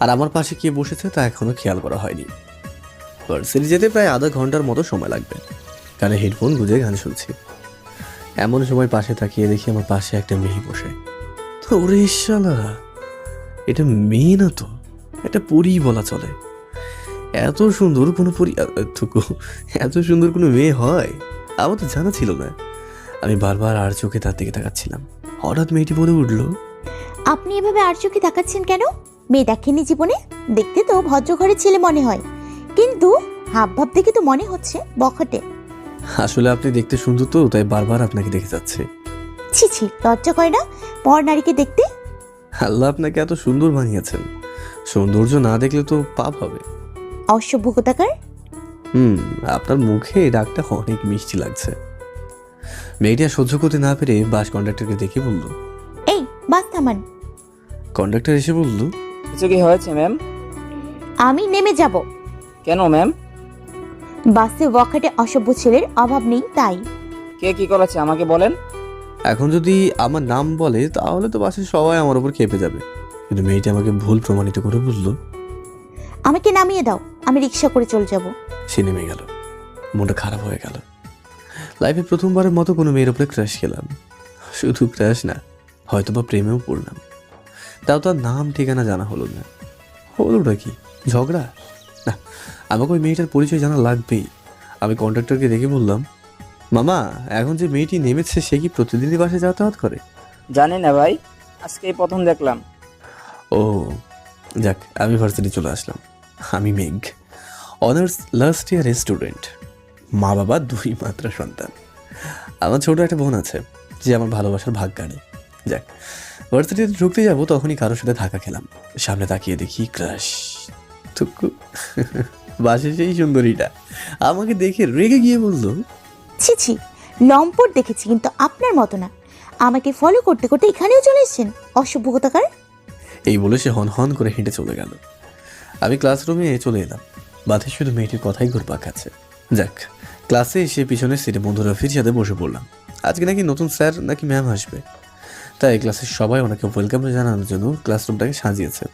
আর আমার পাশে কে বসেছে তা এখনো খেয়াল করা হয়নি। ভার্সিটি যেতে প্রায় আধা ঘন্টার মতো সময় লাগবে। কানে হেডফোন গুঁজে গান শুনছি। এমন সময় পাশে তাকিয়ে দেখি আমার পাশে একটা মেয়ে বসে। ওরে শালা, এটা মেয়ে না তো, এটা পরী বলা চলে। এত সুন্দর কোনো পরী, এত সুন্দর কোনো মেয়ে হয় আমার তো জানা ছিল না। আমি বারবার আর চোখে তার দিকে তাকাচ্ছিলাম। হঠাৎ মেয়েটি বলে উঠল, আপনি এভাবে আর চোখে তাকাচ্ছেন কেন? মেয়ে দেখেননি জীবনে? দেখতে তো ভদ্র ঘরের ছেলে মনে হয়, কিন্তু হাবভাব দেখে তো মনে হচ্ছে বখাটে। আসলে আপনি দেখতে সুন্দর তো, তাই বারবার আপনাকে দেখে যাচ্ছে। ছি ছি, লজ্জা করে না পর নারীকে দেখতে? আল্লাহ আপনাকে এত সুন্দর বানিয়েছেন, সৌন্দর্য না দেখলে তো পাপ হবে। অসভ্য কোথাকার। আপনার মুখে ডাকটা অনেক মিষ্টি লাগছে। মেয়েটি আর সহ্য করতে না পেরে বাস কন্ডাক্টরকে দেখে বলল, এই বাস থামান। কন্ডাক্টর এসে বলল, কিছু কি হয়েছে ম্যাম? আমি নেমে যাব। কেন ম্যাম? বাসে বখাটে অসভ্য ছেলের অভাব নেই তাই। কে কি করেছে আমাকে বলেন। এখন যদি আমার নাম বলে তাহলে তো বাসে সবাই আমার উপর খেপে যাবে। কিন্তু মেয়েটি আমাকে ভুল প্রমাণিত করে বলল, আমাকে নামিয়ে দাও, আমি রিক্সা করে চলে যাব। সে নেমে গেল। মনটা খারাপ হয়ে গেল। লাইফে প্রথমবারের মতো কোনো মেয়ের উপরে ক্রাশ খেলাম। শুধু ক্রাশ না, হয়তো বা প্রেমেও পড়লাম। তাও তার নাম ঠিকানা জানা হলো না। হলোটা কি, ঝগড়া? না, আমাকে ওই মেয়েটার পরিচয় জানা লাগবেই। আমি কন্ডাক্টরকে দেখে বললাম, মামা, এখন যে মেয়েটি নেমেছে সে কি প্রতিদিনই বাসে যাতায়াত করে? জানি না ভাই, আজকেই প্রথম দেখলাম। ও যাক, আমি ভার্সিটি চলে আসলাম। আমি মেঘ, অনার্স লাস্ট ইয়ারের স্টুডেন্ট। মা বাবা দুই মাত্র সন্তান। আমার ছোট একটা বোন আছে যে আমার ভালোবাসার ভাগ গাড়ে। যাক, ভার্সিটিতে ঢুকতে যাবো তখনই কারোর সাথে ধাক্কা খেলাম। সামনে তাকিয়ে দেখি ক্রাশ। থুকু, বাসে সেই সুন্দরীটা আমাকে দেখে রেগে গিয়ে বলল, ছি ছি, লম্পট দেখেছি কিন্তু আপনার মতো না। আমাকে ফলো করতে করতে এখানেও চলে এসেছেন, অসভ্য কোথাকার। এই বলে সে হন হন করে হেঁটে চলে গেল। আমি ক্লাসরুমে চলে এলাম। বাথে শুধু মেয়েটির কথাই ঘুরপাক খাচ্ছে। যাক, ক্লাসে এসে পিছনের সিটে বন্ধু রফির সাথে বসে পড়লাম। আজকে নাকি নতুন স্যার নাকি ম্যাম আসবে, তাই ক্লাসের সবাই ওনাকে ওয়েলকাম জানানোর জন্য ক্লাসরুমটাকে সাজিয়েছে।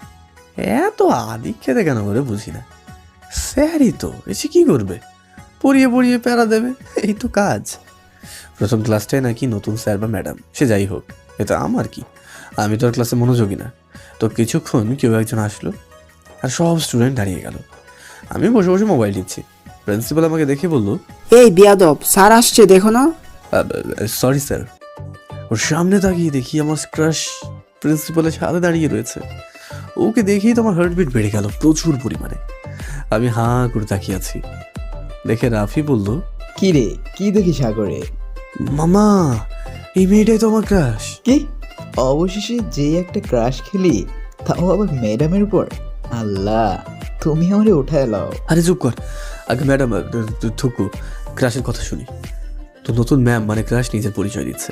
এত আদিক খেতে কেন করে বুঝি না। স্যারই তো, এসে কি করবে? পড়িয়ে পড়িয়ে প্যারা দেবে, এই তো কাজ। প্রথম ক্লাসটায় নাকি নতুন স্যার বা ম্যাডাম, সে যাই হোক, এটা আমার কি, আমি তো আর ক্লাসে মনোযোগী না। তো কিছুক্ষণ কেউ একজন আসলো আর সব স্টুডেন্ট দাঁড়িয়ে গেল। আমি বসে বসে মোবাইল টিপছি। প্রিন্সিপাল আমাকে দেখে বলল, এই বিয়াদব, স্যার আসছে দেখো না। Sorry sir. ওর সামনে তাকিয়ে দেখি আমার ক্রাশ প্রিন্সিপালের সাথে দাঁড়িয়ে রয়েছে। ওকে দেখেই তো আমার হার্টবিট বেড়ে গেল প্রচুর পরিমাণে। আমি হাঁ করে তাকিয়ে আছি। দেখে রাফি বলল, কি রে, কি দেখি সাগরে? মামা, এই মেয়েটাই তো আমার ক্রাশ। কি অবশেষে যেই একটা ক্রাশ খেলি, তাও আবার ম্যাডামের উপর? আল্লাহ, তুমি আমারে উঠায় লাও। আরে চুপ কর, আগে ম্যাডাম থুকু, ক্রাশের কথা শুনি। তো নতুন ম্যাম মানে ক্রাশ নিজের পরিচয় দিচ্ছে।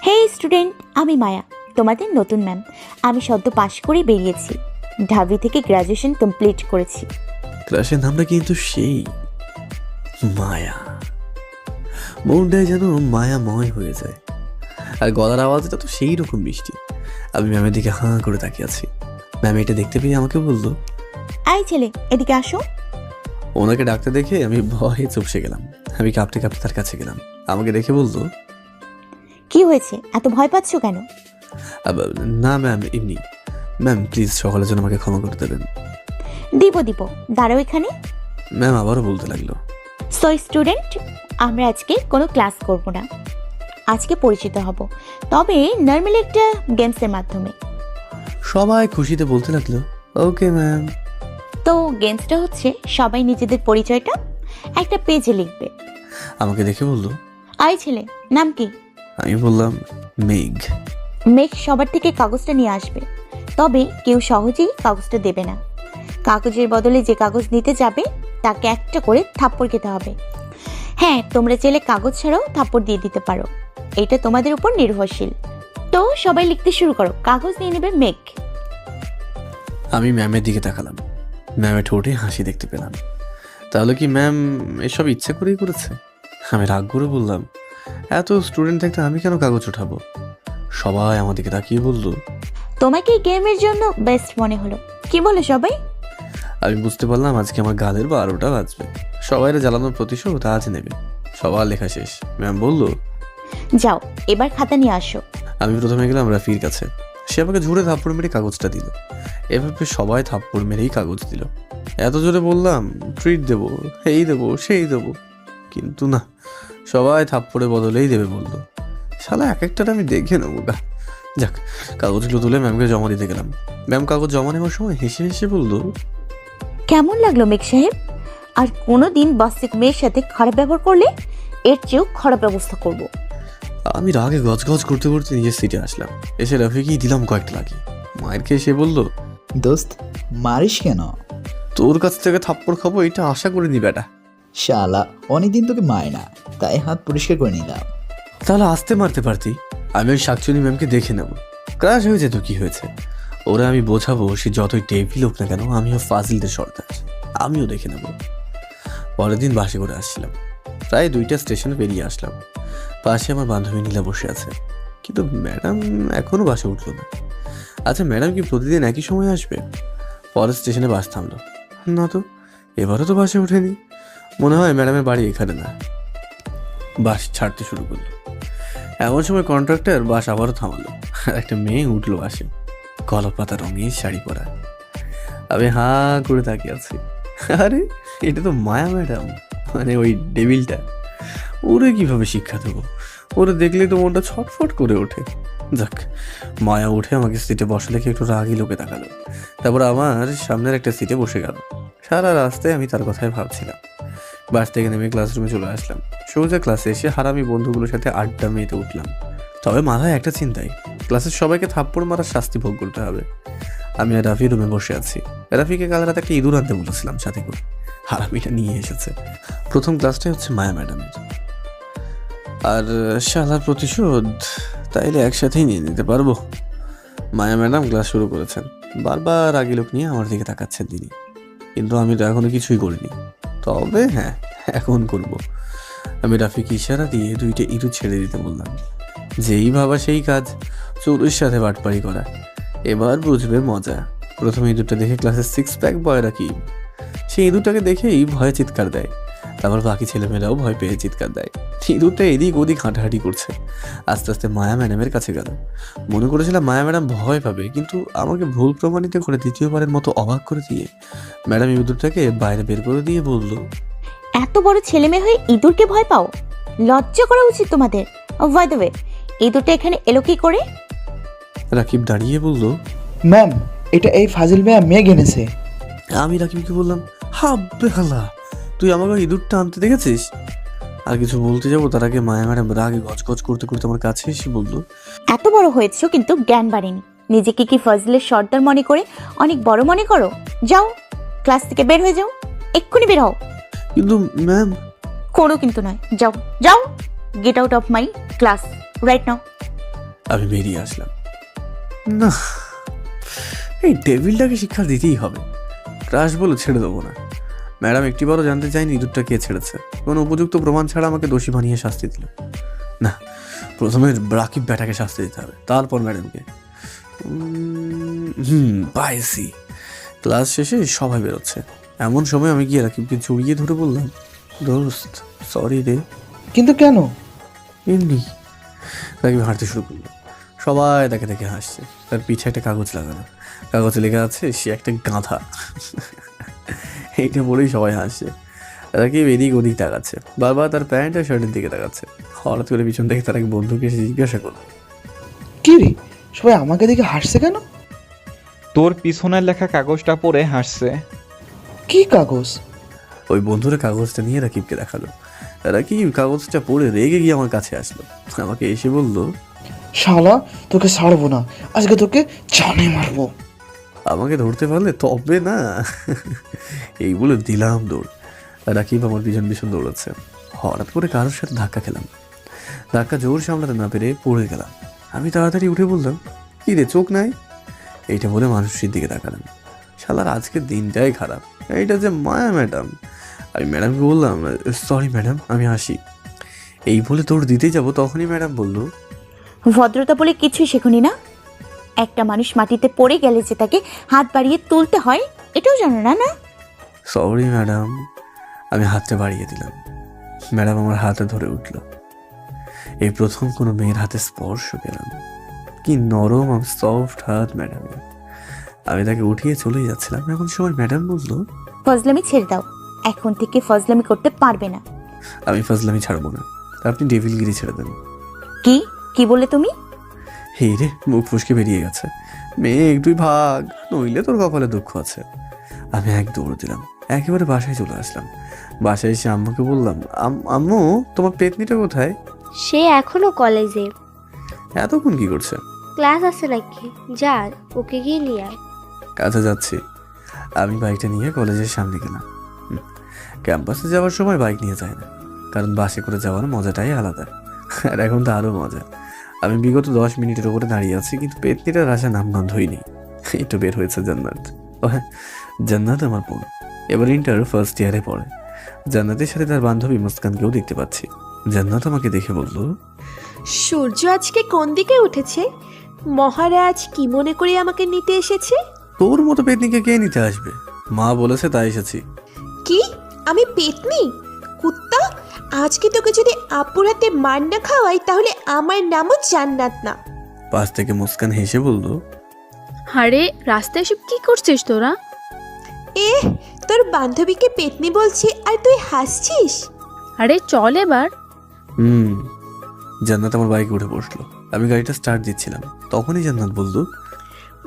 হে স্টুডেন্ট, আমি মায়া, তোমাদের নতুন ম্যাম। আমি সদ্য পাশ করে বেরিয়েছি, ঢাবি থেকে গ্র্যাজুয়েশন কমপ্লিট করেছি। ক্রাশের নামটা কিন্তু সেই মায়া। মনটায় যেন মায়াময় হয়ে যায়। আর গলার আওয়াজটা তো সেই রকম মিষ্টি। আমি ম্যামের দিকে হাঁ করে তাকিয়ে আছি। ম্যাম এটা দেখতে পেয়ে আমাকে বলল, আই ছেলে, এদিকে আসো। ওনাকে ডাকতে দেখে আমি ভয়ে চুপসে গেলাম। আমি কাঁপতে কাঁপতে তার কাছে গেলাম। আমাকে দেখে বলল, কি হয়েছে, এত ভয় পাচ্ছ কেন? না ম্যাম, এমনি। ম্যাম প্লিজ সকালের জন্য আমাকে ক্ষমা করে দেবেন। দিব দিব, দাঁড়াও এখানে। ম্যাম আবারও বলতে লাগলো, সো স্টুডেন্ট, আমরা আজকে কোনো ক্লাস করব না, আজকে পরিচিত হব, তবে নর্মালি একটা গেমসের মাধ্যমে। সবাই খুশিতে বলতে লাগলো, ওকে ম্যাম। তো গেমসটা হচ্ছে সবাই নিজেদের পরিচয়টা একটা পেজে লিখবে। আমাকে দেখে বলল, আই ছেলে, নাম কি? আমি বললাম মেঘ। মেঘ সবার থেকে কাগজটা নিয়ে আসবে, তবে কেউ সহজেই কাগজটা দেবে না। কাগজের বদলে যে কাগজ নিতে যাবে তাকে একটা করে থাপ্পড় খেতে হবে। হ্যাঁ, তোমরা চাইলে কাগজ ছাড়াও থাপ্পড় দিয়ে দিতে পারো, এটা তোমাদের উপর নির্ভরশীল। তো সবাই লিখতে শুরু করো। কাগজ নিয়ে নেবে মেঘ। আমি ম্যামের দিকে তাকালাম। ম্যামের ঠোঁটে হাসি দেখতে পেলাম। তাহলে কি ম্যাম এসব ইচ্ছে করেই করেছে? আমি রাগ করে বললাম, এত স্টুডেন্ট থাকতে আমি কেন কাগজ উঠাবো? সবাই আমার দিকে তাকিয়ে বলল, তোমাকে এই গেমের জন্য বেস্ট মনে হলো, কি বলে সবাই? আমি বুঝতে পারলাম আজকে আমার গালের 12টা বাজবে। সবাইরে জ্বালানোর প্রতিশোধ আজ নেবে। সবার লেখা শেষ। ম্যাম বলল, যাও এবার খাতা নিয়ে আসো। আমি প্রথমে গেলাম রাফির কাছে। সে আমাকে জোরে থাপ্পড় মেরে কাগজটা দিল। এভাবে সবাই থাপ্পড় মেরেই কাগজ দিল। এত জোরে বললাম ট্রিট দেবো, এই দেবো, সেই দেবো, কিন্তু না, সবাই থাপ্পড়ের বদলেই দেবে বললো। শালা এক একটাটা আমি দেখে নেবো গা। যাক, কাগজগুলো তুলে ম্যামকে জমা দিতে গেলাম। ম্যাম কাগজ জমা নেওয়ার সময় হেসে হেসে বলল, কেমন লাগলো মেঘ সাহেব? আর কোনোদিন বাস্তিক মেয়ের সাথে খারাপ ব্যবহার করলে এর চেয়েও খারাপ ব্যবস্থা করব। আমি রাগে গজগজ করতে করতে নিজের সিটে আসলাম। এসে রাফিকেই দিলাম কয়েকটা লাগিয়ে। মায়ের খেয়ে সে বলল, দোস্ত মারিস কেন? তোর কাছ থেকে থাপ্পড় খাবো এটা আশা করিনি বেটা। শালা অনেকদিন তোকে মায় না, তাই হাত পরিষ্কার করে নিলাম। তাহলে আসতে মারতে পারতি। আমি ওই শাকচুনি ম্যামকে দেখে নেব। ক্রাশ হয়ে যেত, কি হয়েছে? ওরা আমি বোঝাবো, সে যতই টেবিল হোক না কেন, আমিও ফাজিলদের সর্দার, আমিও দেখে নেব। পরের দিন বাসে করে আসছিলাম। প্রায় 2টা স্টেশনে পেরিয়ে আসলাম। পাশে আমার বান্ধবী নীলা বসে আছে, কিন্তু ম্যাডাম এখনো বাসে উঠলো না। আচ্ছা, ম্যাডাম কি প্রতিদিন একই সময় আসবে? পরের স্টেশনে বাস থামলো না তো, এবারও তো বাসে ওঠেনি। মনে হয় ম্যাডামের বাড়ি এখানে না। বাস ছাড়তে শুরু করলো। এমন সময় কন্ট্রাক্টর বাস আবারও থামালো। একটা মেয়ে উঠলো বাসে, কলপাতা রঙের শাড়ি পরা। আমি হা করে তাকিয়ে আছি। আরে এটা তো মায়া ম্যাডাম, মানে ওই ডেভিলটা। ওরে কিভাবে শিক্ষা দেবো? ওরে দেখলে তো মনটা ছটফট করে ওঠে। যাক, মায়া উঠে আমাকে সিটে বসা দেখে একটু রাগি লোকে তাকালো। তারপর আমার সামনের একটা সিটে বসে গেল। সারা রাস্তায় আমি তার কথাই ভাবছিলাম। বাস থেকে নেমে ক্লাসরুমে চলে আসলাম। সোজা ক্লাসে এসে হারামি বন্ধুগুলোর সাথে আড্ডা মেতে উঠলাম। তবে মাথায় একটা চিন্তাই, ক্লাসের সবাইকে থাপ্পড় মারার শাস্তি ভোগ করতে হবে। আমি আর রাফি রুমে বসে আছি। রাফিকে কাল রাতে একটা ইঁদুর আনতে বলেছিলাম সাথে করে, হারামিটা নিয়ে এসেছে। প্রথম ক্লাসটাই হচ্ছে মায়া ম্যাডামের, আর শালার প্রতিশোধ তাইলে একসাথেই নিয়ে নিতে পারবো। মায়া ম্যাডাম ক্লাস শুরু করেছেন। বারবার আগে লোক নিয়ে আমার দিকে তাকাচ্ছেন তিনি, কিন্তু আমি তো এখনো কিছুই করিনি। তবে হ্যাঁ, এখন করব। আমি রাফিকে ইশারা দিয়ে 2টা ইঁদুর ছেড়ে দিতে বললাম। যেই ভাবা সেই কাজ, চোরের সাথে বাটপারি করা। এবার বুঝবে মজা। প্রথম ইঁদুরটা দেখে ক্লাসের 6 প্যাক বয়রা কি, সেই ইঁদুরটাকে দেখেই ভয়ে চিৎকার দেয়। তারপর বাকি ছেলেমেয়েরাও ভয় পেয়ে চিৎকার দেয়। ইঁদুরটা এদিক ওদিক হাঁটাহাঁটি করছে। আস্তে আস্তে মায়া ম্যাডামের কাছে গেল। মনে করেছিলাম মায়া ম্যাডাম ভয় পাবে, কিন্তু আমাকে ভুল প্রমাণিত করে দ্বিতীয়বারের মতো অবাক করে দিয়ে ম্যাডাম ইঁদুরটাকে বাইরে বের করে দিয়ে বলল, এত বড় ছেলে মেয়ে হয়ে ইঁদুরকে ভয় পাও? লজ্জা করা উচিত তোমাদের। বাই দ্য ওয়ে, ইঁদুরটা এখানে এলো কি করে? রাকিব দাঁড়িয়ে বলল, ম্যাম এটা এই ফাজিল মেয়ে মেঘ এনেছে। আমি রাকিবকে বললাম, হাব্বে খালা, তুই আমাকে ওই ইঁদুরটা আনতে দেখেছিস? আর কিছু বলতে যাবো তার আগে মায়া ম্যাডাম রাগে গজগজ করতে করতে আমার কাছে এসে বলল, এত বড় হয়েছো কিন্তু জ্ঞান বাড়েনি। নিজেকে কি ফজলের সর্দার মনে করে অনেক বড় মনে করো? যাও, ক্লাস থেকে বের হয়ে যাও, এক্ষুনি বের হও। কিন্তু ম্যাম। কোনো কিন্তু নয়, যাও যাও, get out of my class right now. আমি বেরিয়ে আসলাম। না, এই টেবিলটাকে শিক্ষা দিতেই হবে। ক্রাশ বলে ছেড়ে দেবো না। ম্যাডাম একটিবারও জানতে চাইনি ইঁদুরটা কে ছেড়েছে। কোনো উপযুক্ত প্রমাণ ছাড়া আমাকে দোষী বানিয়ে শাস্তি দিল। না, প্রথমে রাকিব ব্যাটাকে শাস্তি দিতে হবে, তারপর ম্যাডামকে। পাইছি। ক্লাস শেষে সবাই বেরোচ্ছে। এমন সময় আমি গিয়ে রাকিবকে জড়িয়ে ধরে বললাম, দোস্ত সরি রে। কিন্তু কেন? এমনি। রাকিব হাঁটতে শুরু করলো। সবাই দেখে দেখে হাসছে। তার পিছে একটা কাগজ লাগানো, কাগজে লেখা আছে সে একটা গাধা। এইটা বলেই সবাই হাসছে। রাকিব এদিক ওদিক তাকাচ্ছে, বারবার তার প্যান্ট আর শার্টের দিকে তাকাচ্ছে। হঠাৎ করে পিছন থেকে তার এক বন্ধুকে এসে জিজ্ঞাসা করলো, কি রে সবাই আমাকে দেখে হাসছে কেন? তোর পিছনের লেখা কাগজটা পড়ে হাসছে। কি কাগজ? ওই বন্ধুরা কাগজটা নিয়ে রাকিবকে দেখালো। রাকিব কাগজটা পড়ে রেগে গিয়ে আমার কাছে আসলো। আমাকে এসে বলল, শালা তোকে ছাড়বো না, আজকে তোকে জানে মারবো। আমাকে ধরতে পারলে তবে না। এই বলে দিলাম দৌড়। রাকিব আমার পিছন পিছন দৌড়াচ্ছে। হঠাৎ করে কারোর সাথে ধাক্কা খেলাম। ধাক্কা জোর সামলাতে না পেরে পড়ে গেলাম। আমি তাড়াতাড়ি উঠে বললাম, কি রে চোখ নাই? এইটা বলে মানুষের দিকে তাকালাম। শালার আজকের দিনটাই খারাপ। এইটা যে মায়া ম্যাডাম। আমি ম্যাডামকে বললাম, সরি ম্যাডাম, আমি আসি। এই বলে দৌড় দিতেই যাবো, তখনই ম্যাডাম বলল, ভদ্রতা বলে কিছুই শেখনি না? একটা মানুষ মাটিতে পড়ে গেলে যে তাকে হাত বাড়িয়ে তুলতে হয় এটাও জানো না? না সরি ম্যাডাম। আমি হাতটা বাড়িয়ে দিলাম। ম্যাডাম আমার হাতে ধরে উঠল। এই প্রথম কোনো মেয়ের হাতে স্পর্শ পেলাম। কি নরম আর সফট হাত ম্যাডামের। আমি তাকে উঠিয়ে চলেই যাচ্ছিলাম, এমন সময় ম্যাডাম বলল, ফজলামি ছেড়ে দাও, এখন থেকে ফজলামি করতে পারবে না। আমি ফাজলামি ছাড়বো না, আপনি ডেভিলগিরি ছেড়ে দেন। কি কি বললে তুমি? হে রে, মুখ ফুসকে বেরিয়ে গেছে। মেয়ে একটুই ভাগ, নইলে তোর কপালে দুঃখ আছে। আমি এক দৌড় দিলাম, একেবারে বাসায় চলে আসলাম। বাসায় এসে আম্মুকে বললাম, আম্মু তোমার পেতনিটা কোথায়? সে এখনো কলেজে। এতক্ষণ কি করছে? ক্লাস আছে নাকি? যা, ওকে গিয়ে নিয়ে আয়। কাছে যাচ্ছি। আমি বাইকটা নিয়ে কলেজের সামনে গেলাম। ক্যাম্পাসে যাওয়ার সময় বাইক নিয়ে যায় না, কারণ বাসে করে যাওয়ার মজাটাই আলাদা। আর এখন তো আরও মজা। আমি বিগত 10 মিনিটের উপরে দাঁড়িয়ে আছি, কিন্তু পেতনিটার আসা নামগন্ধই নেই। একটু বের হয়েছে জান্নাত। ও হ্যাঁ, জান্নাত আমার বোন, এবার ইন্টার ফার্স্ট ইয়ারে পড়ে। জান্নাতের সাথে তার বান্ধবী মুস্কানকেও দেখতে পাচ্ছি। জান্নাত আমাকে দেখে বলল, সূর্য আজকে কোন দিকে উঠেছে? মহারাজ কি মনে করে আমাকে নিতে এসেছে? তোর মতো পেতনিকে কে নিতে আসবে? মা বলেছে তাই এসেছি। কি? আমি পেতনি? কুত্তা! আজকে তোকে যদি আপুর হাতে মার না খাওয়াই তাহলে আমার নামও জান্নাত না। পাশ থেকে মুস্কান হেসে বলল, আরে রাস্তায় এসব কি করছিস তোরা? তোর বান্ধবীকে পেতনি বলছি আর তুই হাসছিস? আরে চল এবার। জান্নাত আমার বাইকে উঠে বসলো। আমি গাড়িটা স্টার্ট দিচ্ছিলাম, তখনই জান্নাত বলল,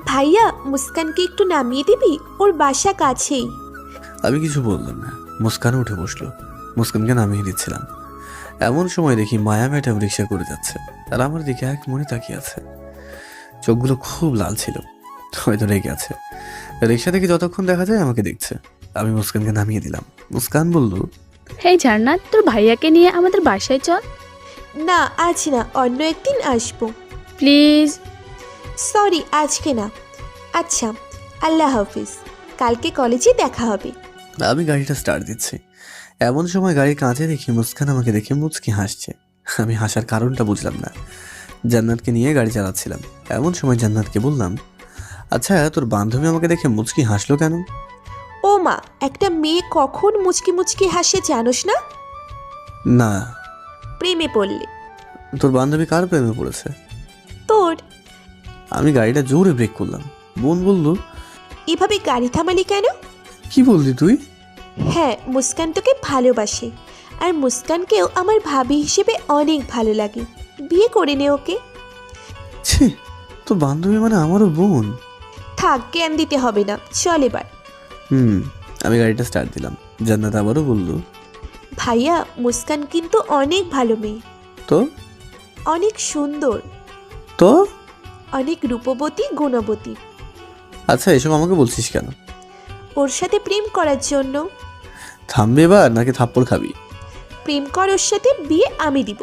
ভাইয়া, মুস্কানকে একটু নামিয়ে দিবি? ওর বাসা কাছেই। আমি কিছু বললাম না। মুস্কান উঠে বসলো, মুস্কানকে নামিয়ে দিচ্ছিলাম। এমন সময় দেখি মায়া ম্যাডাম রিক্সা করে যাচ্ছে, আর আমার দিকে এক মনে তাকিয়ে আছে। চোখগুলো খুব লাল ছিল, হয়তো রেগে আছে। রিক্সা থেকে যতক্ষণ দেখা যায় আমাকে দেখছে। আমি মুস্কানকে নামিয়ে দিলাম। মুস্কান বলল, হেই জান্নাত, তোর ভাইয়াকে নিয়ে আমাদের বাসায় চল। না, আজ না, অন্য একদিন আসবো। প্লিজ। সরি, আজকে না। আচ্ছা, আল্লাহ হাফিজ, কালকে কলেজে দেখা হবে। আমি গাড়িটা স্টার্ট দিচ্ছি। এমন সময় গাড়ির কাঁচে দেখি মুস্কান আমাকে দেখে মুচকি হাসছে। আমি হাসার কারণটা বুঝলাম না। জান্নাতকে নিয়ে গাড়ি চালাচ্ছিলাম। এমন সময় জান্নাতকে বললাম, আচ্ছা তোর বান্ধবী আমাকে দেখে মুচকি হাসলো কেন? ও মা, একটা মেয়ে কখন মুচকি মুচকি হাসে জানোস না? না। প্রেমে পড়লে। তোর বান্ধবী কার প্রেমে পড়েছে? তোর। আমি গাড়িটা জোরে ব্রেক করলাম। বোন বলল, এভাবে গাড়ি থামালি কেন? কি বললি তুই? হ্যাঁ, মুস্কান তোকে ভালোবাসে, আর মুস্কানকেও আমার ভাবি হিসেবে অনেক ভালো লাগে। বিয়ে করে নে ওকে। ছি, তোর বান্ধবী মানে আমারও বোন। থাক, জ্ঞান দিতে হবে না, চল এবার। আমি গাড়িটা স্টার্ট দিলাম। জান্নাত আবারও বলল, ভাইয়া, মুস্কান কিন্তু অনেক ভালো মেয়ে। তো? অনেক সুন্দর, তো? অনেক রূপবতী, গুণবতী। আচ্ছা এসব আমাকে বলছিস কেন? ওর সাথে প্রেম করার জন্য। থামবে এবার নাকি থাপ্পড় খাবি? প্রেম কর ওর সাথে, বিয়ে আমি দিব।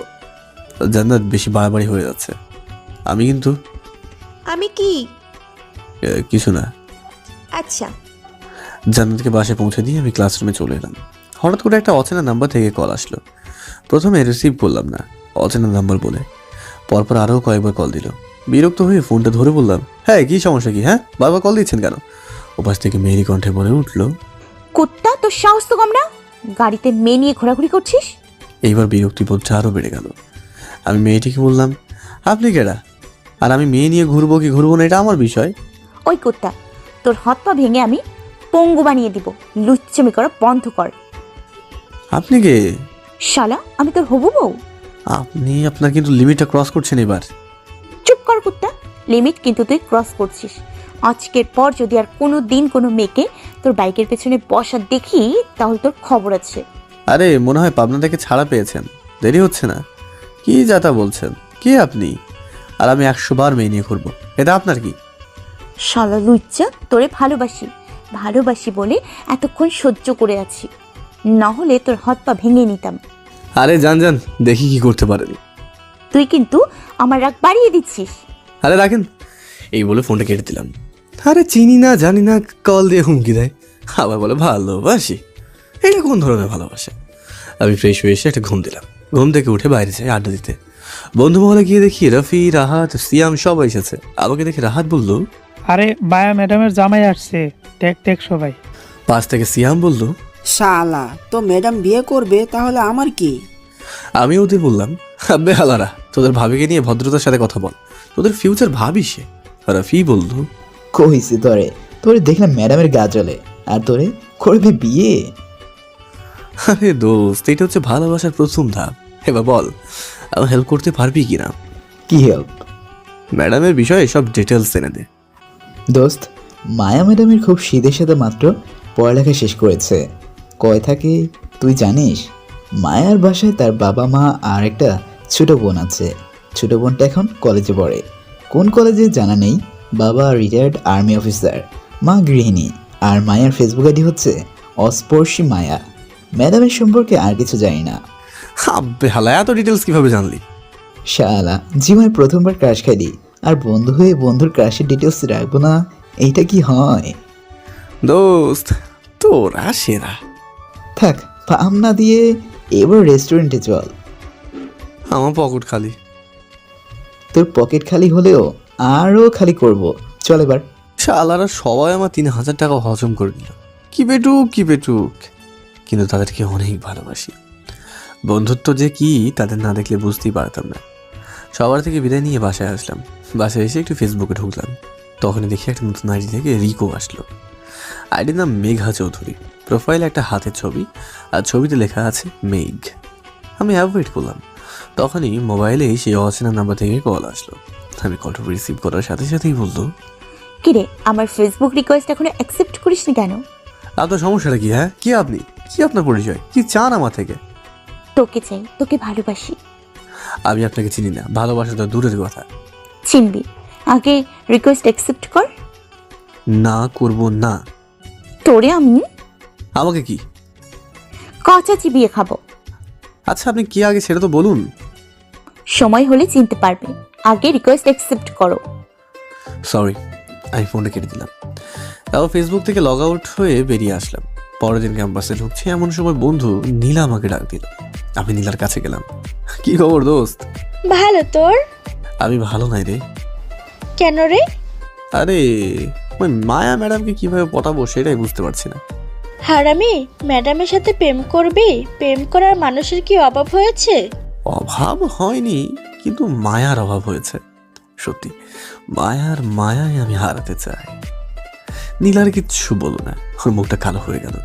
জান্নাত বেশি বাড়াবাড়ি হয়ে যাচ্ছে। আমি কিন্তু আমি কি? কিছু না। আচ্ছা। জান্নাতকে বাসে পৌঁছে দিয়ে আমি ক্লাসরুমে চলে এলাম। হঠাৎ করে একটা অচেনা নাম্বার থেকে কল আসলো। প্রথমে রিসিভ করলাম না, অচেনা নাম্বার বলে। পরপর আরও কয়েকবার কল দিল। বিরক্ত হয়ে ফোনটা ধরে বললাম, হ্যাঁ কি সমস্যা কি? হ্যাঁ বারবার কল দিচ্ছেন কেন? ওপাশ থেকে মেয়েরই কণ্ঠে বলে উঠলো, কুত্তা, তোর সাহস তো কম না? গাড়িতে মেয়ে নিয়ে ঘোরাঘুরি করছিস? এইবার বিরক্তিবোধটা আরও বেড়ে গেল। আমি মেয়েটিকে বললাম, আপনি কেডা? আর আমি মেয়ে নিয়ে ঘুরবো কি ঘুরবো না এটা আমার বিষয়। ওই কুত্তা, তোর হাত পা ভেঙে আমি পঙ্গু বানিয়ে দিব। লুচ্চামি করা বন্ধ কর। আপনি কে? শালা, আমি তোর হবু বউ। আপনি আপনার কিন্তু লিমিটটা ক্রস করছেন এবার। চুপ কর কুত্তা, লিমিট কিন্তু তুই ক্রস করছিস। আজকের পর যদি আর কোনো দিন কোনো মেয়েকে তোর বাইকের পেছনে বসা দেখি তাহলে তোর খবর আছে। আরে মনে হয় পাবনা থেকে ছাড়া পেয়েছেন, দেরি হচ্ছে না? কি যাতা বলছেন? কে আপনি? আর আমি 100 বার মেয়ে নিয়ে ঘুরবো, এটা আপনার কি? শালা লুচ্চা, তোরে ভালোবাসি, ভালোবাসি বলে এতক্ষণ সহ্য করে আছি, না হলে তোর হাত পা ভেঙে নিতাম। আরে যান যান, দেখি কি করতে পারেন। তুই কিন্তু আমার রাগ বাড়িয়ে দিচ্ছিস। আরে রাখেন, এই বলে ফোনটা কেটে দিলাম। আরে চিনি না জানি না কল দিয়ে হুমকি দেয়, আবার বলে ভালোবাসি। এটা কোন ধরনের ভালোবাসা? আমি ফ্রেশ হয়ে এসে একটা ঘুম দিলাম। ঘুম থেকে উঠে বাইরে যাই আড্ডা দিতে। বন্ধু মহলে গিয়ে দেখি রফি, রাহাত, সিয়াম সবাই এসেছে। আমাকে দেখে রাহাত বলল, আরে বায়া ম্যাডামের জামাই আসছে, টেক টেক সবাই। পাশ থেকে সিয়াম বলল, শালা তো ম্যাডাম বিয়ে করবে, তাহলে আমার কি? আমি ওদের বললাম, আব্বে হালারা, তোদের ভাবিকে নিয়ে ভদ্রতার সাথে কথা বল, তোদের ফিউচার ভাবি সে। রফি বলল, কইছি তোরে দেখলাম ম্যাডামের গা জ্বলে, আর তোরে করবে বিয়ে? আরে দোস্ত, এটা হচ্ছে ভালোবাসার প্রথম ধাপ। এবার বল, আমার হেল্প করতে পারবি কিনা? কি হেল্প? ম্যাডামের বিষয়ে সব ডিটেলস এনে দে। দোস্ত, মায়া ম্যাডামের খুব শীতের সাথে মাত্র পড়ালেখা শেষ করেছে। কয় থাকে তুই জানিস? মায়ার বাসায় তার বাবা মা আর একটা ছোট বোন আছে। ছোট বোনটা এখন কলেজে পড়ে। কোন কলেজে জানা নেই। বাবা রিটায়ার্ড আর্মি অফিসার, মা গৃহিণী। আর মায়ার ফেসবুক আইডি হচ্ছে অস্পর্শী মায়া। ম্যাডামের সম্পর্কে আর কিছু জানি না। আব্বে হালা, এত ডিটেলস কিভাবে জানলি? শালা, জীবনে প্রথমবার ক্রাশ খাইলি, আর বন্ধু হয়ে বন্ধুর ক্রাশের ডিটেলস রাখবো না? এইটা কি হয়? দোস্ত তোরা সেরা। থাক, পাম না দিয়ে এবার রেস্টুরেন্টে চল। আমার পকেট খালি। তোর পকেট খালি হলেও আরও খালি করব। চল এবার। শালারা সবাই আমার 3,000 টাকা হজম করে দিল। কি পেটুক, কিন্তু তাদেরকে অনেক ভালোবাসি। বন্ধুত্ব যে কি তাদের না দেখলে বুঝতেই পারতাম না। সবার থেকে বিদায় নিয়ে বাসায় আসলাম। বাসায় এসে একটু ফেসবুকে ঢুকলাম। তখনই দেখি একটা নতুন আইডি থেকে রিকো আসলো। আইডির নাম মেঘা চৌধুরী। প্রোফাইলে একটা হাতের ছবি, আর ছবিতে লেখা আছে মেঘ। আমি অ্যাভয়েড করলাম। তখনই মোবাইলে সেই অচেনা নাম্বার থেকে কল আসলো। আমি কলটা রিসিভ করার সাথে সাথেই বললো, কিরে, আমার ফেসবুক রিকোয়েস্ট এখনো অ্যাকসেপ্ট করিসনি কেন? আপনার সমস্যাটা কি? হ্যাঁ, কি আপনি? কি আপনার পরিচয়? কি চান আমার থেকে? তোকে চাই, তোকে ভালোবাসি। আমি আপনাকে চিনি না, ভালোবাসা তো দূরের কথা। চিনবি, আগে রিকোয়েস্ট অ্যাকসেপ্ট কর। না করব না। তোরে আমি আমাকে কি? কচাচি বিয়ে খাবো। আচ্ছা, আপনি কি আগে সেটা তো বলুন। সময় হলে চিনতে পারবে, আগে রিকোয়েস্ট অ্যাকসেপ্ট করো। সরি, আমি ফোনটা কেটে দিলাম। তারপর ফেসবুক থেকে লগ আউট হয়ে বেরিয়ে আসলাম। পরের দিন ক্যাম্পাসে ঢুকছি, এমন সময় বন্ধু নীলা আমাকে ডাক দিল। আমি নীলার কাছে গেলাম। কি খবর দোস্ত? ভালো তোর? আমি ভালো নাই রে। কেন রে? আরে ওই মায়া ম্যাডামকে কিভাবে পটাবো সেটাই বুঝতে পারছি না। হারামি, ম্যাডামের সাথে প্রেম করবি? প্রেম করার মানুষের কি অভাব হয়েছে? অভাব হয়নি, কিন্তু মায়ার অভাব হয়েছে। সত্যি, মায়ায় আমি হারাতে চাই। নীলার কিচ্ছু বলো না, ওর মুখটা কালো হয়ে গেল।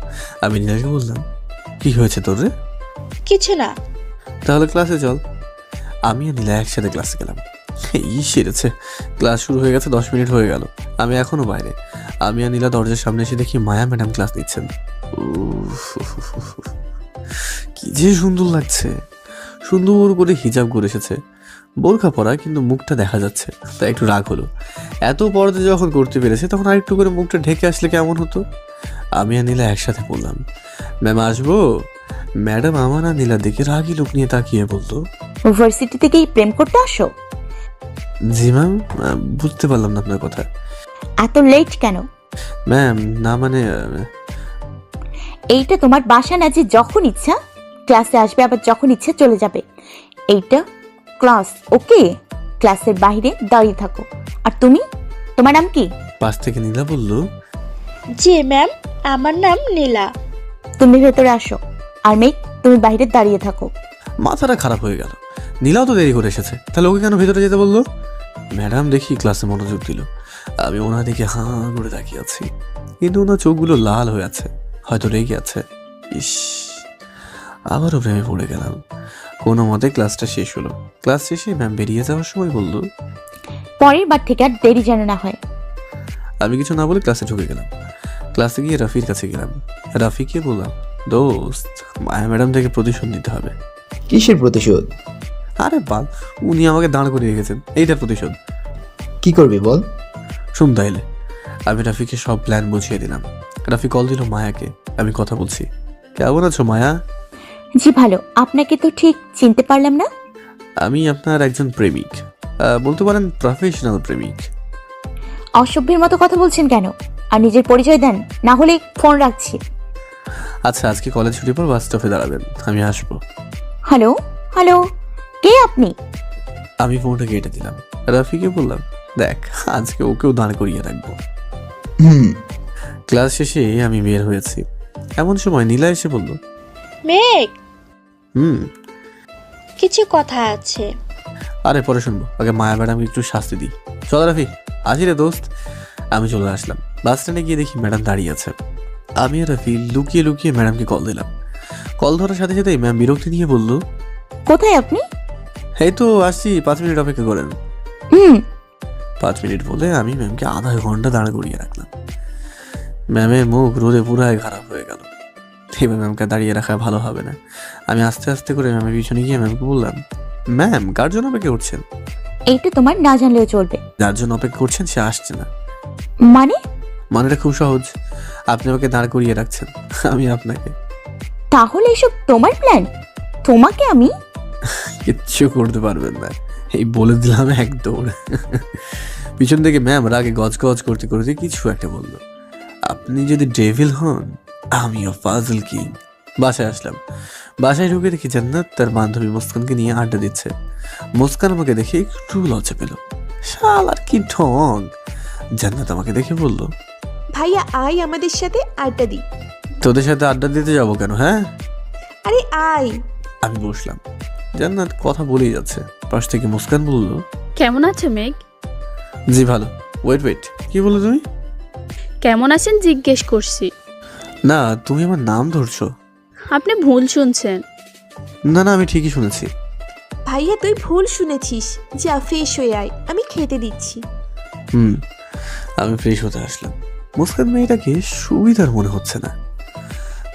আমি নীলাকে বললাম, কি হয়েছে তোর রে? কিছু না। তাহলে ক্লাসে চল। আমি আর নীলা একসাথে ক্লাসে গেলাম। এই সেরেছে, ক্লাস শুরু হয়ে গেছে, 10 মিনিট হয়ে গেল। আমি এখনো বাইরে। আমি আর নীলা দরজার সামনে এসে দেখি মায়া ম্যাডাম ক্লাস নিচ্ছেন। কি যে সুন্দর লাগছে। সুন্দর করে হিজাব করে এসেছে, বোরখা পরা, কিন্তু মুখটা দেখা যাচ্ছে। তাই একটু রাগ হলো। এত পর্দা যখন করতে পেরেছে, তখন আরেকটু করে মুখটা ঢেকে আসলে কেমন হতো? আমি আর নীলা একসাথে বললাম, ম্যাম আসবো? ম্যাডাম আমার আর নীলার দিকে রাগি লোক নিয়ে তাকিয়ে বলতো, ইউনিভার্সিটি থেকেই প্রেম করতে আসো? জি ম্যাম, বুঝতে পারলাম না আপনার কথা। এত লেট কেন? ম্যাম না মানে এইটা তোমার বাসা না যে যখন ইচ্ছা ক্লাসে আসবে, আবার যখন ইচ্ছা চলে যাবে। এইটা ক্লাস, ওকে? ক্লাসের বাইরে দাঁড়িয়ে থাকো। আর তুমি, তোমার নাম কি? পাশ থেকে নীলা বলল, জি ম্যাম, আমার নাম নীলা। তুমি ভেতরে আসো, আর মেঘ তুমি বাইরে দাঁড়িয়ে থাকো। মাথাটা খারাপ হয়ে গেল। নীলাও তো দেরি করে এসেছে, তাহলে ওকে কেন ভেতরে যেতে বললো? ম্যাডাম দেখি ক্লাসে মনোযোগ দিল। আমি ওনার দিকে হাঁ করে তাকিয়ে আছি, কিন্তু ওনার চোখগুলো লাল হয়ে আছে, হয়তো রেগে আছে। ইস, আবারও প্রেমে পড়ে গেলাম। কোনো মতে ক্লাসটা শেষ হলো। ক্লাস শেষে ম্যাম বেরিয়ে যাওয়ার সময় বলল, পরের বার থেকে আর দেরি যেন না হয়। আমি কিছু না বলে ক্লাসে ঢুকে গেলাম। ক্লাসে গিয়ে রাফির কাছে গেলাম। রাফিকে বললাম, দোস্ত, মায়া ম্যাডাম থেকে প্রতিশোধ নিতে হবে। কিসের প্রতিশোধ? আরে বাল, উনি আমাকে দাঁড় করিয়ে রেখেছেন, এইটা প্রতিশোধ। কি করবি বল? শুন তাইলে। আমি রাফিকে সব প্ল্যান বুঝিয়ে দিলাম। রাফি কল দিল মায়াকে। আমি কথা বলছি, কেমন আছো মায়া? জি ভালো, আপনাকে তো ঠিক চিনতে পারলাম না। আমি আপনার একজন প্রেমিক, বলতে পারেন প্রফেশনাল প্রেমিক। অসভ্যের মতো কথা বলছেন কেন? আর নিজের পরিচয় দেন, না হলে ফোন রাখছি। আচ্ছা, আজকে কলেজ ছুটির পর বাস স্টপে দাঁড়াবেন, আমি আসবো। হ্যালো হ্যালো, কে আপনি? আমি ফোনটা কেটে দিলাম। রাফিকে বললাম, দেখ আজকে ওকেও দাঁড় করিয়ে রাখবো। হুম। ক্লাস শেষে আমি বের হয়েছি, এমন সময় নীলা এসে বলল, মেঘ, হুম। কিছু কথা আছে। আরে পরে শুনবো, আগে মায়া ম্যাডামকে একটু শাস্তি দিই। চল রাফি, আসি রে দোস্ত। আমি চলে আসলাম। বাস স্ট্যান্ডে গিয়ে দেখি ম্যাডাম দাঁড়িয়ে আছে। আমি আর রাফি লুকিয়ে লুকিয়ে ম্যাডামকে কল দিলাম। কল ধরার সাথে সাথেই ম্যাম বিরক্তি নিয়ে বলল, কোথায় আপনি? এই তো আসছি, 5 মিনিট অপেক্ষা করেন। 5 মিনিট বলে আমি ম্যামকে আধা ঘন্টা দাঁড় করিয়ে রাখলাম। ম্যামের মুখ রোদে পুরাই খারাপ হয়ে গেল। এবার ম্যামকে দাঁড়িয়ে রাখা ভালো হবে না। আমি আস্তে আস্তে করে ম্যামের পিছনে গিয়ে ম্যামকে বললাম, ম্যাম কার জন্য অপেক্ষা করছেন? এইটা তোমার না জানলেও চলবে। যার জন্য অপেক্ষা করছেন সে আসছে না। মানে? মানেটা খুব সহজ, আপনি আমাকে দাঁড় করিয়ে রাখছেন, আমি আপনাকে। তাহলে এসব তোমার প্ল্যান? তোমাকে আমি কিচ্ছু করতে পারবেন না, এই বলে দিলাম এক দৌড়। পিছন থেকে ম্যাম রাগে গজগজ করতে করতে কিছু একটা বললো। আপনি যদি ডেভিল হন, আমিও ফাজল কিং। বাসায় আসলাম। বাসায় ঢুকে দেখি জান্নাত তার বান্ধবী মুস্কানকে নিয়ে আড্ডা দিচ্ছে। মুস্কান আমাকে দেখে একটু লজ্জা পেল। শালার কি ঢং! জান্নাত আমাকে দেখে বলল, ভাইয়া আয় আমাদের সাথে আড্ডা দি। তোদের সাথে আড্ডা দিতে যাবো কেন? হ্যাঁ, আরে আয়। আমি বসলাম। জান্নাত কথা বলেই যাচ্ছে। পাশ থেকে মুস্কান বলল, কেমন আছো মেঘ? জি ভালো। ওয়েট, কি বললো তুমি? কেমন আছেন জিজ্ঞেস করছি। না, তুমি আমার নাম ধরছো। আপনি ভুল শুনছেন। না, আমি ঠিকই শুনেছি। ভাইয়া তুই ভুল শুনেছিস, যা ফ্রেশ হয়ে আয়, আমি খেতে দিচ্ছি। আমি ফ্রেশ হতে আসলাম। মুস্কান মেয়েটাকে সুবিধার মনে হচ্ছে না।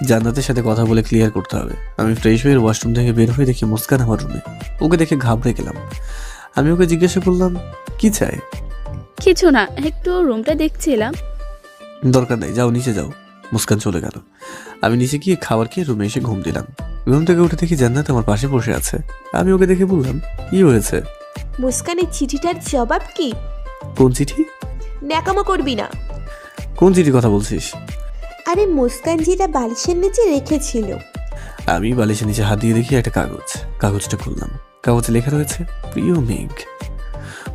জান্নাতের সাথে কথা বলে ক্লিয়ার করতে হবে। আমি ফ্রেশ হয়ে ওয়াশরুম থেকে বের হয়ে দেখি মুস্কান আমার রুমে। ওকে দেখে ঘাবড়ে গেলাম। আমি ওকে জিজ্ঞাসা করলাম, কি চাই? কিছু না, একটু রুমটা দেখছিলাম। দরকার নেই, যাও নিচে যাও। মুস্কান চলে গেল। আমি নিচে গিয়ে খাবার খেয়ে রুমে এসে ঘুম দিলাম। ঘুম থেকে উঠে দেখি জান্নাত আমার পাশে বসে আছে। আমি ওকে দেখে বললাম, কি হয়েছে? মুস্কানের চিঠিটার জবাব কি? কোন চিঠি? ন্যাকামো করবি না। কোন চিঠির কথা বলছিস? আরে মুস্কান যেটা বালিশের নিচে রেখেছিল। আমি বালিশের নিচে হাত দিয়ে দেখি একটা কাগজটা খুললাম। কাগজে লেখা রয়েছে, প্রিয় মেঘ,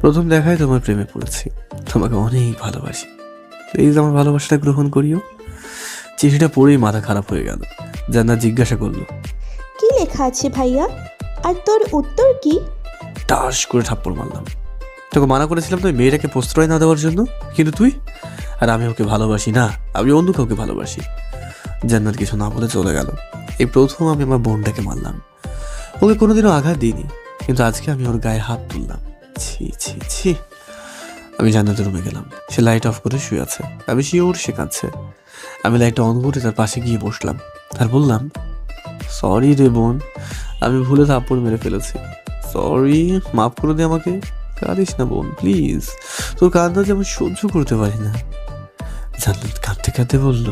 প্রথম দেখায় তোমার প্রেমে পড়েছি, তোমাকে অনেক ভালোবাসি, প্লিজ আমার ভালোবাসাটা গ্রহণ করিও। চিঠিটা পড়েই মাথা খারাপ হয়ে গেল। জান্নাত জিজ্ঞাসা করলো, কি লেখা আছে ভাইয়া? আর তোর উত্তর কি? টাস করে থাপ্পড় মারলাম। তোকে মানা করেছিলাম তুই মেয়েটাকে প্রশ্রয় না দেওয়ার জন্য, কিন্তু তুই। আর আমি ওকে ভালোবাসি না, আমি অন্য কাউকে ভালোবাসি। জান্নাত কিছু না বলে চলে গেল। এই প্রথম আমি আমার বোনটাকে মারলাম। ওকে কোনোদিনও আঘাত দিইনি, কিন্তু আজকে আমি ওর গায়ে হাত তুললাম। ছি ছি ছি। আমি জান্নাতের রুমে গেলাম। সে লাইট অফ করে শুয়ে আছে। আমি শিওর সে কাঁদছে। আমি লাইটটা অন করে তার পাশে গিয়ে বসলাম। আর বললাম, সরি রে বোন, আমি ভুলে থাপ্পড় মেরে ফেলেছি। সরি, মাফ করে দে আমাকে। কাঁদিস না বোন, প্লিজ। তোর কান্না যে আমি সহ্য করতে পারি না। জান্নাত কাঁদতে কাঁদতে বলল,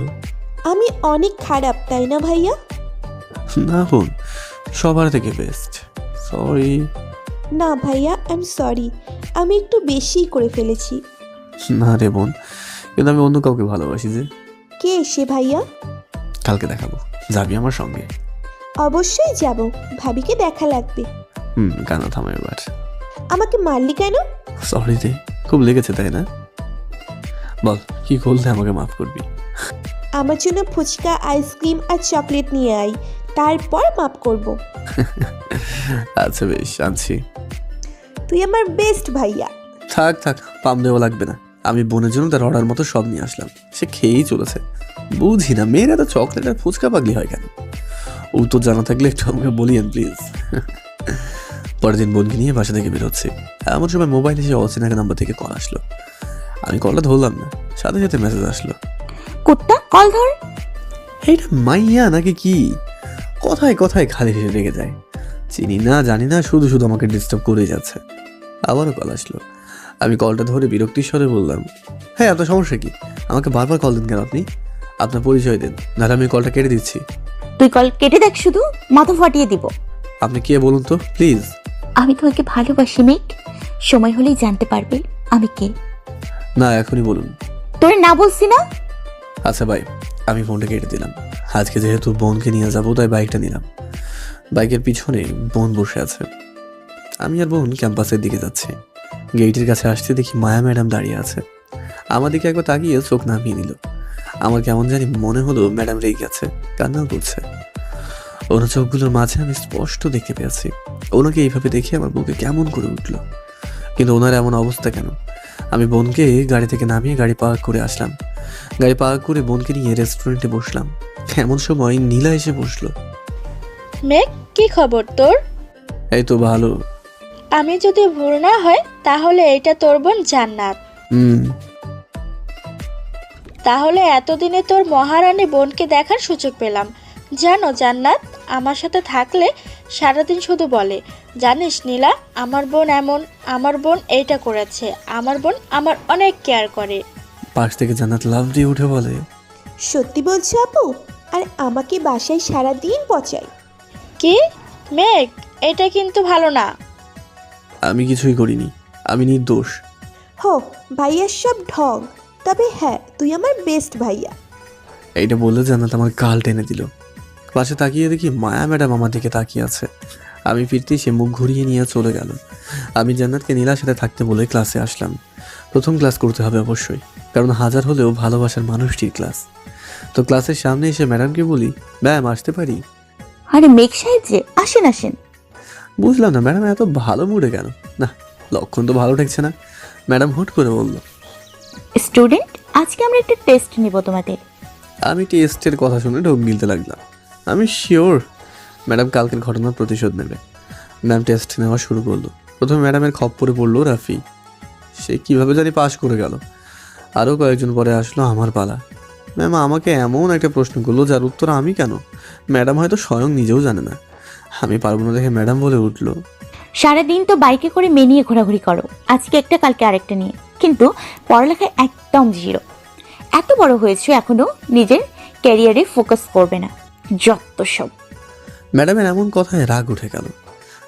আমি অনেক খারাপ, তাই না ভাইয়া? না বোন, সবার থেকে বেস্ট। সরি। না ভাইয়া, আই এম সরি, আমি একটু বেশিই করে ফেলেছি। না রে বোন, কিন্তু আমি অন্য কাউকে ভালোবাসি যে। কে সে ভাইয়া? কালকে দেখাবো, যাবি আমার সঙ্গে? অবশ্যই যাব, ভাবিকে দেখা লাগবে। কান্না থামা এবার। আমাকে মারলি কেন? সরি রে, খুব লেগেছে তাই না? বল, কি করলে আমাকে মাফ করবি? আমার জন্য ফুচকা, আইসক্রিম আর চকলেট নিয়ে আয়, তারপর মাপ করব। আচ্ছা বেশ, আনছি। তুই আমার বেস্ট ভাইয়া। থাক পাম দেওয়া লাগবে না। আমি বোনের জন্য তার অর্ডার মতো সব নিয়ে আসলাম। সে খেয়েই চলেছে। বুঝি না মেয়েরা তো চকলেট আর ফুচকা পাগলি হয় কেন? উত্তর জানা থাকলে একটু আমাকে বলিয়েন প্লিজ। পরের দিন বোনকে নিয়ে বাসা থেকে বেরোচ্ছে। এমন সময় মোবাইল এসে অচেনা নাম্বার থেকে কল আসলো। আমি কলটা ধরলাম না, সাথে সাথে মেসেজ আসলো, কুত্তা কল ধর। এইটা মাইয়া নাকি কি? কথায় কথায় খালি হেসে রেগে যায়। চিনি না জানি না, শুধু শুধু আমাকে ডিস্টার্ব করে যাচ্ছে। আবারও কল আসলো। আমি কলটা ধরে বিরক্তির স্বরে বললাম, হ্যাঁ আপনার সমস্যা কি? আমাকে বারবার কল দিন কেন আপনি? আপনার পরিচয় দেন, নাহলে আমি কলটা কেটে দিচ্ছি। তুই কল কেটে দেখ, শুধু মাথা ফাটিয়ে দিব। আপনি কে বলুন তো প্লিজ? আমি তোমাকে ভালোবাসি মেঘ, সময় হলেই জানতে পারবে আমি কে। না এখনই বলুন। তোরে না বলছি না? আচ্ছা ভাই, আমি ফোনটা কেটে দিলাম। আজকে যেহেতু বোনকে নিয়ে যাবো তাই বাইকটা নিলাম। বাইকের পিছনে বোন বসে আছে। আমি আর বোন ক্যাম্পাসের দিকে যাচ্ছি। গেটের কাছে আসতে দেখি মায়া ম্যাডাম দাঁড়িয়ে আছে। আমার দিকে একবার তাকিয়ে চোখ নামিয়ে নিল। আমার কেমন জানি মনে হলো ম্যাডাম রেগে গেছে, কান্নাও করছে। ওনার চোখগুলোর মাঝে আমি স্পষ্ট দেখতে পেয়েছি। ওনাকে এইভাবে দেখে আমার বুকে কেমন করে উঠলো। কিন্তু ওনার এমন অবস্থা কেন? আমি বোনকে গাড়ি থেকে নামিয়ে গাড়ি পার্ক করে আসলাম। গাড়ি পার্ক করে বোনকে নিয়ে রেস্টুরেন্টে বসলাম। এমন সময় নীলা এসে বসলো। মেঘ, কি খবর তোর? এই তো ভালো। আমি যদি ভুল না হয় তাহলে এটা তোর বোন জান্নাত। তাহলে এতদিনে তোর মহারানী বোনকে দেখার সুযোগ পেলাম। জানো জান্নাত, আমার সাথে থাকলে সারাদিন শুধু বলে, জানিস নীলা, আমার বোন এমন, আমার বোন এইটা করেছে, আমার বোন আমার অনেক কেয়ার করে। পাশ থেকে জান্নাত লাভ দিয়ে উঠে বলে, সত্যি বলছো আপু? আর আমাকে বাসায় সারা দিন পচায়। কি মেঘ, এটা কিন্তু ভালো না। আমি কিছুই করিনি, আমি নির্দোষ। হো, ভাইয়ার সব ঢং। তবে হ্যাঁ, তুই আমার বেস্ট ভাইয়া। এইটা বললে জান্নাত আমার গাল টেনে দিল। পাশে তাকিয়ে দেখি মায়া ম্যাডাম আমার দিকে তাকিয়ে আছে। আমি ফিরতেই সে মুখ ঘুরিয়ে নিয়ে চলে গেল। আমি জান্নাতকে নীলার সাথে থাকতে বলে ক্লাসে আসলাম। প্রথম ক্লাস করতে হবে অবশ্যই, কারণ হাজার হলেও ভালোবাসার মানুষটির ক্লাস। তো ক্লাসের সামনে এসে ম্যাডামকে বলি, ম্যাম আসতে পারি? আরে মেঘ সাহেব যে, আসেন আসেন। বুঝলাম না ম্যাডাম এত ভালো মুডে কেন? না, লক্ষণ তো ভালো ঠেকছে না। ম্যাডাম হুট করে বলল, স্টুডেন্ট, আজকে আমরা একটা টেস্ট নিব তোমাদের। আমি টেস্টের কথা শুনে ঢোক গিলতে লাগলাম। আমি শিওর ম্যাডাম কালকের ঘটনার প্রতিশোধ নেবে। ম্যাম টেস্ট নেওয়া শুরু করলো। প্রথমে ম্যাডামের খপ্পরে পড়লো রাফি। সে কিভাবে জানি পাশ করে গেল। আরও কয়েকজন পরে আসলো আমার পালা। ম্যাম আমাকে এমন একটা প্রশ্ন করলো যার উত্তর আমি কেন, ম্যাডাম হয়তো স্বয়ং নিজেও জানে না। আমি পারবো না দেখে ম্যাডাম বলে উঠলো, সারাদিন তো বাইকে করে মেয়ে নিয়ে ঘোরাঘুরি করো, আজকে একটা কালকে আরেকটা নিয়ে, কিন্তু পড়ালেখায় একদম জিরো। এত বড় হয়েছে এখনো নিজের ক্যারিয়ারে ফোকাস করবে না, যত সব। ম্যাডামের এমন কথায় রাগ উঠে গেল।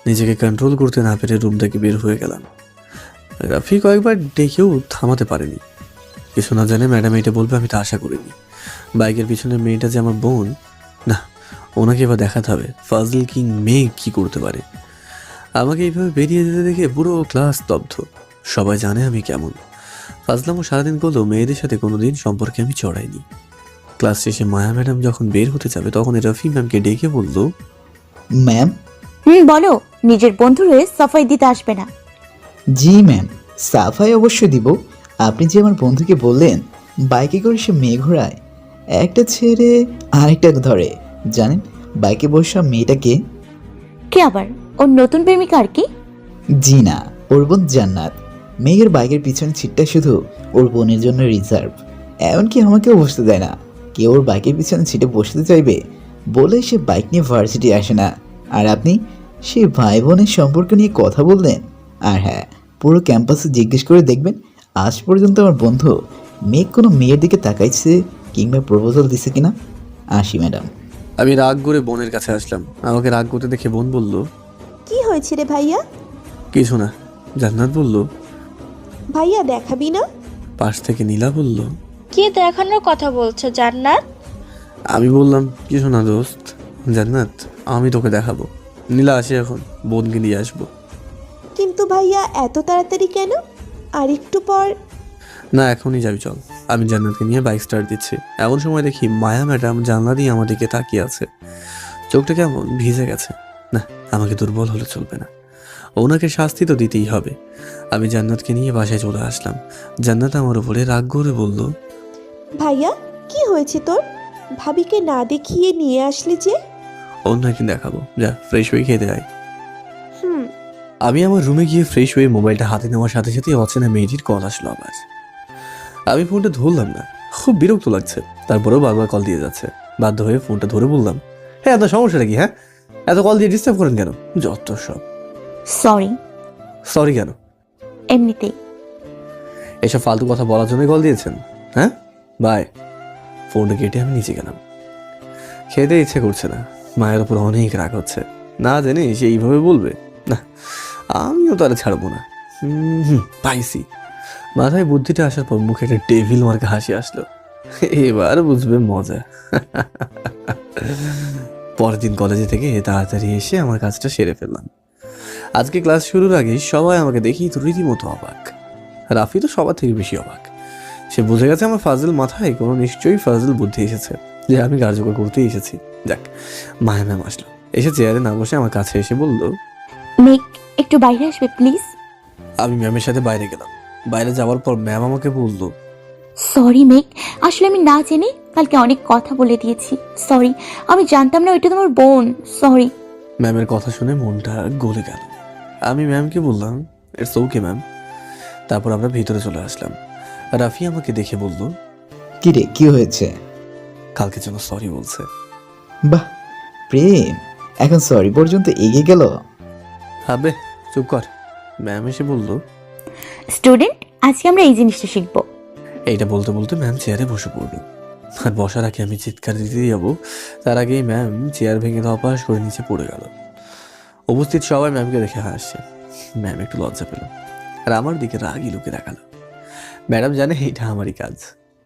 নিজেকে কন্ট্রোল করতে না পেরে রুম থেকে বের হয়ে গেলাম। রাফি কয়েকবার ডেকেও থামাতে পারেনি। কিছু না জানে ম্যাডাম এটা বলবে আমি তা আশা করিনি। বাইকের পিছনে মেয়েটা যে আমার বোন, না, ওনাকে এবার দেখাতে হবে ফাজল কিং মেয়ে কি করতে পারে। আমাকে এইভাবে বেরিয়ে যেতে দেখে পুরো ক্লাস স্তব্ধ। সবাই জানে আমি কেমন। ফাজলামও সারাদিন করলেও মেয়েদের সাথে কোনোদিন সম্পর্কে আমি চড়াইনি। ক্লাস শেষে মায়া ম্যাডাম যখন বের হতে যাবে তখন রফি ম্যামকে ডেকে বলল, ম্যাম। বলো, নিজের বন্ধুর হয়ে সাফাই দিতে আসবে না। জি ম্যাম, সাফাই অবশ্যই দিব। আপনি যে আমার বন্ধুকে বললেন বাইকে করে সে মেয়ে ঘোরায়, একটা ছেড়ে আরেকটা ধরে, জানেন বাইকে বসা মেয়েটাকে? কে আবার? ওর নতুন প্রেমিকা আর কি? জি না, ওর বোন জান্নাত। মেয়ের বাইকের পিছনে সিটটা শুধু ওর বোনের জন্য রিজার্ভ। এমনকি আমাকেও বসতে দেয় না। কেউ ওর বাইকের পিছনে সিটে বসতে চাইবে বলে সে বাইক নিয়ে ভার্সিটি আসে না। আর আপনি সেই ভাই বোনের সম্পর্ক নিয়ে কথা বললেন। আর হ্যাঁ, পুরো ক্যাম্পাসে জিজ্ঞেস করে দেখবেন আজ পর্যন্ত আমার বন্ধু মেয়ে কোনো মেয়ের দিকে তাকাইছে কিংবা প্রপোজাল দিছে কিনা। আসি ম্যাডাম। আমি রাগ করে বোনের কাছে আসলাম। আমাকে রাগ করতে দেখে বোন বলল, কি হয়েছে রে ভাইয়া? কিছু না। জান্নাত বলল, ভাইয়া দেখাবি না? পাশ থেকে নীলা বলল, কি দেখানোর কথা বলছো জান্নাত? আমি বললাম, কিছু না দোস্ত। জান্নাত, আমি তোকে দেখাবো। নীলা আসে এখন, বোনকে নিয়ে আসবো। কিন্তু ভাইয়া এত তাড়াতাড়ি কেন? আর একটু পর। না, এখনই যাবি, চল। আমি জান্নাতকে নিয়ে বাইক স্টার্ট দিচ্ছি। এমন সময় দেখি মায়া ম্যাডাম জানলা দিয়ে আমার দিকে তাকিয়ে আছে। চোখটা কেমন ভিজে গেছে। না, আমাকে দুর্বল হলে চলবে না। ওনাকে শাস্তি তো দিতেই হবে। আমি জান্নাতকে নিয়ে বাসায় চলে আসলাম। জান্নাত আমার উপরে রাগ করে বলল, ভাইয়া কি হয়েছে তোর? ভাবিকে না দেখিয়ে নিয়ে আসলি যে? অন্য একদিন দেখাবো, যা ফ্রেশ হয়ে খেতে আয়। হুম। আমি আমার রুমে গিয়ে ফ্রেশ হয়ে মোবাইলটা হাতে নেওয়ার সাথে সাথে অচেনা মেয়েটির কল আসলো আবার। আমি ফোনটা ধরলাম না, খুব বিরক্ত লাগছে। তারপরেও বারবার কল দিয়ে যাচ্ছে। বাধ্য হয়ে ফোনটা ধরে বললাম, হ্যাঁ আপনার সমস্যাটা কি? হ্যাঁ, এত কল দিয়ে ডিস্টার্ব করেন কেন? যত সব। সরি। সরি কেন? এমনিতেই। এসব ফালতু কথা বলার জন্যই কল দিয়েছেন? হ্যাঁ, বাই। ফোনটা কেটে আমি নিচে গেলাম। খেতে ইচ্ছে করছে না। মায়ের ওপর অনেক রাগ হচ্ছে। না জেনে সে এইভাবে বলবে, না আমিও তারা ছাড়বো না। পাইছি। মাথায় বুদ্ধিটা আসার পর মুখে একটা টেবিল মার্কা হাসি আসলো। এবার বুঝবে মজা। পরের দিন কলেজে থেকে তাড়াতাড়ি এসে আমার কাজটা সেরে ফেললাম। আজকে ক্লাস শুরুর আগে সবাই আমাকে দেখি তো রীতিমতো অবাক। রাফি তো সবার থেকে বেশি অবাক। সে বুঝে গেছে আমার ফাজিল মাথায় কোনো নিশ্চয়ই ফাজিল বুদ্ধি এসেছে যে আমি কার্যকর করতেই এসেছি। যাক, মায়া ম্যাম আসলো, এসে চেয়ারে না বসে আমার কাছে এসে বলল, মেঘ একটু বাইরে আসবে প্লিজ। আমি ম্যামের সাথে বাইরে গেলাম। বাইরে যাওয়ার পর ম্যাম আমাকে বলল, সরি মেঘ, আসলে আমি না জেনে কালকে অনেক কথা বলে দিয়েছি। সরি, আমি জানতাম না ওইটা তোমার বোন। সরি। ম্যামের কথা শুনে মনটা গলে গেল। আমি ম্যামকে বললাম, ইটস ওকে ম্যাম। তারপর আমরা ভিতরে চলে আসলাম। রাফি আমাকে দেখে বলল, কি রে, কি হয়েছে? কালকে যেন সরি বলছে। বাহ, প্রেম এখন সরি পর্যন্ত এগিয়ে গেল। আবে চুপ কর। ম্যাম এসে বলল, স্টুডেন্ট, আজকে আমরা এই জিনিসটা শিখবো। এইটা বলতে বলতে ম্যাম চেয়ারে বসে পড়লো। আর বসার আগে আমি চিৎকার দিতে যাবো, তার আগেই ম্যাম চেয়ার ভেঙে ধপাস করে নিচে পড়ে গেল। উপস্থিত সবাই ম্যামকে দেখে হাসছে। ম্যাম একটু লজ্জা পেল আর আমার দিকে রাগি লুকে রাখালো। ম্যাডাম জানে এটা আমারই কাজ।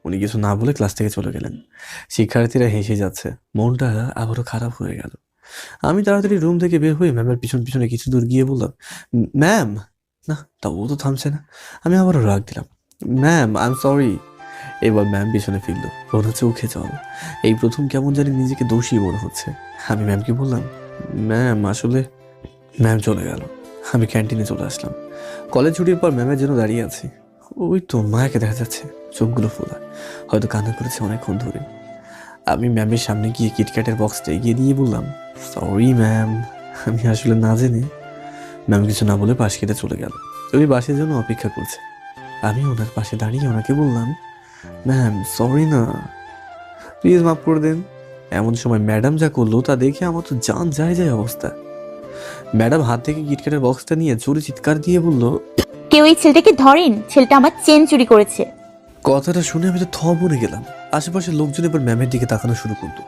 উনি কিছু না বলে ক্লাস থেকে চলে গেলেন। শিক্ষার্থীরা হেসে যাচ্ছে। মনটা আবারও খারাপ হয়ে গেল। আমি তাড়াতাড়ি রুম থেকে বের হয়ে ম্যামের পিছন পিছনে কিছু দূর গিয়ে বললাম, ম্যাম। না, তা ও তো থামছে না। আমি আবারও রাগ দিলাম, ম্যাম আই এম সরি। এবার ম্যাম পিছনে ফিরল, ওর চোখে জল। এই প্রথম কেমন জানি নিজেকে দোষী মনে হচ্ছে। আমি ম্যামকে বললাম, ম্যাম আসলে। ম্যাম চলে গেল। আমি ক্যান্টিনে চলে আসলাম। কলেজ ছুটির পর ম্যামের জন্য দাঁড়িয়ে আছি। ওই তো মায়াকে দেখা যাচ্ছে, চোখগুলো ফোলা, হয়তো কান্না করেছে অনেকক্ষণ ধরে। আমি ম্যামের সামনে গিয়ে কিটক্যাটের বক্সটা এগিয়ে দিয়ে বললাম, সরি ম্যাম, আমি আসলে না জেনে। ম্যাম কিছু না বলে পাশ কেটে চলে গেল। উনি বাসের জন্য অপেক্ষা করছে। আমি ওনার পাশে দাঁড়িয়ে ওনাকে বললাম, ম্যাম সরি না, প্লিজ মাফ করে দেন। এমন সময় ম্যাডাম যা করলো তা দেখে আমার তো জান যায় যায় অবস্থা। ম্যাডাম হাত থেকে কিটক্যাটের বক্সটা নিয়ে জোরে চিৎকার দিয়ে বলল, কেউ এই ছেলেটাকে ধরেন, ছেলেটা আমার চেন চুরি করেছে। কথাটা শুনে আমি তো থ বনে গেলাম। আশেপাশের লোকজন এবার ম্যামের দিকে তাকানো শুরু করলো।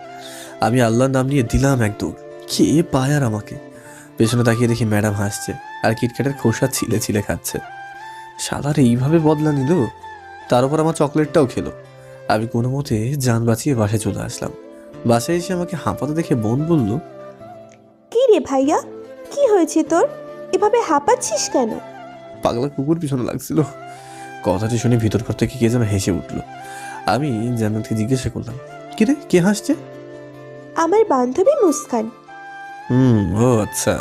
আমি আল্লাহর নাম নিয়ে দিলাম এক দৌড়। কে পায় আর আমাকে? পেছনে তাকিয়ে দেখি ম্যাডাম হাসছে আর কিটক্যাটের খোসা ছিলে ছিলে খাচ্ছে। সাদার এইভাবে বদলা নিল। তার উপর আমার চকলেটটাও খেলো। আমি কোনো মতে যান বাঁচিয়ে বাসায় চলে আসলাম। বাসায় এসে আমাকে হাঁপাতে দেখে বোন বলল, কি রে ভাইয়া, কি হয়েছে তোর? এভাবে হাঁপাচ্ছিস কেন? পাগলা কুকুর পিছনে লাগছিল। কথাটি শুনে ভিতর ঘর থেকে কে যেন হেসে উঠলো। আমি জান্নাতকে জিজ্ঞাসা করলাম, কি রে, কে হাসছে? আমার বান্ধবী মুস্কান। ও আচ্ছা।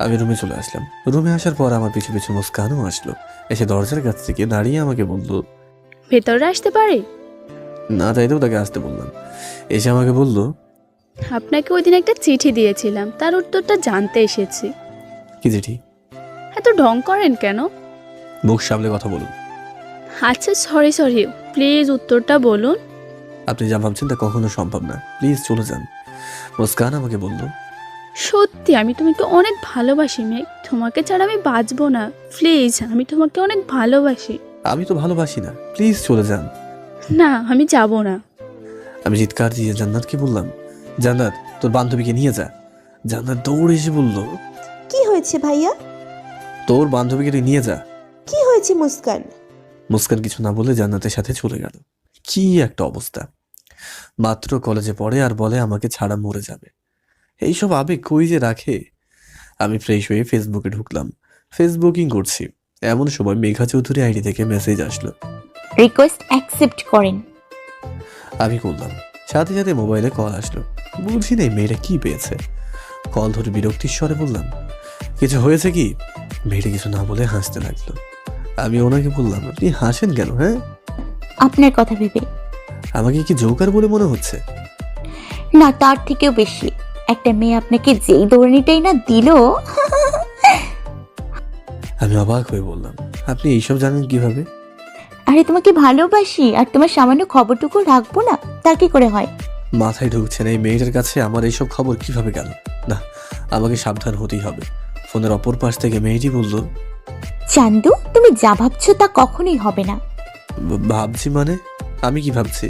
আমি রুমে চলে আসলাম। রুমে আসার পর আমার পিছু পিছু মুস্কানও আসলো। এসে দরজার কাছ থেকে দাঁড়িয়ে আমাকে বলল, ভেতরে আসতে পারে? না চাইতেও তাকে আসতে বললাম। এসে আমাকে বলল, আপনাকে ওই দিন একটা চিঠি দিয়েছিলাম, তার উত্তরটা জানতে এসেছি। কি চিঠি? এত ঢং করেন কেন? মুখ সামলে কথা বলুন। আচ্ছা সরি, প্লিজ উত্তরটা বলুন। আপনি যা ভাবছেন তা কখনো সম্ভব না, প্লিজ চলে যান। মুস্কান আমাকে বলল, সত্যি আমি তোমাকে অনেক ভালোবাসি মেঘ, তোমাকে ছাড়া আমি বাঁচবো না। প্লিজ, আমি তোমাকে অনেক ভালোবাসি। আমি তো ভালোবাসি না, প্লিজ চলে যান। না, আমি যাব না। আমি চিৎকার দিয়ে জান্নাতকে বললাম, জান্নাত তোর বান্ধবীকে নিয়ে যা। জান্নাত দৌড়ে এসে বলল, কি হয়েছে ভাইয়া? তোর বান্ধবীকে তুই নিয়ে যা। কি হয়েছে মুস্কান? মুস্কান কিছু না বলে জান্নাতের সাথে চলে গেল। কি একটা অবস্থা! মাত্র কলেজে পড়ে আর বলে আমাকে ছাড়া মরে যাবে। এইসব আবেগ কই যে রাখে। আমি ফ্রেশ হয়ে ফেসবুকে ঢুকলাম। ফেসবুকিং করছি এমন সময় মেঘা চৌধুরী আইডি থেকে মেসেজ আসলো, রিকোয়েস্ট অ্যাকসেপ্ট করেন। আমি করলাম। সাথে সাথে মোবাইলে কল আসলো। বুঝি নেই মেয়েটা কি পেয়েছে। কল ধরে বিরক্তির স্বরে বললাম, কিছু হয়েছে কি? মেয়েটা কিছু না বলে হাসতে লাগলো। আমি ওনাকে বললাম, আপনি হাসেন কেন? হ্যাঁ, আপনার কথা ভেবে। আমাকে কি জোকার বলে মনে হচ্ছে? না, তার থেকেও বেশি। একটা মেয়ে আপনাকে যেই দৌড়ানিটাই না দিল। আমি অবাক হয়ে বললাম, আপনি এইসব জানেন কিভাবে? আরে তোমাকে ভালোবাসি, আর তোমার সামান্য খবরটুকু রাখবো না, তার কি করে হয়? মাথায় ঢুকছে না এই মেয়েটার কাছে আমার এইসব খবর কিভাবে গেল। না, আমাকে সাবধান হতেই হবে। ফোনের অপর পাশ থেকে মেয়েটি বলল, চান্দু, তুমি যা ভাবছো তা কখনোই হবে না। ভাবছি মানে? আমি কি ভাবছি?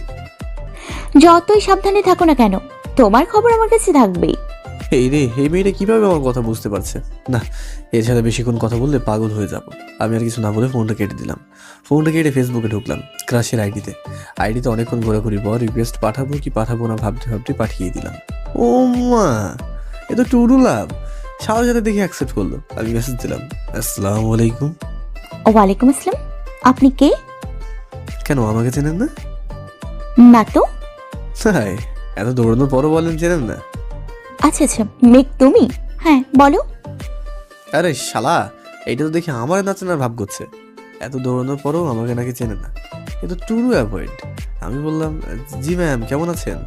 যতই সাবধানে থাকো না কেন, তোমার খবর আমার কাছে থাকবেই। এই রে, এই মেয়েটা কিভাবে আমার কথা বুঝতে পারছে? না, এর সাথে বেশিক্ষণ কথা বললে পাগল হয়ে যাব। আমি আর কিছু না বলে ফোনটা কেটে দিলাম। ফোনটা কেটে ফেসবুকে ঢুকলাম, ক্রাশের আইডিতে অনেকক্ষণ ঘোরাঘুরি পর রিকোয়েস্ট পাঠাবো কি পাঠাবো না ভাবতে ভাবতে পাঠিয়ে দিলাম। ও মা, এ তো টুরু লাভ। সাথে সাথে দেখি অ্যাকসেপ্ট করলো। আমি মেসেজ দিলাম, আসসালামু আলাইকুম। ওয়ালাইকুম আসসালাম। আপনি কে? কেন আমাকে চেনেন না? না তো। তাই এত দৌড়ানোর পরও বলেন চেনেন না? আচ্ছা আচ্ছা, মেঘ তুমি? হ্যাঁ বলো। আরে শালা, এইটা তো দেখি আমার না চেনার ভাব করছে। এত দৌড়ানোর পরও আমাকে নাকি চেনে না, এ তো ট্রু অ্যাভয়েড। আমি বললাম, জি ম্যাম, কেমন আছেন?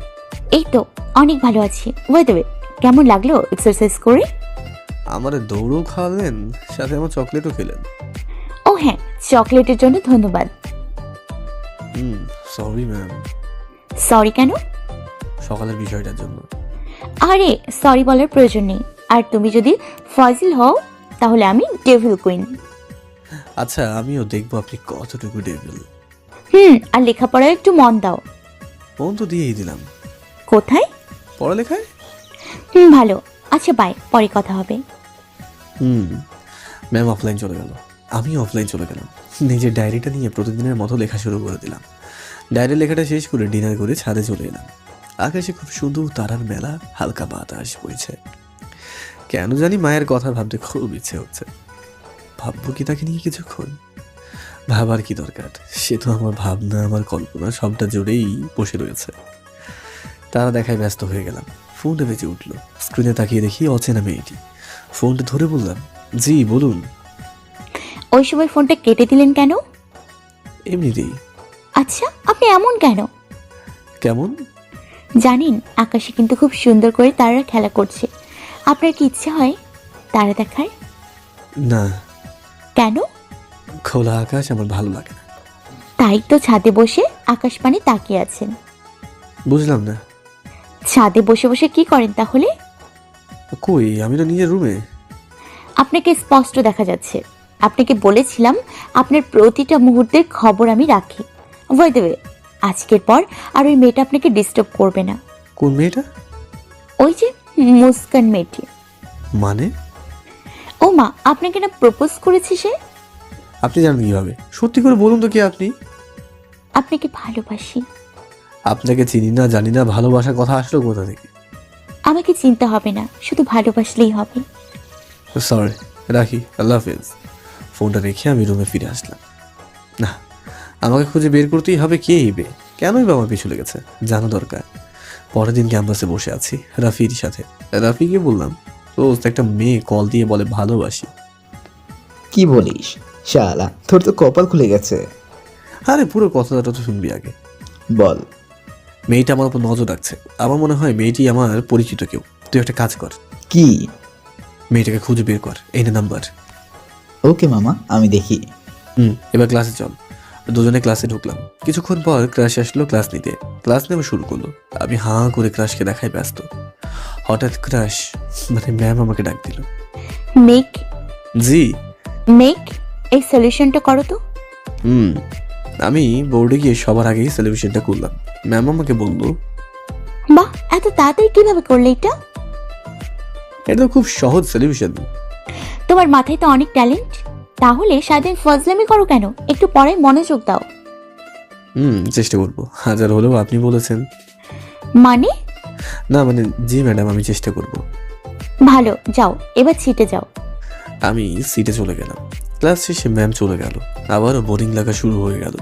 এই তো অনেক ভালো আছি। ওয়েট ওয়েট, কেমন লাগলো এক্সারসাইজ করে? আমার দৌড়ও খাওয়ালেন, সাথে আমার চকলেটও খেলেন। ও হ্যাঁ, চকলেটের জন্য ধন্যবাদ। Sorry ma'am. সরি কেন? সকালের বিষয়টার জন্য। আরে সরি বলার প্রয়োজন নেই। আর তুমি যদি ফজিল হও তাহলে আমি ডেভিল কুইন। আচ্ছা, আমিও দেখবো আপনি কতটুকু ডেভিল। আর লেখাপড়ায় একটু মন দাও। ফোন তো দিয়েই দিলাম। কোথায়? পড়ালেখায়। ভালো। আচ্ছা বাই, পরে কথা হবে। ম্যাম অফলাইন চলে গেল, আমি অফলাইন চলে গেলাম। নিজের ডায়েরিটা নিয়ে প্রতিদিনের মতো লেখা শুরু করে দিলাম। ডায়েরি লেখাটা শেষ করে ডিনার করে ছাদে চলে এলাম। আকাশে খুব সুন্দর তারার মেলা, হালকা বাতাস বইছে। কেন জানি মায়ের কথা ভাবতে খুব ইচ্ছে হচ্ছে। ভাববো কি তাকে নিয়ে কিছুক্ষণ? ভাবার কি দরকার, সে তো আমার ভাবনা, আমার কল্পনা সবটা জুড়েই বসে রয়েছে। তারা দেখায় ব্যস্ত হয়ে গেলাম। ফোনটা বেজে উঠলো। স্ক্রিনে তাকিয়ে দেখি অচেনা মেয়েটি। ফোনটা ধরে বললাম, জি বলুন। ওই সময় ফোনটা কেটে দিলেন কেন? এমনিতেই। আচ্ছা, আপনি এমন কেন? কেমন? জানেন আকাশে কিন্তু খুব সুন্দর করে তারারা খেলা করছে। আপনার কি ইচ্ছে হয় তারা দেখার? না। কেন? খোলা আকাশ আমার ভালো লাগে না। তাই তো ছাদে বসে আকাশ পানে তাকিয়ে আছেন। বুঝলাম না। ছাদে বসে বসে কি করেন তাহলে? কই, আমি তো নিজের রুমে। আপনাকে স্পষ্ট দেখা যাচ্ছে। আপনাকে বলেছিলাম আপনার প্রতিটা মুহূর্তের খবর আমি রাখি। ওই দেবে, আজকের পর আর ওই মেয়েটা আপনাকে ডিস্টার্ব করবে না। কোন মেয়েটা? ওই যে মুস্কান মেয়েটি। মানে? ও মা, আপনাকে না প্রপোজ করেছে সে। আপনি জানেন কিভাবে? সত্যি করে বলুন তো, কে আপনি? আপনাকে ভালোবাসি। আপনাকে চিনি না, জানি না, ভালোবাসার কথা আসলো কোথা থেকে? আমাকে চিনতে হবে না, শুধু ভালোবাসলেই হবে। সরি, রাখি, আল্লাহ হাফেজ। ফোনটা রেখে আমি রুমে ফিরে আসলাম। না, আমাকে খুঁজে বের করতেই হবে কে এই বে, কেনই বা আমার পিছু লেগেছে, জানা দরকার। পরের দিন ক্যাম্পাসে বসে আছি রাফির সাথে। রাফিকে বললাম, তো একটা মেয়ে কল দিয়ে বলে ভালোবাসি। কি বলিস শালা, তোর তো কপাল খুলে গেছে। আরে পুরো কথাটা তো শুনবি আগে। বল। মেয়েটা আমার উপর নজর রাখছে। আমার মনে হয় মেয়েটি আমার পরিচিত কেউ। তুই একটা কাজ কর। কি? মেয়েটাকে খুঁজে বের কর, এই নে নাম্বার। ওকে মামা, আমি দেখি। এবার ক্লাসে চল। দুজনে ক্লাসে ঢুকলাম। কিছুক্ষণ পর ক্রাশ আসলো ক্লাস নিতে। ক্লাস নেওয়া শুরু করলো। আমি হাঁ করে ক্রাশকে দেখাই ব্যস্ত। হঠাৎ ক্রাশ মানে ম্যাম আমাকে ডাক দিল। মেক। জি। মেক, এই সলিউশনটা করো তো। আমি বোর্ডে গিয়ে সবার আগেই সলিউশনটা করলাম। ম্যাম আমাকে বলল, বাহ, এত তাড়াতাড়ি কিভাবে করলে এটা? এটা তো খুব সহজ সলিউশন। তোমার মাথায় তো অনেক ট্যালেন্ট। তাহলে সারাদিন ফজলামি করো কেন? একটু পড়ায় মনোযোগ দাও। চেষ্টা করবো, হাজার হলেও আপনি বলেছেন। মানে? না মানে, জি ম্যাডাম, আমি চেষ্টা করব। ভালো, যাও এবার ছিটে যাও। আমি সিটে চলে গেলাম। ক্লাস শেষে ম্যাম চলে গেল। আবারও বোরিং লাগা শুরু হয়ে গেল।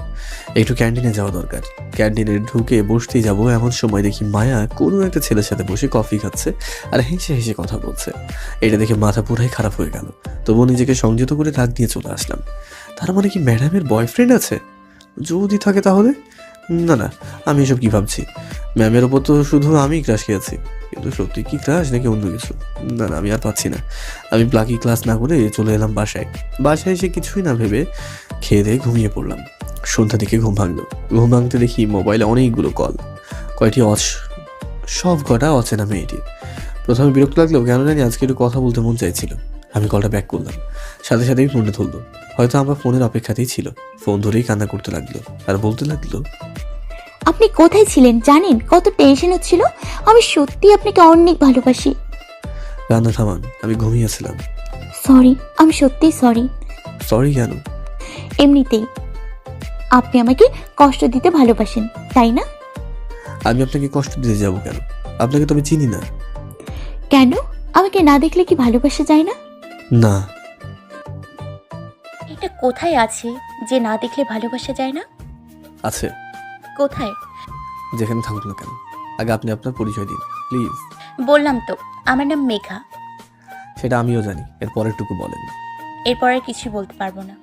একটু ক্যান্টিনে যাওয়া দরকার। ক্যান্টিনে ঢুকে বসতেই যাবো এমন সময় দেখি মায়া কোনো একটা ছেলের সাথে বসে কফি খাচ্ছে আর হেসে হেসে কথা বলছে। এটা দেখে মাথা পুরাই খারাপ হয়ে গেল। তবুও নিজেকে সংযত করে রাগ নিয়ে চলে আসলাম। তার মানে কি ম্যাডামের বয়ফ্রেন্ড আছে? যদি থাকে তাহলে না না, আমি এসব কি ভাবছি? ম্যামের ওপর তো শুধু আমি ক্রাশ খেয়েছি, কিন্তু সত্যি কি ক্রাশ নাকি অন্য কিছু? না না, আমি আর পাচ্ছি না। আমি প্লাকি ক্লাস না করে চলে এলাম বাসায়। বাসায় এসে কিছুই না ভেবে খেয়ে দিয়ে ঘুমিয়ে পড়লাম। সন্ধ্যা থেকে ঘুম ভাঙলো। ঘুম ভাঙতে দেখি মোবাইলে অনেকগুলো কল, কয়টি সব কটা অচেনা মেয়েটি। প্রথমে বিরক্ত লাগলেও কেন জানি আজকে একটু কথা বলতে মন চাইছিল। আমি কলটা ব্যাক করলাম। সাথে সাথেই ফোনটা ধরলো। হয়তো আমার ফোনের অপেক্ষাতেই ছিল। ফোন ধরেই কান্না করতে লাগলো আর বলতে লাগলো, আপনি কোথায় ছিলেন জানেন? কত টেনশন হচ্ছিল। আমি সত্যি আপনাকে অনেক ভালোবাসি। কান্না থামান, আমি ঘুমিয়েছিলাম। সরি, আমি সত্যিই সরি। সরি কেন? এমনিতেই আপনি আমাকে কষ্ট দিতে ভালোবাসেন, তাই না? আমি আপনাকে কষ্ট দিতে যাব কেন? আপনাকে তো আমি চিনি না। কেন? আমাকে না দেখলে কি ভালোবাসা যায় না? না। এটা কোথায় আছে যে না দেখলে ভালোবাসা যায় না? আছে। কোথায়? যেখানে থাকুক না কেন, আগে আপনি আপনার পরিচয় দিন প্লিজ। বললাম তো, আমার নাম মেঘা। সেটা আমিও জানি, এর পরেরটুকু বলেন। এরপর আর কিছু বলতে পারবো না।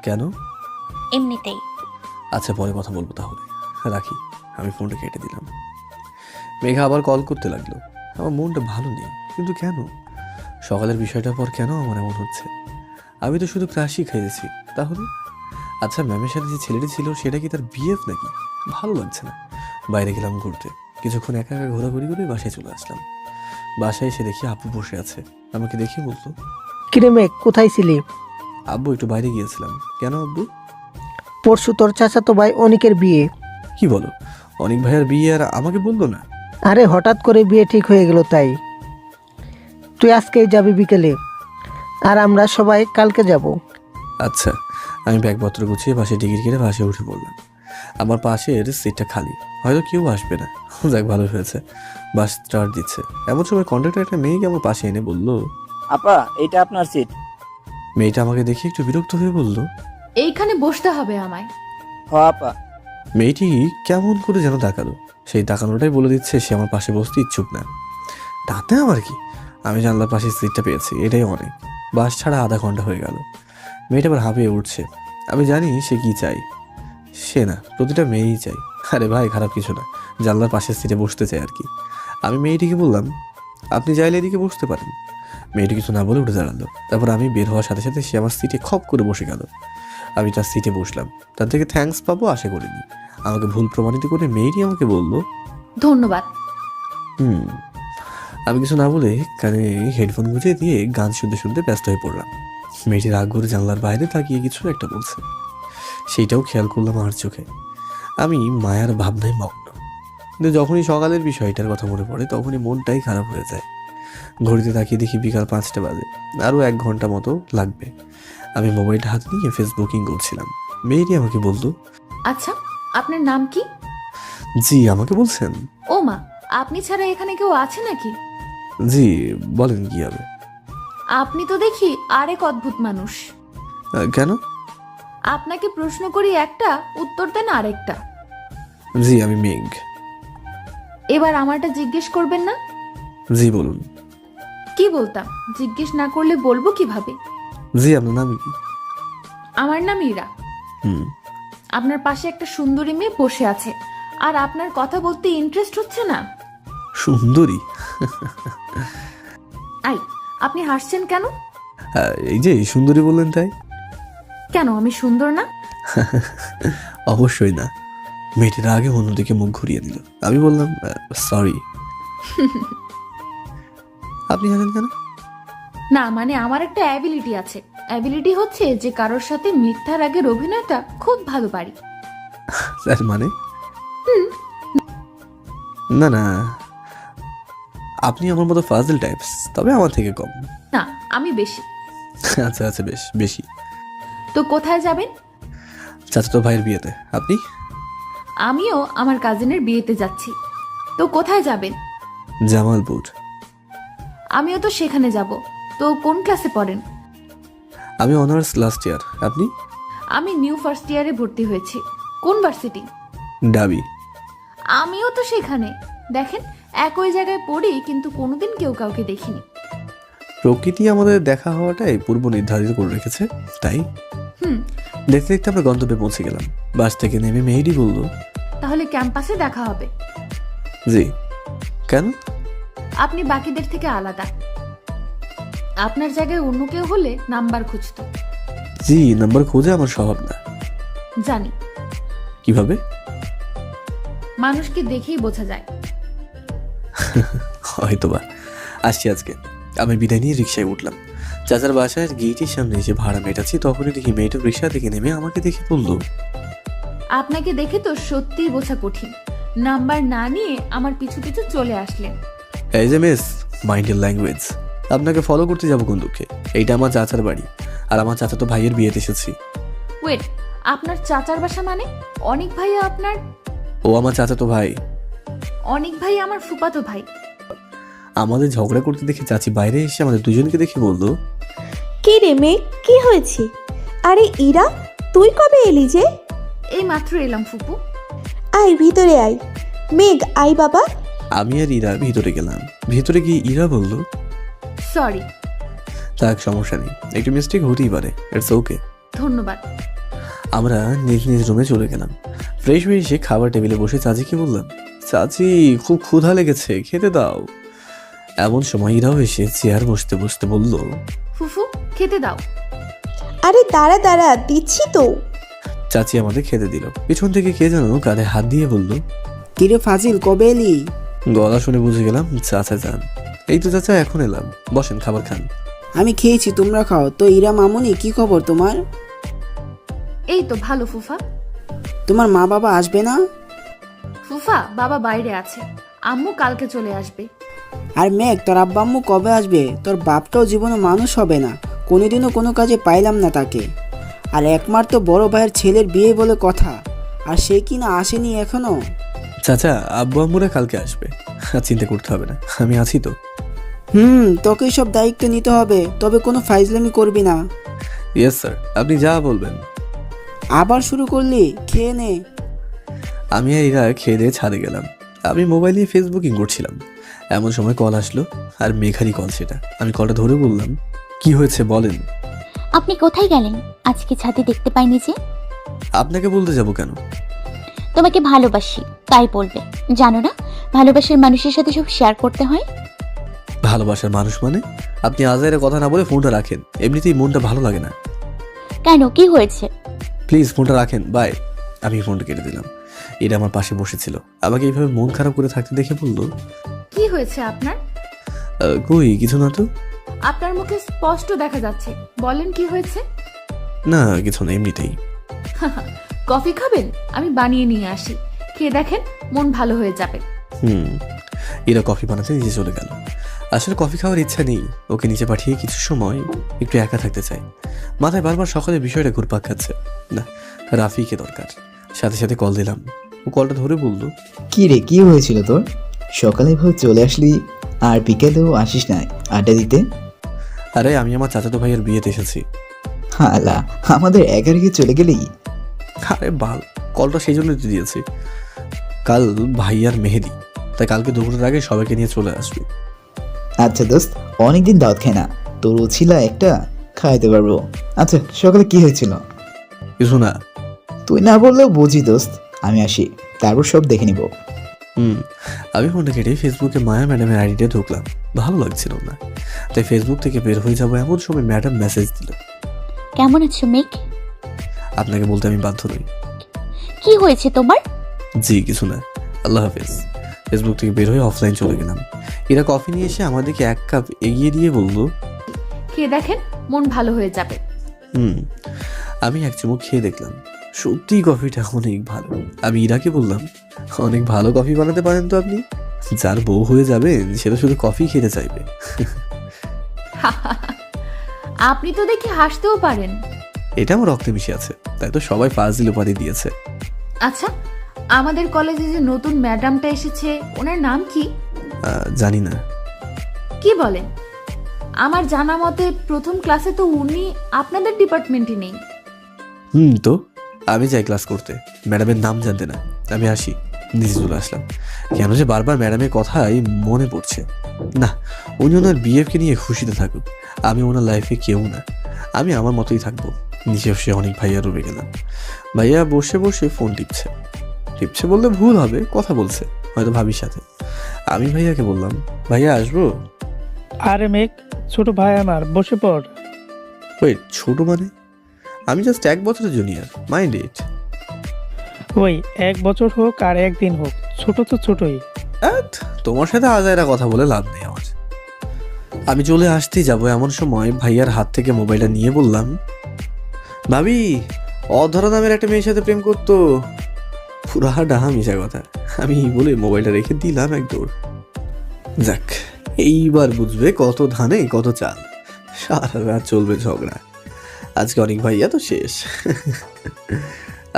কেন? এমনিতেই। আচ্ছা, পরে কথা বলবো তাহলে, রাখি। আমি ফোনটা কেটে দিলাম। মেঘা আবার কল করতে লাগলো। আমার মনটা ভালো নেই, কিন্তু কেন? সকালের বিষয়টার পর কেন আমার এমন হচ্ছে? আমি তো শুধু ক্রাশই খাইয়েছি। তাহলে আচ্ছা, ম্যামের সাথে যে ছেলেটি ছিল সেটা কি তার বিএফ নাকি? ভালো লাগছে না। বাইরে গেলাম ঘুরতে, কিছুক্ষণ একা একা ঘোরাঘুরি করে বাসায় চলে আসলাম। বাসায় এসে দেখি আব্বু বসে আছে। আমাকে দেখে বলতো, কিরে মেঘ, কোথায় ছিলি? আব্বু একটু বাইরে গিয়েছিলাম। কেন আব্বু? পরশু তোর চাচাতো ভাই অনিকের বিয়ে। কি বলো? অনেক ভাইয়ার বিয়ে আর আমাকে বললো না? আরে হঠাৎ করে বিয়ে ঠিক হয়ে গেল তাই। তুই আজকেই যাবি বিকেলে, আর আমরা সবাই কালকে যাব। আচ্ছা। আমি ব্যাগপত্র গুছিয়ে বাসে টিকিট কেটে বাসে উঠে পড়লাম। আমার পাশের সিটটা খালি, হয়তো কেউ আসবে না। যাক, ভালো হয়েছে। বাস স্টার্ট দিচ্ছে, এমন সময় কন্ডাক্টর একটা মেয়েকে আমার পাশে এনে বলল, আপা, এইটা আপনার সিট। মেয়েটা আমাকে দেখে একটু বিরক্ত হয়ে বলল, এইখানে বসতে হবে আমায়। হ আপা। মেয়েটি কেমন করে যেন তাকালো। সেই তাকানোটাই বলে দিচ্ছে সে আমার পাশে বসতে ইচ্ছুক না। তাতে আমার কি, আমি জানলার পাশে সিটটা পেয়েছি, এটাই অনেক। বাস ছাড়া আধা ঘন্টা হয়ে গেল। মেয়েটা আবার হাঁপিয়ে উঠছে। আমি জানি সে কি চাই। সে না, প্রতিটা মেয়েই চাই। আরে ভাই, খারাপ কিছু না, জানলার পাশের সিটে বসতে চাই আর কি। আমি মেয়েটিকে বললাম, আপনি চাইলে এদিকে বসতে পারেন। মেয়েটি কিছু না বলে উঠে দাঁড়ালো। তারপর আমি বের হওয়ার সাথে সাথে সে আমার সিটে খপ করে বসে গেল। আমি তার সিটে বসলাম। তার থেকে থ্যাঙ্কস পাবো আশা করিনি। আমাকে ভুল প্রমাণিত করে মেয়েটি আমাকে বলল, ধন্যবাদ। আমি কিছু না বলে কানে হেডফোন গুঁজে দিয়ে গান শুনতে শুনতে ব্যস্ত হয়ে পড়লাম। মেয়েটির রাগ করে জানলার বাইরে তাকিয়ে কিছু একটা বলছে, সেইটাও খেয়াল করলাম আমার চোখে। আমি মায়ার ভাবনায় মগ্ন। কিন্তু যখনই সকালের বিষয়টার কথা মনে পড়ে তখনই মনটাই খারাপ হয়ে যায়। ঘড়িতে তাকিয়ে দেখি বিকাল 5টা বাজে, আরও 1 ঘন্টা মতো লাগবে। আমি মোবাইলটা হাতে নিয়ে ফেসবুকিং করছিলাম। মেয়েটি আমাকে বলল, আচ্ছা, আপনার নাম কি? জি, আমাকে বলছেন? ও মা, আপনি ছাড়া এখানে কেউ আছে নাকি? জি, বলেন কি হবে? আপনি তো দেখি আরেক অদ্ভুত মানুষ। কেন? আপনাকে প্রশ্ন করি একটা, উত্তর দেন আরেকটা। জি, আমি মেঘ। এবার আমারটা জিজ্ঞেস করবেন না? জি, বলুন। কি বলতাম, জিজ্ঞেস না করলে বলবো কিভাবে? জি, আপনার নাম কি? আমার নাম ইরা। আপনার পাশে একটা সুন্দরী মেয়ে বসে আছে, আর আপনার কথা বলতে ইন্টারেস্ট হচ্ছে না? সুন্দরী? আই, আপনি হাসছেন কেন? এই যে সুন্দরী বললেন তাই। কেন, আমি সুন্দর না? অবশ্যই না। মেয়েটির আগে অন্যদিকে মুখ ঘুরিয়ে দিল। আমি বললাম, সরি। আপনি জানেন কেন? না মানে আমার একটা অ্যাবিলিটি আছে। অ্যাবিলিটি হচ্ছে যে কারোর সাথে মিথ্যার আগের অভিনয়টা খুব ভালো পারি। তার মানে? না না, আপনি আমার মতো ফাজিল টাইপস, তবে আমার থেকে কম না, আমি বেশি। আচ্ছা আচ্ছা, বেশ বেশি। তো কোথায় যাবেন? চাচাতো ভাইয়ের বিয়েতে। আপনি? আমিও আমার কাজিনের বিয়েতে যাচ্ছি। তো কোথায় যাবেন? জামালপুর। আমিও তো সেখানে যাব। তো কোন ক্লাসে পড়েন? আমি অনার্স লাস্ট ইয়ার। আপনি? আমি নিউ ফার্স্ট ইয়ারে ভর্তি হয়েছি। কোন ভার্সিটি? ডাবি। আমিও তো সেখানে। দেখেন, একই জায়গায় পড়ি কিন্তু কোনোদিন কেউ কাউকে দেখিনি। প্রকৃতি আমাদের দেখা হওয়াটাই পূর্ব নির্ধারিত করে রেখেছে, তাই। দেখতে দেখতে আমরা গন্তব্যে পৌঁছে গেলাম। বাস থেকে নেমে মেহেদি বলল, তাহলে ক্যাম্পাসে দেখা হবে। জি। কেন? আপনি বাকিদের থেকে আলাদা। আপনার জায়গায় অন্য কেউ হলে নাম্বার খুঁজতো। জি, নাম্বার খোঁজা আমার স্বভাব না। জানি। কিভাবে? মানুষকে দেখেই বোঝা যায়। হয়তোবা। আসছি আজকে। আমি বিদায় নিয়ে রিক্সায় উঠলাম। চাচার বাসায় গেটের সামনে এসে ভাড়া মেটাচ্ছি, তখনই দেখি মেয়েটা রিক্সা থেকে নেমে আমাকে দেখে বলল, আপনাকে দেখে তো সত্যিই বোঝা কঠিন। নাম্বার না নিয়ে আমার পিছু পিছু চলে আসলেন। এই যে মিস, মাইন্ড ইউর ল্যাঙ্গুয়েজ। আপনাকে ফলো করতে যাবো কোন দুঃখে? এইটা আমার চাচার বাড়ি, আর আমার চাচা তো ভাইয়ের বিয়েতে এসেছি। ওয়েট, আপনার চাচার বাসা মানে? অনিক ভাইয়া আপনার? ও আমার চাচা তো ভাই। অনিক ভাই আমার ফুফাতো ভাই। আমাদের ঝগড়া করতে দেখে চাচি বাইরে এসে আমাদের দুজনকে দেখে বললো, কি রে মেঘ, কি হয়েছে? আরে ইরা, তুই কবে এলি যে? এই মাত্র এলাম ফুপু। আয় ভিতরে আয়। মেঘ আয় বাবা। আমি আর ইরা ভিতরে গেলাম। ভিতরে গিয়ে ইরা বলল, সরি। থাক, সমস্যা নেই, একটু মিস্টেক হতেই পারে, ইটস ওকে। ধন্যবাদ। আমরা নিজ নিজ রুমে চলে গেলাম। ফ্রেশ হয়ে এসে খাবার টেবিলে বসে চাচিকে বললাম, চাচি খুব ক্ষুধা লেগেছে, খেতে দাও। এমন সময় ইরাও এসে চেয়ার বসতে বসতে বলল, ফুফু খেতে দাও। আরে দাঁড়া দাঁড়া, দিচ্ছি তো। চাচি আমাদের খেতে দিল। পিছন থেকে কে যেন কাঁধে হাত দিয়ে বলল, কিরে ফাজিল, কবে এলি? গলা শুনে বুঝে গেলাম চাচা যান। এই তো চাচা, এখন এলাম, বসেন, খাবার খান। আমি খেয়েছি, তোমরা খাও। তো ইরা মামুনি, কি খবর তোমার? এই তো ভালো ফুফা। তোমার মা বাবা আসবে না? ফুফা, বাবা বাইরে আছে, আম্মু কালকে চলে আসবে। আর মেঘ, তোর আব্বা আম্মু কবে আসবে? তোর বাপটাও জীবনে মানুষ হবে না, কোনোদিনও কোনো কাজে পাইলাম না তাকে। আর একমাত্র বড় ভাইয়ের ছেলের বিয়ে বলে কথা, আর সে কি না আসেনি এখনো। চাচা, আব্বু আম্মুরা কালকে আসবে, চিন্তা করতে হবে না, আমি আছি তো। তোকেই সব দায়িত্ব নিতে হবে, তবে কোনো ফাইজলামি করবি না। ইয়েস স্যার, আপনি যা বলবেন। আবার শুরু করলি? খেয়ে নে। আমি আর ইরা খেয়ে দিয়ে ছাদে গেলাম। আমি মোবাইল নিয়ে ফেসবুকিং করছিলাম। এমন সময় কল আসলো, আর মেঘারই কল সেটা। আমি কলটা ধরে বললাম, কি হয়েছে বলেন। আপনি কোথায় গেলেন? আজকে ছাদে দেখতে পাইনি যে। আপনাকে বলতে যাব কেন? তোমাকে ভালোবাসি তাই বলবে। জানো না, ভালোবাসার মানুষের সাথে সব শেয়ার করতে হয়। ভালোবাসার মানুষ মানে? আপনি আজাইরা কথা না বলে ফোনটা রাখেন, এমনিতেই মনটা ভালো লাগে না। কেন, কি হয়েছে? প্লিজ ফোনটা রাখেন, বাই। আমি ফোনটা কেটে দিলাম। এটা আমার পাশে বসেছিল, আমাকে এইভাবে মন খারাপ করে থাকতে দেখে বলল, কি হয়েছে আপনার? কই কিছু না তো। আপনার মুখে স্পষ্ট দেখা যাচ্ছে, বলেন কি হয়েছে? না কিছু না, এমনিতেই। কফি খাবেন? আমি বানিয়ে নিয়ে আসি, খেয়ে দেখেন, মন ভালো হয়ে যাবে। এরা কফি বানাতে নিচে চলে গেল। আসলে কফি খাওয়ার ইচ্ছা নেই, ওকে নিচে পাঠিয়ে কিছু সময় একটু একা থাকতে চাই। মাথায় বারবার সকালে বিষয়টা ঘুরপাক খাচ্ছে। না, রাফিকে দরকার। সাথে সাথে কল দিলাম। ও কলটা ধরে বলল, কি রে, কি হয়েছিল তোর? সকালে ভাবে চলে আসলি, আর বিকেলেও আসিস না আড্ডা দিতে? আরে আমি আমার চাচাতো ভাইয়ের বিয়েতে এসেছি। হালা, আমাদের একা রেখে চলে গেলি? আরে বাল, কলটা সেই জন্য দিয়েছি। কাল ভাইয়ার মেহেদি, তাই কালকে দুপুরের আগে সবাইকে নিয়ে চলে আসবি। আচ্ছা দোস্ত, অনেকদিন দাওয়াত খাই না, তোর উছিলা একটা খাইতে পারবো। আচ্ছা সকালে কি হয়েছিল? কিছু না। তুই না বললেও বুঝি দোস্ত, আমি আসি, তারপর সব দেখে নিব। আমি ফোনটা কেটে ফেসবুকে মায়া ম্যাডামের আইডিতে ঢুকলাম। ভালো লাগছিল না, তাই ফেসবুক থেকে বের হয়ে যাবো এমন সময় ম্যাডাম মেসেজ দিল, কেমন আছো মেঘ? আপনাকে বলতে আমি বাধ্য নই। কি হয়েছে তোমার? জি কিছু না, আল্লাহ হাফেজ। ফেসবুক থেকে বের হয়ে অফলাইন চলে গেলাম। এরা কফি নিয়ে এসে আমাদেরকে এক কাপ এগিয়ে দিয়ে বলল, খেয়ে দেখেন, মন ভালো হয়ে যাবে। আমি এক চুমুক খেয়ে দেখলাম, সত্যি কফিটা অনেক ভালো। আমি ইরাকে বললাম, অনেক ভালো কফি বানাতে পারেন তো আপনি। যার বউ হয়ে যাবেন সেটা শুধু কফি খেতে চাইবে। আপনি তো দেখি হাসতেও পারেন। এটা আমার রক্তে মিশে আছে, তাই তো সবাই ফাজিল উপাধি দিয়েছে। আচ্ছা, আমাদের কলেজে যে নতুন ম্যাডামটা এসেছে, ওনার নাম কি? জানি না। কি বলেন? আমার জানা মতে প্রথম ক্লাসে তো উনি আপনাদের ডিপার্টমেন্টে নেই। তো আমি যাই ক্লাস করতে, ম্যাডামের নাম জানতে না। আমি আসি, নিচে চলে আসলাম। কেন যে বারবার ম্যাডামের কথাই মনে পড়ছে। না, উনি ওনার বিএফকে নিয়ে খুশিতে থাকুক, আমি ওনার লাইফে কেউ না। আমি আমার মতোই থাকবো। নিচে বসে অনেক ভাইয়া রুমে গেলাম। ভাইয়া বসে বসে ফোন টিপছে বললে ভুল হবে, কথা বলছে হয়তো ভাবির সাথে। আমি ভাইয়াকে বললাম, ভাইয়া আসবো? আরে মেঘ, ছোট ভাই আমার, বসে পড়। ওয়েট, ছোট মানে? আমি জাস্ট 1 বছরের জুনিয়র, মাইন্ড ইট। ওই 1 বছর হোক আর 1 দিন হোক, ছোট তো ছোটই। তোমার সাথে আজাইরা কথা বলে লাভ নেই আমার। আমি চলে আসতেই যাবো এমন সময় ভাইয়ার হাত থেকে মোবাইলটা নিয়ে বললাম, ভাবি অধরা নামের একটা মেয়ের সাথে প্রেম করতো। পুরা ডাহা মিশা কথা। আমি বলে মোবাইলটা রেখে দিলাম এক দৌড়। যাক, এইবার বুঝবে কত ধানে কত চাল। সারা রাত চলবে ঝগড়া। আজকে অনেক ভাইয়া তো শেষ।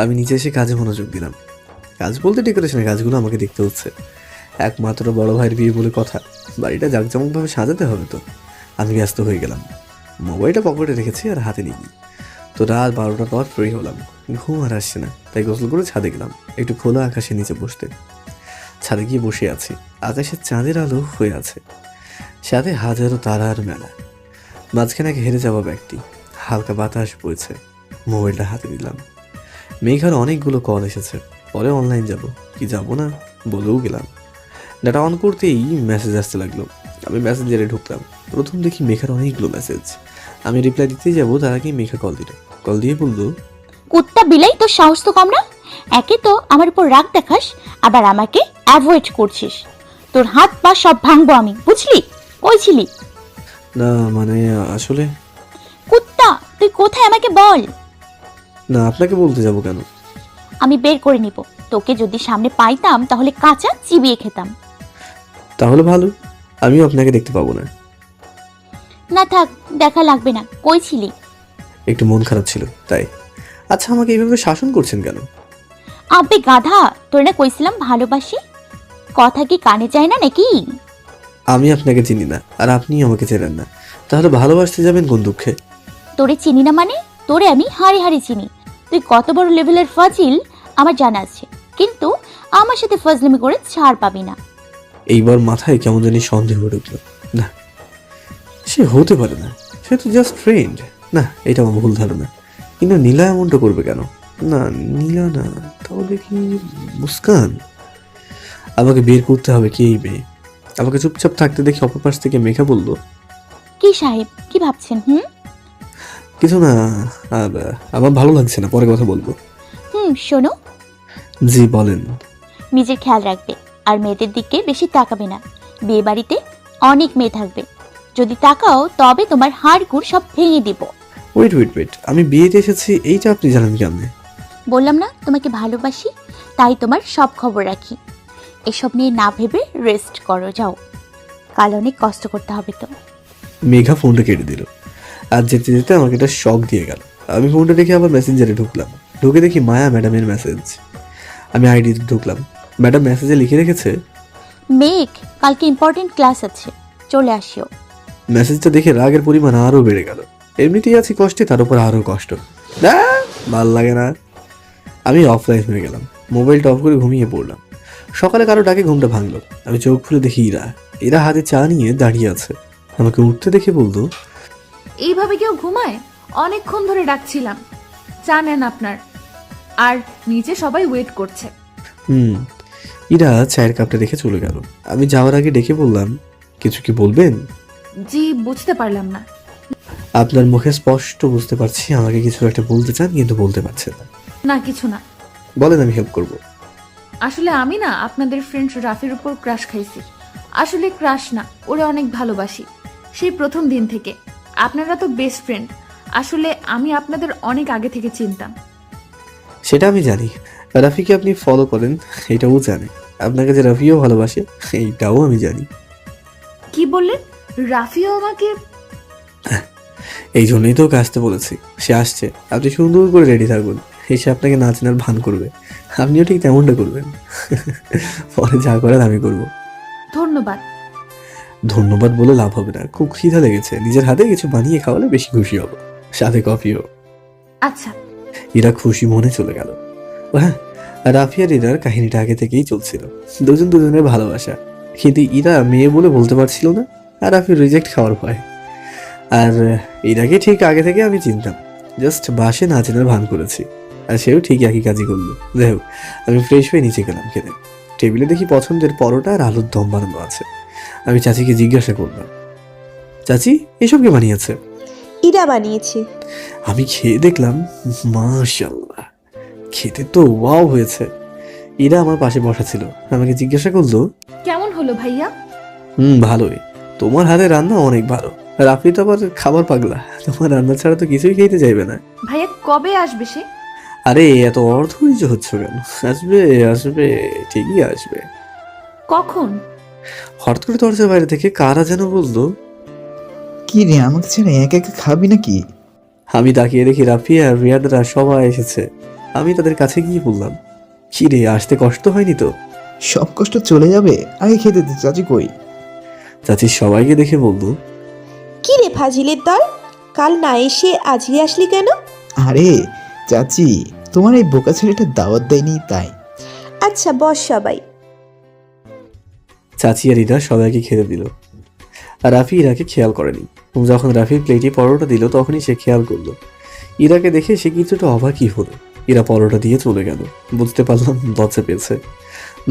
আমি নিচে এসে কাজে মনোযোগ দিলাম। কাজ বলতে ডেকোরেশনের কাজগুলো আমাকে দেখতে হচ্ছে। একমাত্র বড় ভাইয়ের বিয়ে বলে কথা, বাড়িটা জাঁকজমকভাবে সাজাতে হবে তো। আমি ব্যস্ত হয়ে গেলাম, মোবাইলটা পকেটে রেখেছি আর হাতে নিই। তো রাত 12টার পর ফ্রি হলাম, ঘুম আর আসছে না, তাই গোসল করে ছাদে গেলাম একটু খোলা আকাশের নিচে বসতে। ছাদে গিয়ে বসে আছি, আকাশে চাঁদের আলো হয়ে আছে, সাথে হাজারো তারার মেলা। মাঝখানে ঘেরে যাওয়া ব্যক্তি, হালকা বাতাস বইছে। মোবাইলটা হাতে নিলাম। মেঘার অনেকগুলো কল এসেছে, পরে অনলাইন যাব কি যাব না বলেও গেলাম। ডাটা অন করতেই মেসেজ আসতে লাগলো। আমি মেসেঞ্জারে ঢুকলাম, প্রথম দেখি মেঘার অনেকগুলো মেসেজ। আমি রিপ্লাই দিতেই যাবো, তার আগেই মেঘা কল দিল। কল দিয়ে বললো, কুত্তা বিলাই, তোর সাহস তো কম না। একে তো আমার উপর রাগ দেখাস, আবার আমাকে অ্যাভয়েড করছিস। তোর হাত পা সব ভাঙবো আমি, বুঝলি? কই ছিলি? না মানে আসলে কুত্তা, তুই কোথায় আমাকে বল। না, আপনাকে বলতে যাব কেন? আমি বের করে নিব। তোকে যদি সামনে পাইতাম তাহলে কাঁচা চিবিয়ে খেতাম। তাহলে ভালো, আমিও আপনাকে দেখতে পাবো না। না থাক, দেখা লাগবে না। কই ছিলি? একটু মন খারাপ ছিল তাই। আচ্ছা, আমাকে এইভাবে শাসন করছেন কেন? আবে গাধা, তোর না কইছিলাম ভালোবাসি, কথা কি কানে যায় না নাকি? আমি আপনাকে চিনি না আর আপনি আমাকে চেনেন না, তাহলে ভালোবাসতে যাবেন কোন দুঃখে? তোরে চিনি না মানে? তোরে আমি হাড়ি হাড়ি চিনি। তুই কত বড় লেভেলের ফাজিল আমার জানা আছে, কিন্তু আমার সাথে ফাজলামি করে ছাড় পাবি না। এইবার মাথায় কেমন জানি সন্দেহ ঢুকলো। না, সে হতে পারে না, সে তো জাস্ট ফ্রেন্ড। না, এটা আমার ভুল ধারণা। কিন্তু নীলা এমনটা করবে কেন? না, নীলা না, তাহলে কি মুস্কান? আমাকে বের করতে হবে কে এই মেয়ে। আমাকে চুপচাপ থাকতে দেখে অপর পাশ থেকে মেঘা বলল, কি সাহেব, কি ভাবছেন? কিছু না, আমার ভালো লাগছে না, পরে কথা বলবো। শোনো। জি বলেন। নিজের খেয়াল রাখবে আর মেয়েদের দিকে বেশি তাকাবে না। বিয়ে বাড়িতে অনেক মেয়ে থাকবে, যদি তাকাও তবে তোমার হাড় গুড় সব ভেঙে দিব। ওয়েট, আমি বিয়েতে এসেছি এইটা আপনি জানেন কেমনে? বললাম না তোমাকে ভালোবাসি, তাই তোমার সব খবর রাখি। এসব নিয়ে না ভেবে রেস্ট করো, যাও, কাল অনেক কষ্ট করতে হবে তো। মেঘা ফোনটা কেটে দিল আর যেতে যেতে আমাকে একটা শক দিয়ে গেল। আমি ফোনটা রেখে আবার মেসেঞ্জারে ঢুকলাম, ঢুকে দেখি মায়া ম্যাডামের মেসেজ। আমি আইডিতে ঢুকলাম, ম্যাডাম মেসেজে লিখে রেখেছে, মেঘ, কালকে ইম্পর্টেন্ট ক্লাস আছে, চলে আসিও। মেসেজটা দেখে রাগের পরিমাণ আরও বেড়ে গেল। এমনিতেই আছি কষ্টে, তার উপর আরও কষ্ট। ভাল লাগে না। আমি অফলাইন হয়ে গেলাম, মোবাইলটা অফ করে ঘুমিয়ে পড়লাম। সকালে কারো ডাকে ঘুমটা ভাঙলো। আমি চোখ খুলে দেখি এরা হাতে চা নিয়ে দাঁড়িয়ে আছে। আমাকে উঠতে দেখে বলতো, এইভাবে কেউ ঘুমায়? অনেকক্ষণ ধরে ডাকছিলাম, চা নেন আপনার। আর নিচে সবাই ওয়েট করছে। ইরা চায়ের কাপটা রেখে চলে গেল। আমি যাওয়ার আগে ডেকে বললাম, কিছু কি বলবেন? জি, বুঝতে পারলাম না। আপনার মুখে স্পষ্ট বুঝতে পারছি আমাকে কিছু একটা বলতে চান, কিন্তু বলতে পারছেন না। না, কিছু না। বলেন, আমি হেল্প করব। আসলে আমি না আপনাদের ফ্রেন্ড রাফির উপর ক্রাশ খাইছি। আসলে ক্রাশ না, ওরে অনেক ভালোবাসি সেই প্রথম দিন থেকে। আপনারা তো বেস্ট ফ্রেন্ড। আসলে আমি আপনাদের অনেক আগে থেকে চিনতাম। সেটা আমি জানি, রাফিকে আপনি ফলো করেন এটাও জানি। আপনাকে যে রাফিও ভালোবাসে এইটাও আমি জানি। কি বললেন? রাফিও আমাকে? এই জন্যই তো ওকে আসতে বলেছি। সে আসছে, আপনি সুন্দর করে রেডি থাকুন, এসে আপনাকে নাচনার ভান করবে। আপনিও ঠিক তেমনটা করবেন। পরে যা করার আমি করব। ধন্যবাদ। ধন্যবাদ বলে লাভ হবে না, খুব খিদা লেগেছে। নিজের হাতে কিছু বানিয়ে খাওয়ালে বেশি খুশি হব, সাথে কফিও। আচ্ছা। ইরা খুশি মনে চলে গেল। হ্যাঁ, রাফি আর ইরার কাহিনীটা আগে থেকেই চলছিল, দুজন দুজনের ভালোবাসা। কিন্তু ইরা মেয়ে বলে বলতে পারছিল না, আর রাফি রিজেক্ট খাওয়ার ভয়। আর ইরাকে ঠিক আগে থেকে আমি চিনতাম, জাস্ট বাসে না চেনার ভান করেছি, আর সেও ঠিক একই কাজই করলো। যাই হোক, আমি ফ্রেশ হয়ে নিচে গেলাম খেতে। টেবিলে দেখি পছন্দের পরোটা আর আলুর দম বানানো আছে। আমি চাচিকে জিজ্ঞাসা করলাম, চাচি এসব কে বানিয়েছে? ইরা বানিয়েছে। আমি খেয়ে দেখলাম, মাশাআল্লাহ, খেতে তো ওয়াও হয়েছে। ইরা আমার পাশে বসা ছিল, আমাকে জিজ্ঞাসা করলো, কেমন হলো ভাইয়া? ভালোই, তোমার হাতে রান্না অনেক ভালো। রাফি তো আবার খাবার পাগলা, তোমার রান্না ছাড়া তো কিছুই খেতে চাইবে না। ভাইয়া কবে আসবে সে? আরে এত অর্ধৈর্য হচ্ছে কেন? আসবে আসবে, ঠিকই আসবে। কখন? হঠাৎ করে দরজার বাইরে থেকে কারা যেন বললো, কি রে, আমাকে ছেড়ে একা একা খাবি নাকি? আমি তাকিয়ে দেখি রাফি আর রিয়াদরা সবাই এসেছে। আমি তাদের কাছে গিয়ে বললাম, কি রে, আসতে কষ্ট হয়নি তো? সব কষ্ট চলে যাবে, আগে খেতে দে। চাচি কই? চাচি সবাইকে দেখে বলল, কি রে ফাজিলের দল, কাল না এসে আজকে আসলি কেন? আরে চাচি, তোমার এই বোকা ছেলেটা দাওয়াত দেয়নি তাই। আচ্ছা বস সবাই। চাচি আর ইরা সবাইকে খেতে দিল। আর রাফি ইরাকে খেয়াল করেনি। যখন রাফির প্লেটে পরোটা দিল তখনই সে খেয়াল করলো। ইরাকে দেখে সে কিছুটা অবাকই হলো। ইরা পরোটা দিয়ে চলে গেল। বুঝতে পারলাম লজ্জা পেয়েছে।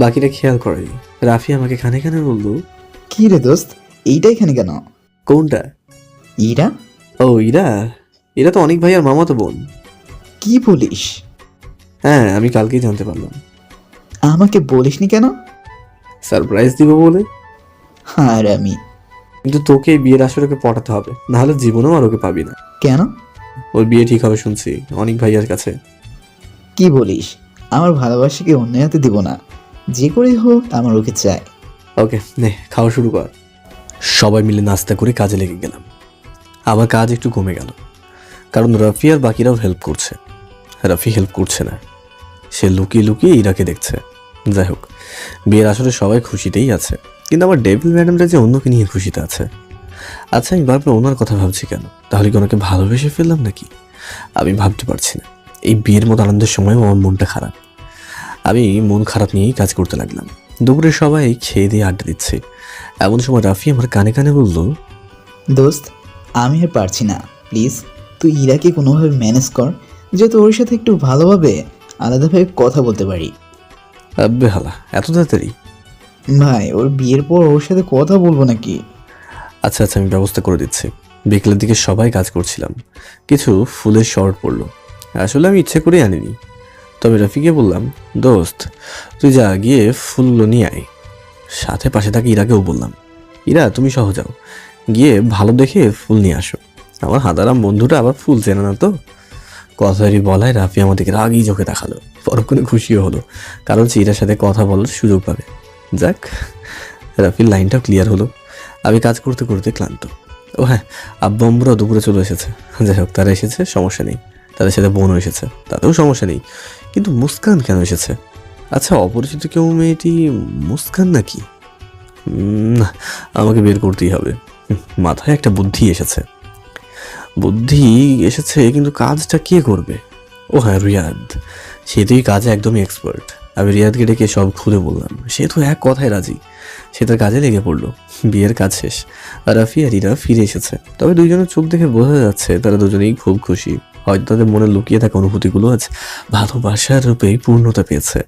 বাকিটা খেয়াল করেনি। রাফি আমাকে খানে খানে বলল, কি রে দোস্ত, এইটা এখানে কেন? কোনটা? ইরা? ও ইরা, এরা তো অনেক ভাই আর মামা তো বোন। কি বলিস? হ্যাঁ, আমি কালকেই জানতে পারলাম। আমাকে বলিসনি কেন? সারপ্রাইজ দিব বলে। আর আমি কিন্তু তোকে এই বিয়ের আসরে ওকে পটাতে হবে, নাহলে জীবনেও আর ওকে পাবি না। কেন? ওর বিয়ে ঠিক হবে শুনছি অনেক ভাইয়ার কাছে। কি বলিস? আমার ভালোবাসাকে অন্য হাতে দিব না, যে করেই হোক আমার ওকে চাই। ওকে নে, খাওয়া শুরু কর। সবাই মিলে নাস্তা করে কাজে লেগে গেলাম। আমার কাজ একটু কমে গেল, কারণ রাফি আর বাকিরাও হেল্প করছে। রাফি হেল্প করছে না, সে লুকিয়ে লুকিয়ে ইরাকে দেখছে। যাই হোক, বিয়ের আসলে সবাই খুশিতেই আছে, কিন্তু আমার ডেভিল ম্যাডামটা যে অন্যকে নিয়ে খুশিতে আছে। আচ্ছা, আমি বারবার ওনার কথা ভাবছি কেন? তাহলে কি ওনাকে ভালোবেসে ফেললাম নাকি? আমি ভাবতে পারছি না। এই বিয়ের মতো আনন্দের সময় আমার মনটা খারাপ। আমি মন খারাপ নিয়েই কাজ করতে লাগলাম। দুপুরে সবাই খেয়ে দিয়ে আড্ডা দিচ্ছে। এমন সময় রাফি আমার কানে কানে বলল, দোস্ত, আমি আর পারছি না, প্লিজ তুই ইরাকে কোনোভাবে ম্যানেজ কর, যাতে ওর সাথে একটু ভালোভাবে আলাদাভাবে কথা বলতে পারি। আব্বে হালা, এত তাড়াতাড়ি? ভাই, ওর বিয়ের পর ওর সাথে কথা বলবো নাকি? আচ্ছা আচ্ছা, আমি ব্যবস্থা করে দিচ্ছি। বিকেলের দিকে সবাই কাজ করছিলাম, কিছু ফুলের শর্ট পড়লো। আসলে আমি ইচ্ছে করে আনিনি, তবে রাফিকে বললাম, দোস্ত তুই যা গিয়ে ফুলগুলো নিয়ে আয়। সাথে পাশে থাকি ইরাকেও বললাম, ইরা তুমি সহ যাও, গিয়ে ভালো দেখে ফুল নিয়ে আসো। আমার হাদারাম বন্ধুটা আবার ফুল চেনে না তো। কথারই বলায় রাফি আমাদেরকে রাগই চোখে দেখালো। পরক্ষণে খুশিও হলো, কারণ সে ইরার সাথে কথা বলার সুযোগ পাবে। যাক, রাফির লাইনটাও ক্লিয়ার হলো। আমি কাজ করতে করতে ক্লান্ত। ও হ্যাঁ, আব্বু আম্মুরাও দুপুরে চলে এসেছে। যাই হোক, তারা এসেছে, সমস্যা নেই। তাদের সাথে বোনও এসেছে, তাতেও সমস্যা নেই। কিন্তু মুস্কান কেন এসেছে? আচ্ছা, অপরিচিত কেউ মেয়েটি মুস্কান নাকি? না, আমাকে বের করতেই হবে। মাথায় একটা বুদ্ধি এসেছে, কিন্তু কাজটা কে করবে? ও হ্যাঁ, রিয়াদ। সে তো এই কাজে একদমই এক্সপার্ট। আমি রিয়াদকে ডেকে সব খুলে বললাম। সে তো এক কথায় রাজি। সে তার কাজে লেগে পড়লো। বিয়ের কাজ শেষ, আর রাফি আর ইরা ফিরে এসেছে। তবে দুইজনের চোখ দেখে বোঝা যাচ্ছে তারা দুজনেই খুব খুশি। হয়তো তাদের মনে লুকিয়ে থাকা অনুভূতিগুলো আজ ভালোবাসার রূপেই পূর্ণতা পেয়েছে।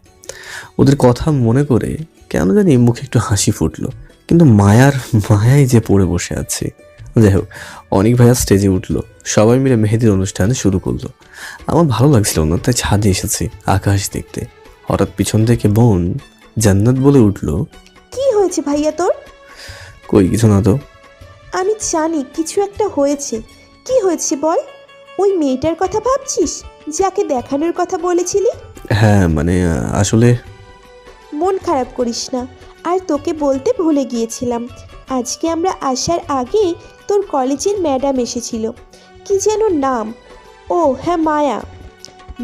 ওদের কথা মনে করে কেন জানি মুখে একটু হাসি ফুটলো, কিন্তু মায়ায় যে পড়ে বসে আছে। যাই হোক, অনেক ভাইয়া স্টেজে উঠলো, সবাই মিলে মেহেদির অনুষ্ঠান শুরু করলো। আমার ভালো লাগছিল না, তাই ছাদে এসেছি আকাশ দেখতে। হঠাৎ পিছন থেকে বোন জান্নাত বলে উঠলো, কি হয়েছে ভাইয়া তোর? কই কিছু না তো। আমি জানি কিছু একটা হয়েছে। কি হয়েছে বল? ওই মেয়েটার কথা ভাবছিস, যাকে দেখানোর কথা বলেছিলি? হ্যাঁ মানে আসলে। মন খারাপ করিস না, আর তোকে বলতে ভুলে গিয়েছিলাম। আজকে আমরা আসার আগে তোর কলেজের ম্যাডাম এসেছিল, কি যেন নাম? ও হ্যাঁ,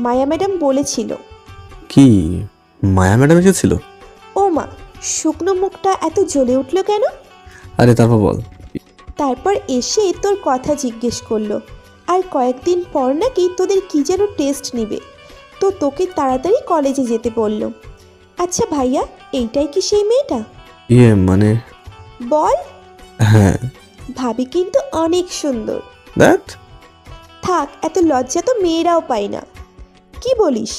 মায়া ম্যাডাম বলেছিল। কি মায়া ম্যাডাম এসেছিল? ও মা, শুকনো মুখটা এত জ্বলে উঠলো কেন? আরে তারপর বল। তারপর এসে তোর কথা জিজ্ঞেস করলো, আর কয়েকদিন পর নাকি তোদের কি যেন টেস্ট নিবে, তো তোকে তাড়াতাড়ি কলেজে যেতে বললো। আচ্ছা ভাইয়া, এইটাই কি সেই মেয়েটা? ইয়ে মানে। বল। হ্যাঁ। ভাবি কিন্তু অনেক সুন্দর। দ্যাট। থাক, এত লজ্জা তো মেয়েরাও পায় না। কি বলিস?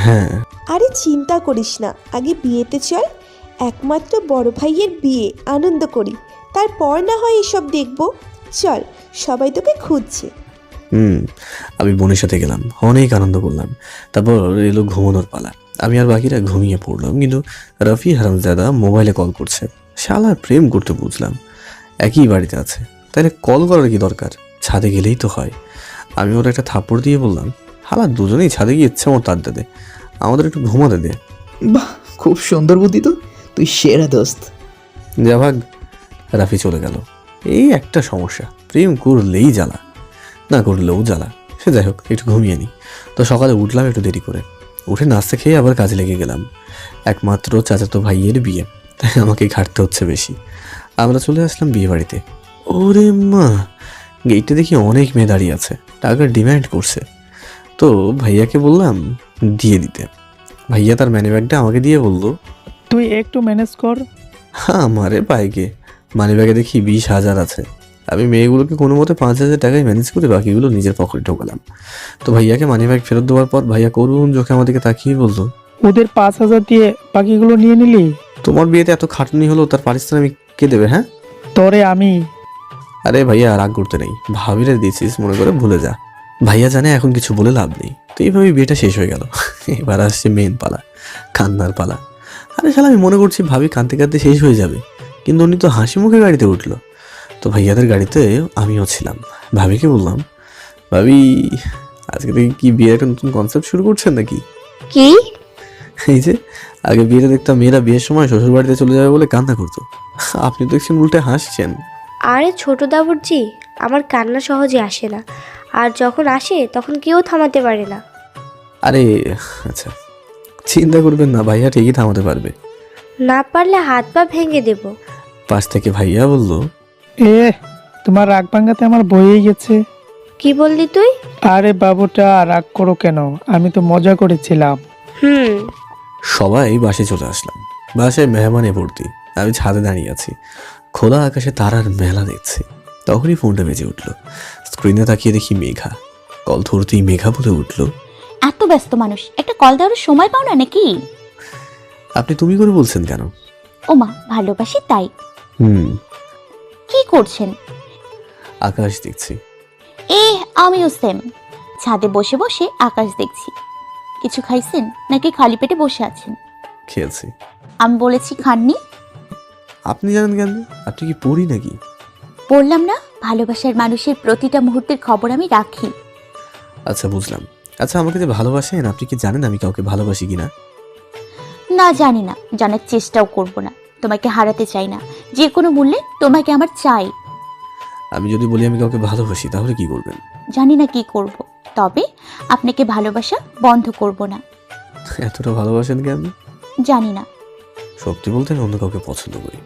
হ্যাঁ। আরে চিন্তা করিস না, আগে বিয়েতে চল। একমাত্র বড় ভাইয়ের বিয়ে, আনন্দ করি, তারপর না হয় এসব দেখবো। চল, সবাই তোকে খুঁজছে। আমি বোনের সাথে গেলাম, অনেক আনন্দ করলাম। তারপর এলো ঘুমানোর পালা। আমি আর বাকিরা ঘুমিয়ে পড়লাম, কিন্তু রফি হারামজাদা মোবাইলে কল করছে। শালা প্রেম করতে বুঝলাম, একই বাড়িতে আছে, তাহলে কল করার কি দরকার? ছাদে গেলেই তো হয়। আমি ওর একটা থাপ্পড় দিয়ে বললাম, হালা দুজনেই ছাদে গিয়ে ইচ্ছে মতো আড্ডা দে, আমাদের একটু ঘুমাতে দে। বাহ, খুব সুন্দর বুদ্ধি তো, তুই সেরা দোস্ত। যা ভাগ। রাফি চলে গেল। এই একটা সমস্যা, প্রেম করলেই জ্বালা, না করলেও জ্বালা। সে যাই হোক, একটু ঘুমিয়ে নি। তো সকালে উঠলাম একটু দেরি করে। উঠে নাস্তা খেয়ে আবার কাজে লেগে গেলাম। একমাত্র চাচাতো ভাইয়ের বিয়ে, তাই আমাকে ঘাটতে হচ্ছে বেশি। আমরা চলে আসলাম বিয়ে বাড়িতে। ওরে মা, গেটে দেখি অনেক মেয়ে দাঁড়িয়ে আছে, টাকার ডিমান্ড করছে। তো ভাইয়াকে বললাম দিয়ে দিতে। ভাইয়া তার মানি ব্যাগটা আমাকে দিয়ে বলল, তুই একটু ম্যানেজ কর। আমারে পাইকে মানি ব্যাগে দেখি 20,000 আছে। আমি মেয়েগুলোকে কোনো মতে 5,000 টাকায় ম্যানেজ করে বাকিগুলো নিজের পকেটে ঢোকালাম। তো ভাইয়াকে মানি ব্যাগ ফেরত দেওয়ার পর ভাইয়া করুণ চোখে আমাদেরকে তাকিয়ে বলল, ওদের 5,000 দিয়ে বাকিগুলো নিয়ে নিলি? তোমার বিয়েতে এত খাটনি হলো, তার পারিশ্রমিক কে দেবে? হ্যাঁ তরে আমি। আরে ভাইয়া রাগ করতে নেই, ভাবিরে দিয়েছিস মনে করে ভুলে যা। ভাইয়া জানে এখন কিছু বলে লাভ নেই। তো এইভাবে বিয়েটা শেষ হয়ে গেল। এবার আসছে মেন পালা, কান্নার পালা। আরে শালা, আমি মনে করছি ভাবি কাঁদতে কাঁদতে শেষ হয়ে যাবে, কিন্তু উনি তো হাসি মুখে গাড়িতে উঠলো। তো ভাইয়াদের গাড়িতে আমিও ছিলাম। ভাবিকে বললাম, ভাবি আজকে থেকে কি বিয়ের একটা নতুন কনসেপ্ট শুরু করছেন নাকি? কি? এই যে আগে বিয়েতে দেখতাম মেয়েরা বিয়ের সময় শ্বশুর বাড়িতে চলে যাবে বলে কান্না করতো, আপনি তো দেখছেন উল্টে হাসছেন। আরে ছোট দাবুরজি, আমার কান্না সহজে আসে না, আর যখন আসে তখন কেউ থামাতে পারে না। আরে আচ্ছা, চিন্তা করবেন না, ভাইয়া ঠিকই থামাতে পারবে। না পারলে হাত পা ভেঙে দেব। পাশ থেকে ভাইয়া বলল, এ তোমার রাগ ভাঙাতে আমার বয়েই গেছে। কি বললি তুই? আরে বাবুটা রাগ করো কেন, আমি তো মজা করেছিলাম। সবাই বাসে চলে আসলাম। বাসায় মেহমানে ভর্তি। আমি ছাদে দাঁড়িয়ে আছি, খোলা আকাশে তারার মেলা দেখছি। তখনই ফোনটা বেজে উঠলো। স্ক্রিনে তাকিয়ে দেখি মেঘা। কল ধরতেই মেঘা বলে উঠলো, এত ব্যস্ত মানুষ, একটা কল দেওয়ার সময় পাও না নাকি? আপনি তুমি করে বলছেন কেন? ওমা, ভালোবাসি তাই। কি করছেন? আকাশ দেখছি। আমিও সেম, ছাদে বসে বসে আকাশ দেখছি। কিছু খাইছেন নাকি খালি পেটে বসে আছেন? খেয়েছি। আমি বলেছি খাননি? আপনি জানেন কেন? আপনি কি পড়ি নাকি? বললাম না, ভালোবাসার মানুষের প্রতিটা মুহূর্তের খবর আমি রাখি। আচ্ছা বুঝলাম। আচ্ছা, আমাকে যে ভালোবাসেন, আপনি কি জানেন আমি কাউকে ভালোবাসি কিনা? না, জানি না, জানার চেষ্টাও করব না। তোমাকে হারাতে চাই না, যে কোনো মূল্যে তোমাকে আমার চাই। আমি যদি বলি আমি কাউকে ভালোবাসি, তাহলে কি করবেন? জানি না কি করব, তবে আপনাকে ভালোবাসা বন্ধ করব না। এতটা ভালোবাসেন কেন? জানি না। সত্যি বলতে আমি অন্য কাউকে পছন্দ করি।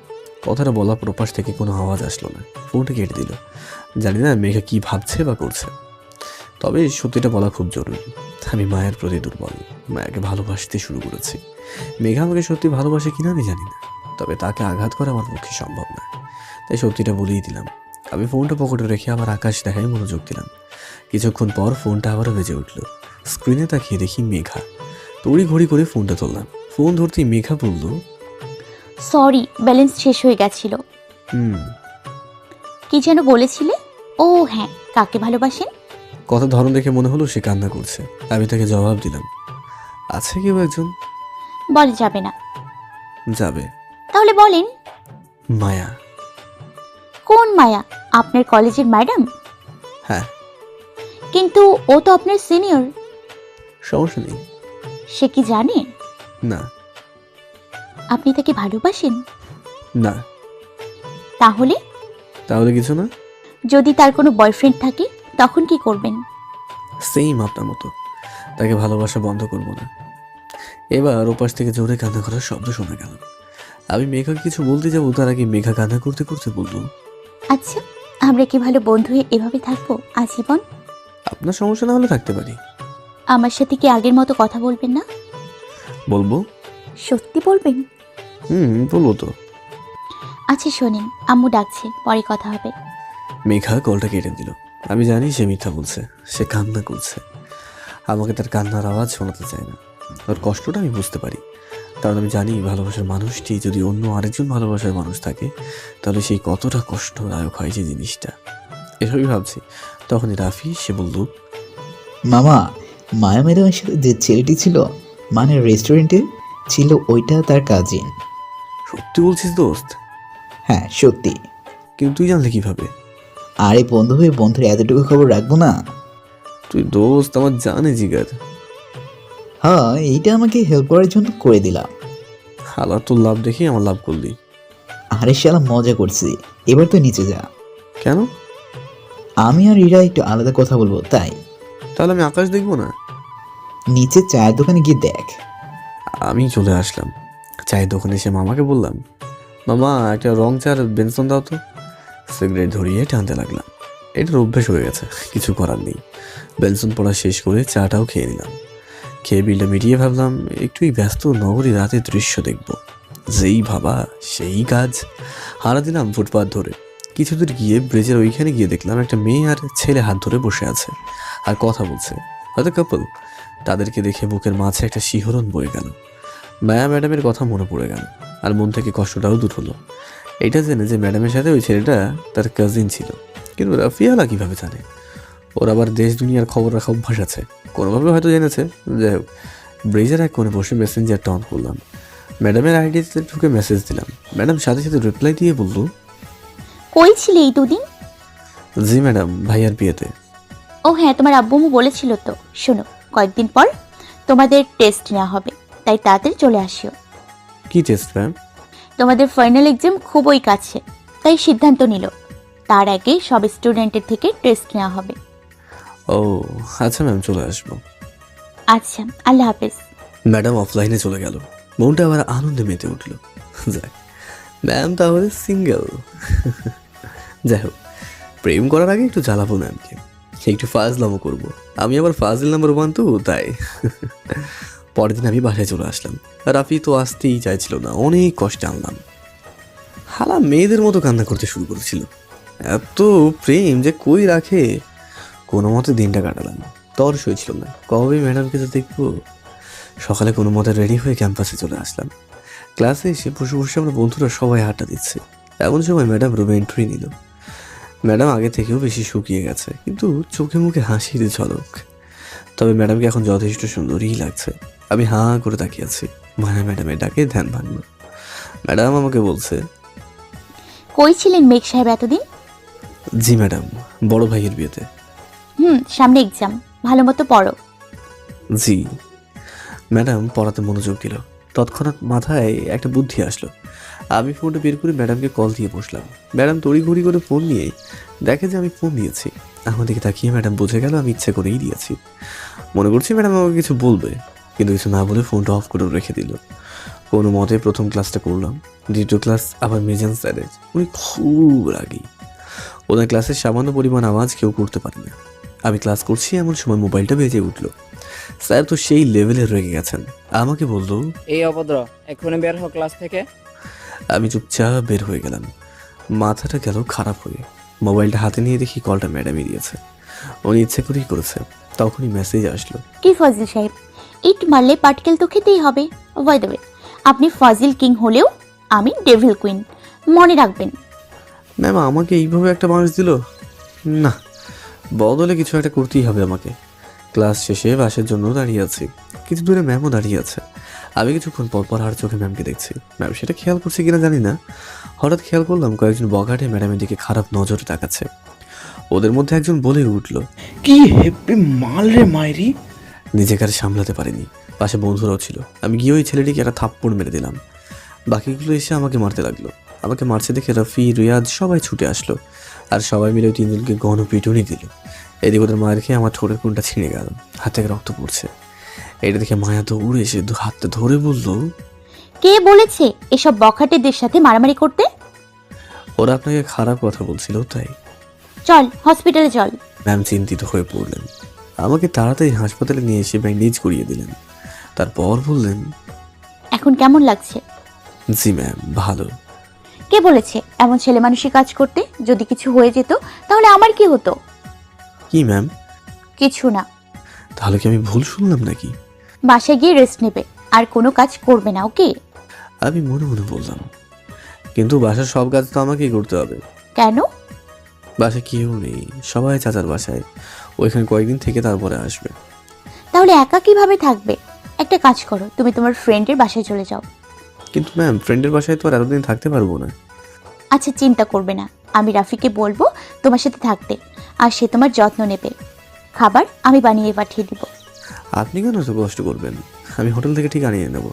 কথাটা বলা প্রপাশ থেকে কোনো আওয়াজ আসলো না। ফোনটা কেটে দিল। জানি না মেঘা কি ভাবছে বা করছে, তবে সত্যিটা বলা খুব জরুরি। আমি মায়ের প্রতি দুর্বল, মায়াকে ভালোবাসতে শুরু করেছি। মেঘা আমাকে সত্যি ভালোবাসে কিনা আমি জানি না, তবে তাকে আঘাত করা আমার পক্ষে সম্ভব না। তাই সত্যিটা বলেই দিলাম। আমি ফোনটা পকেটে রেখে আবার আকাশ দেখায় মনোযোগ দিলাম। কিছুক্ষণ পর ফোনটা আবারও বেজে উঠল। স্ক্রিনে তাকিয়ে দেখি মেঘা। তড়ি ঘড়ি করে ফোনটা তুললাম। ফোন ধরতেই মেঘা বলল, সরি, ব্যালেন্স শেষ হয়ে গেছিল। কি যেন বলেছিলে? ও হ্যাঁ, কাকে ভালোবাসেন? কথা ধরন দেখে মনে হলো সে কান্না করছে। আমি তাকে জবাব দিলাম, আছে কেউ একজন? বলা যাবে না। যাবে। তাহলে বলেন। মায়া। কোন মায়া? আপনার কলেজের ম্যাডাম? হ্যাঁ। কিন্তু ও তো আপনার সিনিয়র। সমস্যা নেই। সে কি জানে? না। আপনি তাকে ভালোবাসেন? না। তাহলে? তাহলে কিছু না। যদি তার কোনো বয়ফ্রেন্ড থাকে তখন কি করবেন? সেম আপনার মতো, তাকে ভালোবাসা বন্ধ করব না। এবার ওপাশ থেকে জোরে কান্না করার শব্দ শোনা গেল। আমি মেঘাকে কিছু বলতে যাবো, তার আগে মেঘা কান্না করতে করতে বলল, আচ্ছা, আমরা কি ভালো বন্ধু হয়ে এভাবে থাকবো আজীবন? আপনার সমস্যা না হলে থাকতে পারি। আমার সাথে কি আগের মতো কথা বলবেন না? বলবো। সত্যি বলবেন? বলবো তো। আচ্ছা শোনেন, আম্মু ডাকছে, পরে কথা হবে। মেঘা কলটা কেটে দিল। আমি জানি সে মিথ্যা বলছে, সে কান্না করছে। আমাকে তার কান্নার আওয়াজ শোনাতে চায় না। ওর কষ্টটা আমি বুঝতে পারি, কারণ আমি জানি ভালোবাসার মানুষটি যদি অন্য আরেকজন ভালোবাসার মানুষ থাকে, তাহলে সেই কতটা কষ্টদায়ক হয় যে জিনিসটা। এসবই ভাবছি, তখনই রাফি সে বলল, মামা, মায়া ম্যাডামের সাথে যে ছেলেটি ছিল, মানে রেস্টুরেন্টে ছিল, ওইটা তার কাজিন। সত্যি বলছিস দোস্ত? হ্যাঁ সত্যি। কিন্তু তুই জানলে কিভাবে? আরে বন্ধু হয়ে বন্ধুর এতটুকু খবর রাখবো না? তুই দোস্ত আমার জানে জিগার। হ্যাঁ, এইটা আমাকে হেল্প করার জন্য করে দিলাম। হালা তোর লাভ দেখি আমার লাভ করলি। আরে শালা মজা করছি, এবার তো নিচে যা। কেন? আমি আর ইরা একটু আলাদা কথা বলবো তাই। তাহলে আমি আকাশ দেখবো না? নিচে চায়ের দোকানে গিয়ে দেখ। আমি চলে আসলাম। চায়ের দোকানে এসে মামাকে বললাম, মামা একটা রং চার বেনসন দাও তো। সিগারেট ধরিয়ে টানতে লাগলাম। এটার অভ্যেস হয়ে গেছে, কিছু করার নেই। বেনসন পড়া শেষ করে চাটাও খেয়ে নিলাম। খেয়ে বিলটা মিটিয়ে ভাবলাম একটুই ব্যস্ত নগরী রাতের দৃশ্য দেখব। যেই ভাবা সেই কাজ। হারা দিলাম ফুটপাথ ধরে। কিছু দূর গিয়ে ব্রিজের ওইখানে গিয়ে দেখলাম একটা মেয়ে আর ছেলে হাত ধরে বসে আছে আর কথা বলছে, হয়তো কাপল। তাদেরকে দেখে বুকের মাঝে একটা শিহরণ বয়ে গেল। মায়া ম্যাডামের কথা মনে পড়ে গেল আর মন থেকে কষ্টটাও দূর হলো। এটা জেনে যে ম্যাডামের সাথে ওই ছেলেটা তার কাজিন ছিল, কিন্তু রাফিয়ালা কীভাবে জানে? ওর আবার দেশ দুনিয়ার খবর রাখা অভ্যাস আছে, কোনোভাবে হয়তো জেনেছে। যাই হোক, ব্রিজের এক কোণে বসে মেসেঞ্জারটা অন করলাম। ম্যাডামের আইডিতে ঢুকে মেসেজ দিলাম। ম্যাডাম সাথে সাথে রিপ্লাই দিয়ে বলল, কই ছিলে এই দুদিন? জি ম্যাডাম, ভাইয়ার বিয়েতে। ও হ্যাঁ, তোমার আব্বু বলেছিল তো। শোনো, কয়েকদিন পর তোমাদের টেস্ট নেওয়া হবে, তাই তাড়াতাড়ি চলে আসিও। কি টেস্ট ম্যাম? তোমাদের ফাইনাল এক্সাম খুবই কাছে, তাই সিদ্ধান্ত নিল তার আগে সব স্টুডেন্টের থেকে টেস্ট নেওয়া হবে। ও আচ্ছা ম্যাম, চলে আসবো। আচ্ছা, আল্লাহ হাফেজ। ম্যাডাম অফলাইনে চলে গেল। মনটা আবার আনন্দে মেতে উঠল। যাক, ম্যাম তাহলে সিঙ্গেল। যাই হোক, প্রেম করার আগে একটু জ্বালাবো ম্যামকে, একটু ফাজলামো করবো। আমি আবার ফাজিল নাম্বার 1 তো, তাই। পরের দিন আমি বাসায় চলে আসলাম। রাফি তো আসতেই চাইছিল না, অনেক কষ্টে আনলাম। হালা মেয়েদের মতো কান্না করতে শুরু করেছিল। এত প্রেম যে কই রাখে। কোনো মতে দিনটা কাটালাম। তর সইছিল না, কবে ম্যাডামকে তো দেখবো। সকালে কোনো মতে রেডি হয়ে ক্যাম্পাসে চলে আসলাম। ক্লাসে এসে বসে বসে আমরা বন্ধুরা সবাই আড্ডা দিচ্ছে। এমন সময় ম্যাডাম রুমে এন্ট্রি নিল। ম্যাডাম আগে থেকেও বেশি শুকিয়ে গেছে, কিন্তু চোখে মুখে হাসির ঝলক। তবে ম্যাডামকে এখন যথেষ্ট সুন্দরই লাগছে। আমি হাঁ করে তাকিয়ে আছি। মায়া ম্যাডামের ডাকে ধ্যান ভাঙল। ম্যাডাম আমাকে বলছে, কই ছিলেন মেঘ সাহেব এতদিন? জি ম্যাডাম, বড় ভাইয়ের বিয়েতে। সামনে এক্সাম, ভালো মতো পড়ো। জি। ম্যাডাম পড়াতে মনোযোগ দিল। তৎক্ষণাৎ মাথায় একটা বুদ্ধি আসলো। আমি ফোনটা বের করে ম্যাডামকে কল দিয়ে বসলাম। ম্যাডাম তড়িঘড়ি করে ফোন নিয়ে দেখে যে আমি ফোন দিয়েছি। আমার দিকে তাকিয়ে ম্যাডাম বুঝে গেল আমি ইচ্ছে করেই দিয়েছি। মনে করছি ম্যাডাম আমাকে কিছু বলবে, কিন্তু কিছু না বলে ফোনটা অফ করে রেখে দিল। কোনো মতে প্রথম ক্লাসটা করলাম। দ্বিতীয় ক্লাস আবার মেজান স্যারের। উনি খুব রাগী। ওনার ক্লাসের সামান্য পরিমাণ আওয়াজ কেউ করতে পারে না। আমি ক্লাস করছি এমন সময় মোবাইলটা বেজে উঠলো। স্যার তো সেই লেভেলে রেগে গেছেন। আমাকে বলল, এই অভদ্র, এক্ষুনি বের হও ক্লাস থেকে। আমি চুপচাপ বের হয়ে গেলাম। মাথাটা গেল খারাপ হয়ে। মোবাইলটা হাতে নিয়ে দেখি কলটা ম্যাডামই দিয়েছে। উনি ইচ্ছে করেই করেছে। তখনই মেসেজ আসলো, কি ফাজিল সাহেব, ইট মারলে পাটকেল তো খেতেই হবে। বাই দ্য ওয়ে, আপনি ফাজিল কিং হলেও আমি ডেভিল কুইন, মনে রাখবেন। ম্যাম আমাকে এইভাবে একটা মানুষ দিল না, বদলে কিছু একটা করতেই হবে আমাকে। ক্লাস শেষে বাসের জন্য দাঁড়িয়ে আছি। কিছু দূরে ম্যামও দাঁড়িয়ে আছে। আমি কিছুক্ষণ পরপর আর চোখে ম্যামকে দেখছি। ম্যাম সেটা খেয়াল করছে কিনা জানি না, হঠাৎ খেয়াল করলাম কয়েকজন বগাটে ম্যাডামের দিকে খারাপ নজরে তাকাচ্ছে। ওদের মধ্যে একজন বলে উঠল, কি হেপি মাল রে মাইরি। নিজেকে আর সামলাতে পারিনি। পাশে বন্ধুরাও ছিল। আমি গিয়ে ওই ছেলেটিকে একটা থাপ্পড় মেরে দিলাম। বাকিগুলো এসে আমাকে মারতে লাগলো। আমাকে মারছে দেখে রফি, রিয়াদ সবাই ছুটে আসলো আর সবাই মিলে ওই তিনজনকে গণ পিটুনি দিল। এদিকে ওদের মায়ের খেয়ে আমার ঠোঁটের কোনটা ছিঁড়ে গেল, হাত থেকে রক্ত পড়ছে। এটা দেখে মায়া দৌড়ে এসে হাতটা ধরে বলল, কে বলেছে এসব বখাটেদের সাথে মারামারি করতে? ওরা আপনাকে খারাপ কথা বলছিল তাই। চল হসপিটালে চল। ম্যাম চিন্তিত হয়ে পড়লেন। আমাকে তাড়াতাড়ি হাসপাতালে নিয়ে এসে ব্যান্ডেজ করিয়ে দিলেন। তারপর বললেন, এখন কেমন লাগছে? জি ম্যাম, ভালো। কে বলেছে এমন ছেলে মানুষই কাজ করতে? যদি কিছু হয়ে যেত তাহলে আমার কি হতো? কি ম্যাম? কিছু না। তাহলে কি আমি ভুল শুনলাম নাকি? বাসায় গিয়ে রেস্ট নেবে আর কোনো কাজ করবে না, ওকে? আমি মনে মনে বললাম, কিন্তু বাসার সব কাজ তো আমাকেই করতে হবে। কেন? বাসায় কেউ নেই, সবাই চাচার বাসায়। ওইখানে কয়েকদিন থেকে তারপরে আসবে। তাহলে একা কিভাবে থাকবে? একটা কাজ করো, তুমি তোমার ফ্রেন্ডের বাসায় চলে যাও। কিন্তু ম্যাম ফ্রেন্ডের বাসায় তো আর এতদিন থাকতে পারবো না। আচ্ছা চিন্তা করবে না, আমি রাফিকে বলবো তোমার সাথে থাকতে, আর সে তোমার যত্ন নেবে। খাবার আমি বানিয়ে পাঠিয়ে দিব। আপনি কেন এত কষ্ট করবেন? আমি হোটেল থেকে ঠিক আনিয়ে নেব।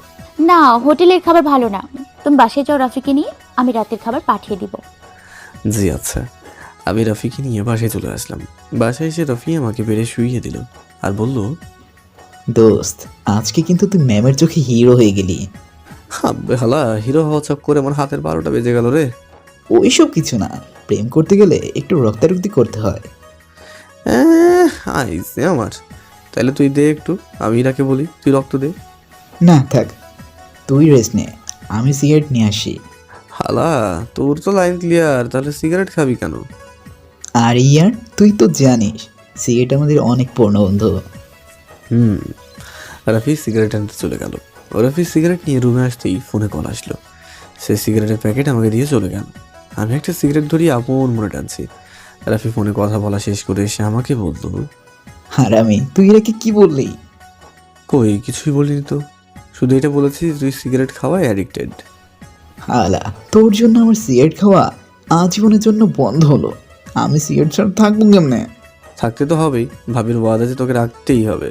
না, হোটেলের খাবার ভালো না। তুমি বাসায় যাও রাফিকে নিয়ে, আমি রাতের খাবার পাঠিয়ে দিব। জি আচ্ছা। আমি রফিকে নিয়ে বাসায় চলে আসলাম। বাসায় এসে রফি আমাকে বেড়ে শুইয়ে দিল আর বলল, দোস্ত, আজকে কিন্তু তুই ম্যামের চোখে হিরো হয়ে গেলি। হাব্বে হালা, হিরো হওয়া চক্করে আমার হাতের 12টা বেজে গেল রে। ওইসব কিছু না, প্রেম করতে গেলে একটু রক্তারক্তি করতে হয়। আইসে আমার। তাহলে তুই দে একটু, আমি ইরাকে বলি তুই রক্ত দে। না থাক, তুই রেস্ট নে, আমি সিগারেট নিয়ে আসি। হালা, তোর তো লাইন ক্লিয়ার, তাহলে সিগারেট খাবি কেন? আর ইয়ার, তুই তো জানিস সিগারেট আমাদের অনেক পূর্ণ বন্ধু। রাফি সিগারেট আনতে চলে গেল। রাফি সিগারেট নিয়ে রুমে আসতেই ফোনে কল আসলো। সে সিগারেটের প্যাকেট আমাকে দিয়ে চলে গেল। আমি একটা সিগারেট ধরিয়ে আপন মনে টানছি। রাফি ফোনে কথা বলা শেষ করে এসে আমাকে বলল, আর আমি, তুই এরাকে কি বললি? কই কিছুই বলিনি তো, শুধু এটা বলেছি তুই সিগারেট খাওয়ায় অ্যাডিক্টেড। হালা, তোর জন্য আমার সিগারেট খাওয়া আজীবনের জন্য বন্ধ হলো। আমি সিগারেট ছাড়া থাকবো কেমনে? থাকতে তো হবেই, ভাবির ওয়াদা যে তোকে রাখতেই হবে।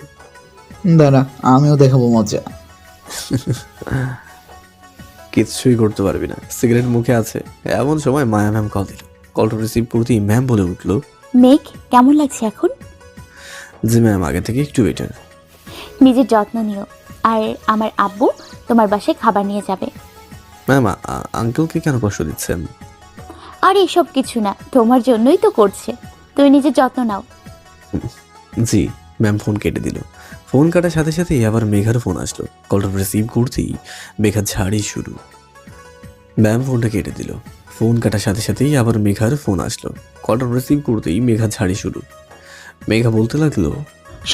দাঁড়া, আমিও দেখাবো মজা। কিছুই করতে পারবি না, সিগারেট মুখে আছে। এমন সময় মায়া ম্যাম কল দিল। কলটা রিসিভ করতেই ম্যাম বলে উঠলো, মেঘ কেমন লাগছে এখন? জি ম্যাম, আগে থেকে একটু বেটার। নিজের যত্ন নিও। আর আমার আব্বু তোমার বাসায় খাবার নিয়ে যাবে। ম্যাম, আঙ্কেলকে কেন কষ্ট দিচ্ছেন? আর এসব কিছু না, তোমার জন্যই তো করছে। তুমি নিজের যত্ন নাও। জি ম্যাম ফোন কেটে দিল। ফোন কাটার সাথে সাথেই আবার মেঘার ফোন আসলো। কলটা রিসিভ করতেই মেঘা ঝাড়ি শুরু। ম্যাম ফোনটা কেটে দিল। ফোন কাটার সাথে সাথেই আবার মেঘার ফোন আসলো। কলটা রিসিভ করতেই মেঘা ঝাড়ি শুরু। মেঘা বলতে লাগলো,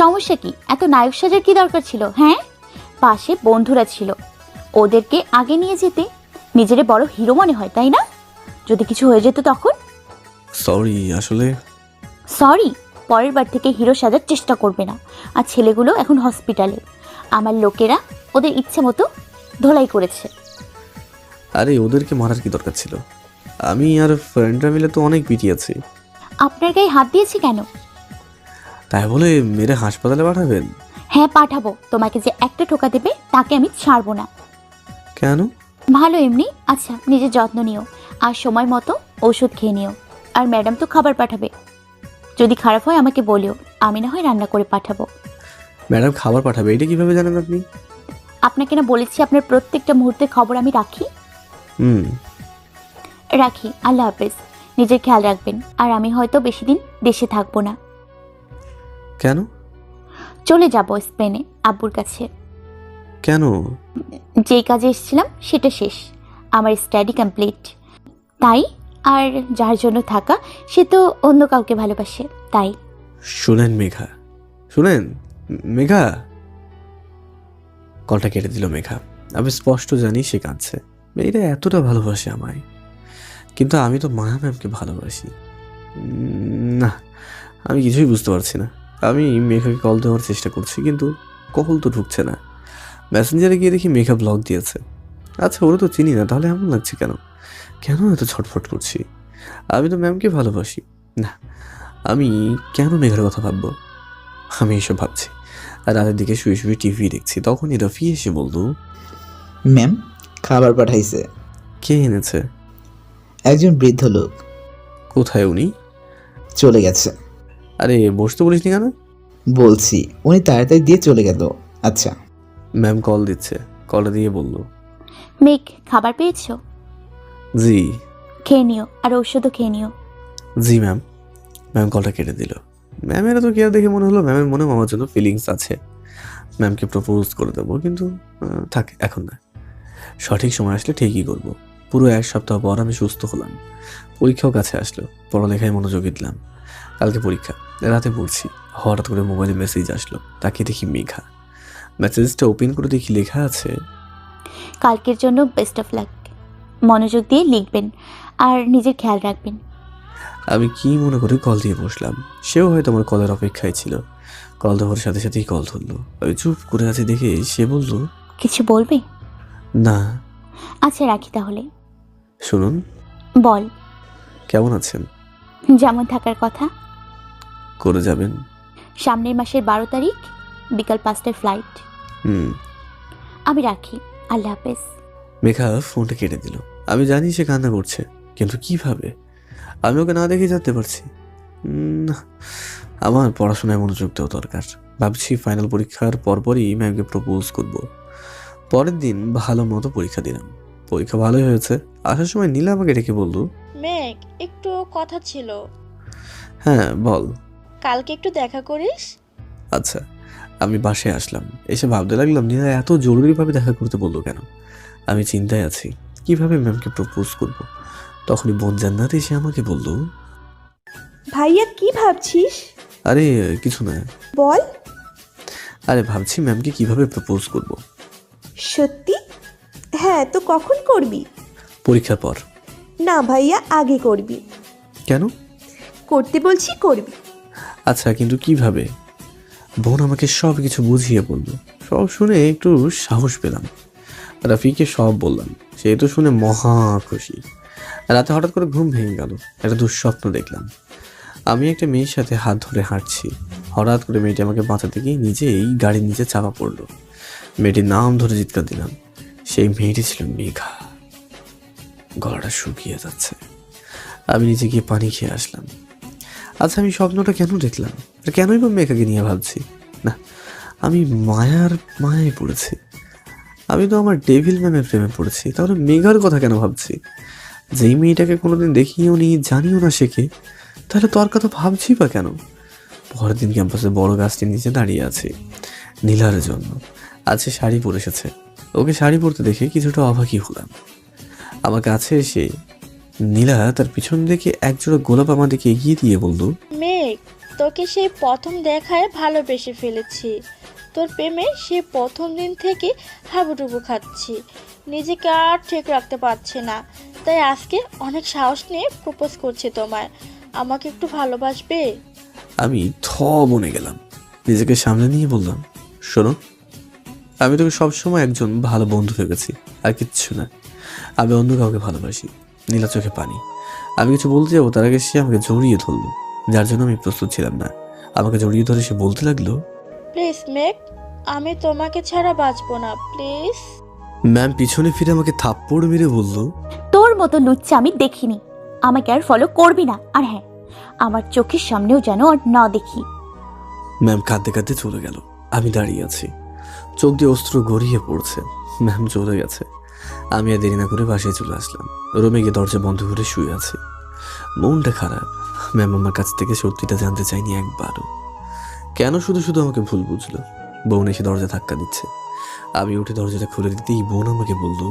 সমস্যা কি? এত নায়ক সাজার কি দরকার ছিল? হ্যাঁ, পাশে বন্ধুরা ছিল, ওদেরকে আগে নিয়ে যেতে। নিজেরে বড় হিরো মনে হয়, তাই না? যদি কিছু হয়ে যেত তখন? সরি, আসলে সরি, পরের বার থেকে হিরো সাজার চেষ্টা করবে না। আর ছেলেগুলো এখন হসপিটালে। আমার লোকেরা ওদের ইচ্ছে মতো ধোলাই করেছে। আরে ওদেরকে মারার কি দরকার ছিল? আমি আর ফ্রেন্ডরা মিলে তো অনেক পিটিয়েছি। আপনার গায়ে হাত দিয়েছে কেন? তাই বলে মেরে হাসপাতালে পাঠাবেন? হ্যাঁ পাঠাবো। তোমাকে যে একটা ঠোকা দেবে তাকে আমি ছাড়বো না। কেন? ভালো এমনি। আচ্ছা, নিজের যত্ন নিও আর সময় মতো ওষুধ খেয়ে নিও। আর ম্যাডাম তো খাবার পাঠাবে, যদি খারাপ হয় আমাকে বলিও, আমি না হয় রান্না করে পাঠাবো। ম্যাডাম খাবার পাঠাবে, এটা কিভাবে জানেন আপনি? আপনাকে না বলেছি আপনার প্রত্যেকটা মুহূর্তের খবর আমি রাখি। রাখি। আল্লাহ হাফেজ। নিজের খেয়াল রাখবেন। আর আমি হয়তো বেশি দিন দেশে থাকবো না। কেন? চলে যাব স্পেনে, আব্বুর কাছে। কেন? যেই কাজে এসেছিলাম সেটা শেষ, আমার স্টাডি কমপ্লিট। তাই। আর যার জন্য থাকা সে তো অন্য কাউকে ভালোবাসে, তাই। শুনেন মেঘা, শুনেন মেঘা। কলটা কেটে দিল মেঘা। আমি স্পষ্ট জানি সে কাঁদছে। মেয়েটা এতটা ভালোবাসে আমায়, কিন্তু আমি তো মায়া ম্যামকে ভালোবাসি। না, আমি কিছুই বুঝতে পারছি না। আমি মেঘাকে কল দেওয়ার চেষ্টা করছি, কিন্তু কল তো ঢুকছে না। মেসেঞ্জারে গিয়ে দেখি মেঘা ব্লক দিয়েছে। আচ্ছা, ওরা তো চিনি না, তাহলে এমন লাগছে কেন? কেন এত ছটফট করছি? আমি তো ম্যামকে ভালোবাসি। না, আমি কেন মেঘার কথা ভাববো? আমি এসব ভাবছি আর রাতের দিকে শুয়ে শুয়ে টিভি দেখছি। তখনই রফি এসে বলতো, ম্যাম খাবার পাঠাইছে। কে এনেছে? একজন বৃদ্ধ লোক। কোথায় উনি? চলে গেছে। আরে বসতে বলিসনি কেন? বলছি, উনি তাড়াতাড়ি দিয়ে চলে গেল। আচ্ছা। ম্যাম কল দিচ্ছে। কলটা দিয়ে বলল, মেঘ খাবার পেয়েছো? জি। খেয়ে নিও আর ঔষধও খেয়ে নিও। জি ম্যাম। ম্যাম কলটা কেটে দিল। ম্যামের তো কেয়ার দেখে মনে হলো ম্যামের মনেও আমার জন্য ফিলিংস আছে। ম্যামকে প্রপোজ করে দেবো, কিন্তু থাক, এখন না। সঠিক সময় আসলে ঠিকই করব। পুরো 1 সপ্তাহ পর আমি সুস্থ হলাম। পরীক্ষাও কাছে আসলো। পড়ালেখায় মনোযোগী দিলাম। কালকে পরীক্ষা, রাতে পড়ছি। হঠাৎ করে মোবাইলে মেসেজ আসলো। তাকে দেখি মেঘা। মেসেজটা ওপেন করে দেখি লেখা আছে, কালকের জন্য বেস্ট অফ লাক। মনোযোগ দিয়ে লিখবেন আর নিজের খেয়াল রাখবেন। আমি কি মনে করে কল দিয়ে বসলাম। সেও হয়তো আমার কলের অপেক্ষায় ছিল। কল দেওয়ার সাথে সাথেই কল ধরলো। আমি চুপ করে আছি দেখে সে বলল, কিছু বলবে? না। আচ্ছা রাখি তাহলে। শুনুন। বল। কেমন আছেন? যেমন থাকার কথা। করে যাবেন? সামনের মাসের 12 তারিখ বিকাল 5টার ফ্লাইট। আমি রাখি। আল্লাহ হাফেজ। মেঘা ফোনটা কেটে দিল। আমি জানি সে কান্না করছে, কিন্তু কিভাবে? আমি ওকে না দেখে জানতে পারছি। না, আমার পড়াশোনায় মনোযোগ দেওয়া দরকার। ভাবছি ফাইনাল পরীক্ষার পরপরই ম্যামকে প্রপোজ করব। পরের দিন ভালো মতো পরীক্ষা দিলাম, পরীক্ষা ভালোই হয়েছে। আসার সময় নীলা আমাকে ডেকে বলল, মেঘ একটু কথা ছিল, হ্যাঁ বল। কালকে একটু দেখা করিস। আচ্ছা। আমি বাসায় আসলাম, এসে ভাবতে লাগলাম নীলা এত জরুরিভাবে দেখা করতে বললো কেন। আমি চিন্তায় আছি কিভাবে ম্যামকে প্রপোজ করব। তখনই বোন জান্নাত এসে আমাকে বলল, ভাইয়া কি ভাবছিস? আরে কিছু না, বল। আরে ভাবছি ম্যামকে কিভাবে প্রপোজ করব। সত্যি? হ্যাঁ, তো কখন করবি? পরীক্ষার পর। না ভাইয়া, আগে করবি। কেন? করতে বলছি, করবি। আচ্ছা, কিন্তু কিভাবে? বোন আমাকে সব কিছু বুঝিয়ে বলল। সব শুনে একটু সাহস পেলাম। রাফিকে সব বললাম, সে তো শুনে মহা খুশি। রাতে হঠাৎ করে ঘুম ভেঙে গেল, একটা দুঃস্বপ্ন দেখলাম। আমি একটা মেয়ের সাথে হাত ধরে হাঁটছি। হঠাৎ করে মেয়েটি আমাকে বাঁচাতে গিয়ে নিজেই গাড়ির নিচে চাপা পড়লো। মেয়েটির নাম ধরে চিৎকার দিলাম। সেই মেয়েটি ছিল মেঘা। গলাটা শুকিয়ে যাচ্ছে। আমি নিচে গিয়ে পানি খেয়ে আসলাম। আচ্ছা, আমি স্বপ্নটা কেন দেখলাম? আর কেনই বা মেঘাকে নিয়ে ভাবছি? না, আমি মায়ায় পড়েছি। আমি তো আমার ডেভিল ম্যামের প্রেমে পড়েছি। তাহলে মেঘার কথা কেন ভাবছি? যেই মেয়েটাকে কোনোদিন দেখিও নি, জানিও না শেখে, তাহলে তোর কথা ভাবছি বা কেন? পরের দিন ক্যাম্পাসে বড় গাছটির নিচে দাঁড়িয়ে আছি নীলার জন্য। আজকে শাড়ি পরে এসেছে। ওকে শাড়ি পরতে দেখে কিছুটা অবাকই হলাম। আমার কাছে এসে নীলা তার পিছন দিকে একজোড়া গোলাপ আমার দিকে এগিয়ে দিয়ে বলল, মেঘ, তোকে সেই প্রথম দেখায় ভালোবেসে ফেলেছি। তোর প্রেমে সেই প্রথম দিন থেকে হাবুডুবু খাচ্ছি, নিজেকে আর ঠিক রাখতে পারছি না। তাই আজকে অনেক সাহস নিয়ে প্রপোজ করছি তোমায়। আমাকে একটু ভালোবাসবে? আমি বনে গেলাম। নিজেকে সামনে নিয়ে বললাম, শোনো, আমি তোকে সবসময় একজন ভালো বন্ধু ভেবেছি, আর কিচ্ছু না। আমি অন্য কাউকে ভালোবাসি। নীলা চোখে পানি। আমি কিছু বলতে যাবো, তার আগে সে আমাকে জড়িয়ে ধরলো, যার জন্য আমি প্রস্তুত ছিলাম না। আমাকে জড়িয়ে ধরে সে বলতে লাগলো, প্লিজ মেঘ, আমি তোমাকে ছাড়া বাঁচবো না, প্লিজ। ম্যাম পিছনে ফিরে আমাকে থাপ্পড় মেরে বলল, তোর মতো লুচ্চা আমি দেখিনি। আমাকে আর ফলো করবি না। আর হ্যাঁ, আমার চোখের সামনেও যেন আর না দেখি। ম্যাম কাঁদতে কাঁদতে চলে গেল। আমি দাঁড়িয়ে আছি, চোখ দিয়ে অস্ত্র গড়িয়ে পড়ছে। ম্যাম চলে গেছে। আমি আর দেরি না করে বাসায় চলে আসলাম। রুমে গিয়ে দরজা বন্ধ করে শুয়ে আছি। মনটা খারাপ। ম্যাম আমার কাছ থেকে সত্যিটা জানতে চাইনি একবারও। কেন শুধু শুধু আমাকে ভুল বুঝলো? বোন এসে দরজা ধাক্কা দিচ্ছে। আমি উঠে দরজাটা খুলে দিতেই বোন আমাকে বলল,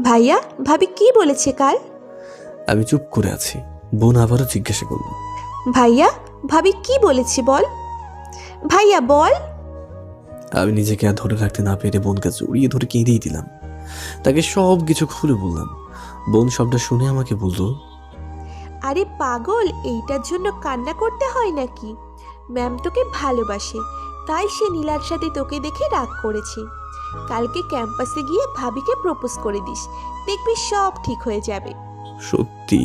ভাইয়া, ভাবি কি বলেছে কাল? আমি চুপ করে আছি। বোন আবারও জিজ্ঞাসা করল, ভাইয়া, ভাবি কি বলেছে বল। ভাইয়া বল। আমি নিজেকে আর ধরে রাখতে না পেরে বোনকে জড়িয়ে ধরে কেঁদেই দিলাম। তাকে সব কিছু খুলে বললাম। বোন সবটা শুনে আমাকে বলল, আরে পাগল, এইটার জন্য কান্না করতে হয় নাকি? ম্যাম তোকে ভালোবাসে, তাই সে নীলার সাথে তোকে দেখে রাগ করেছে। কালকে ক্যাম্পাসে গিয়ে ভাবিকে প্রপোজ করে দিস, দেখবি সব ঠিক হয়ে যাবে। সত্যি?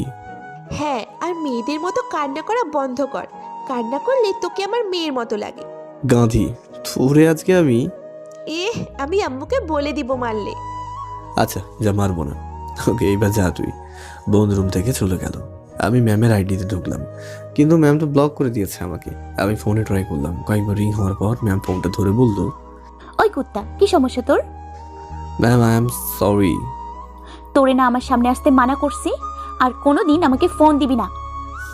হ্যাঁ, আর মেয়েদের মতো কান্না করা বন্ধ কর। কান্না করলে তোকে আমার মেয়ের মতো লাগে। গাঁধী, তোরে আজকে আমি। আমি আম্মুকে বলে দিব মারলে। আচ্ছা, যা, মারবো না। ওকে, এইবার যা তুই। বোন রুম থেকে চলে গেল। আমি ম্যামের আইডিতে ঢুকলাম, কিন্তু ম্যাম তো ব্লক করে দিয়েছে আমাকে। আমি ফোনে ট্রাই করলাম। কয়েকবার রিং হওয়ার পর ম্যাম ফোনটা ধরে বলল, ওই কুত্তা, কি সমস্যা তোর? Ma'am, I am sorry. তোরে না আমার সামনে আসতে মানা করছি, আর কোনোদিন আমাকে ফোন দিবি না।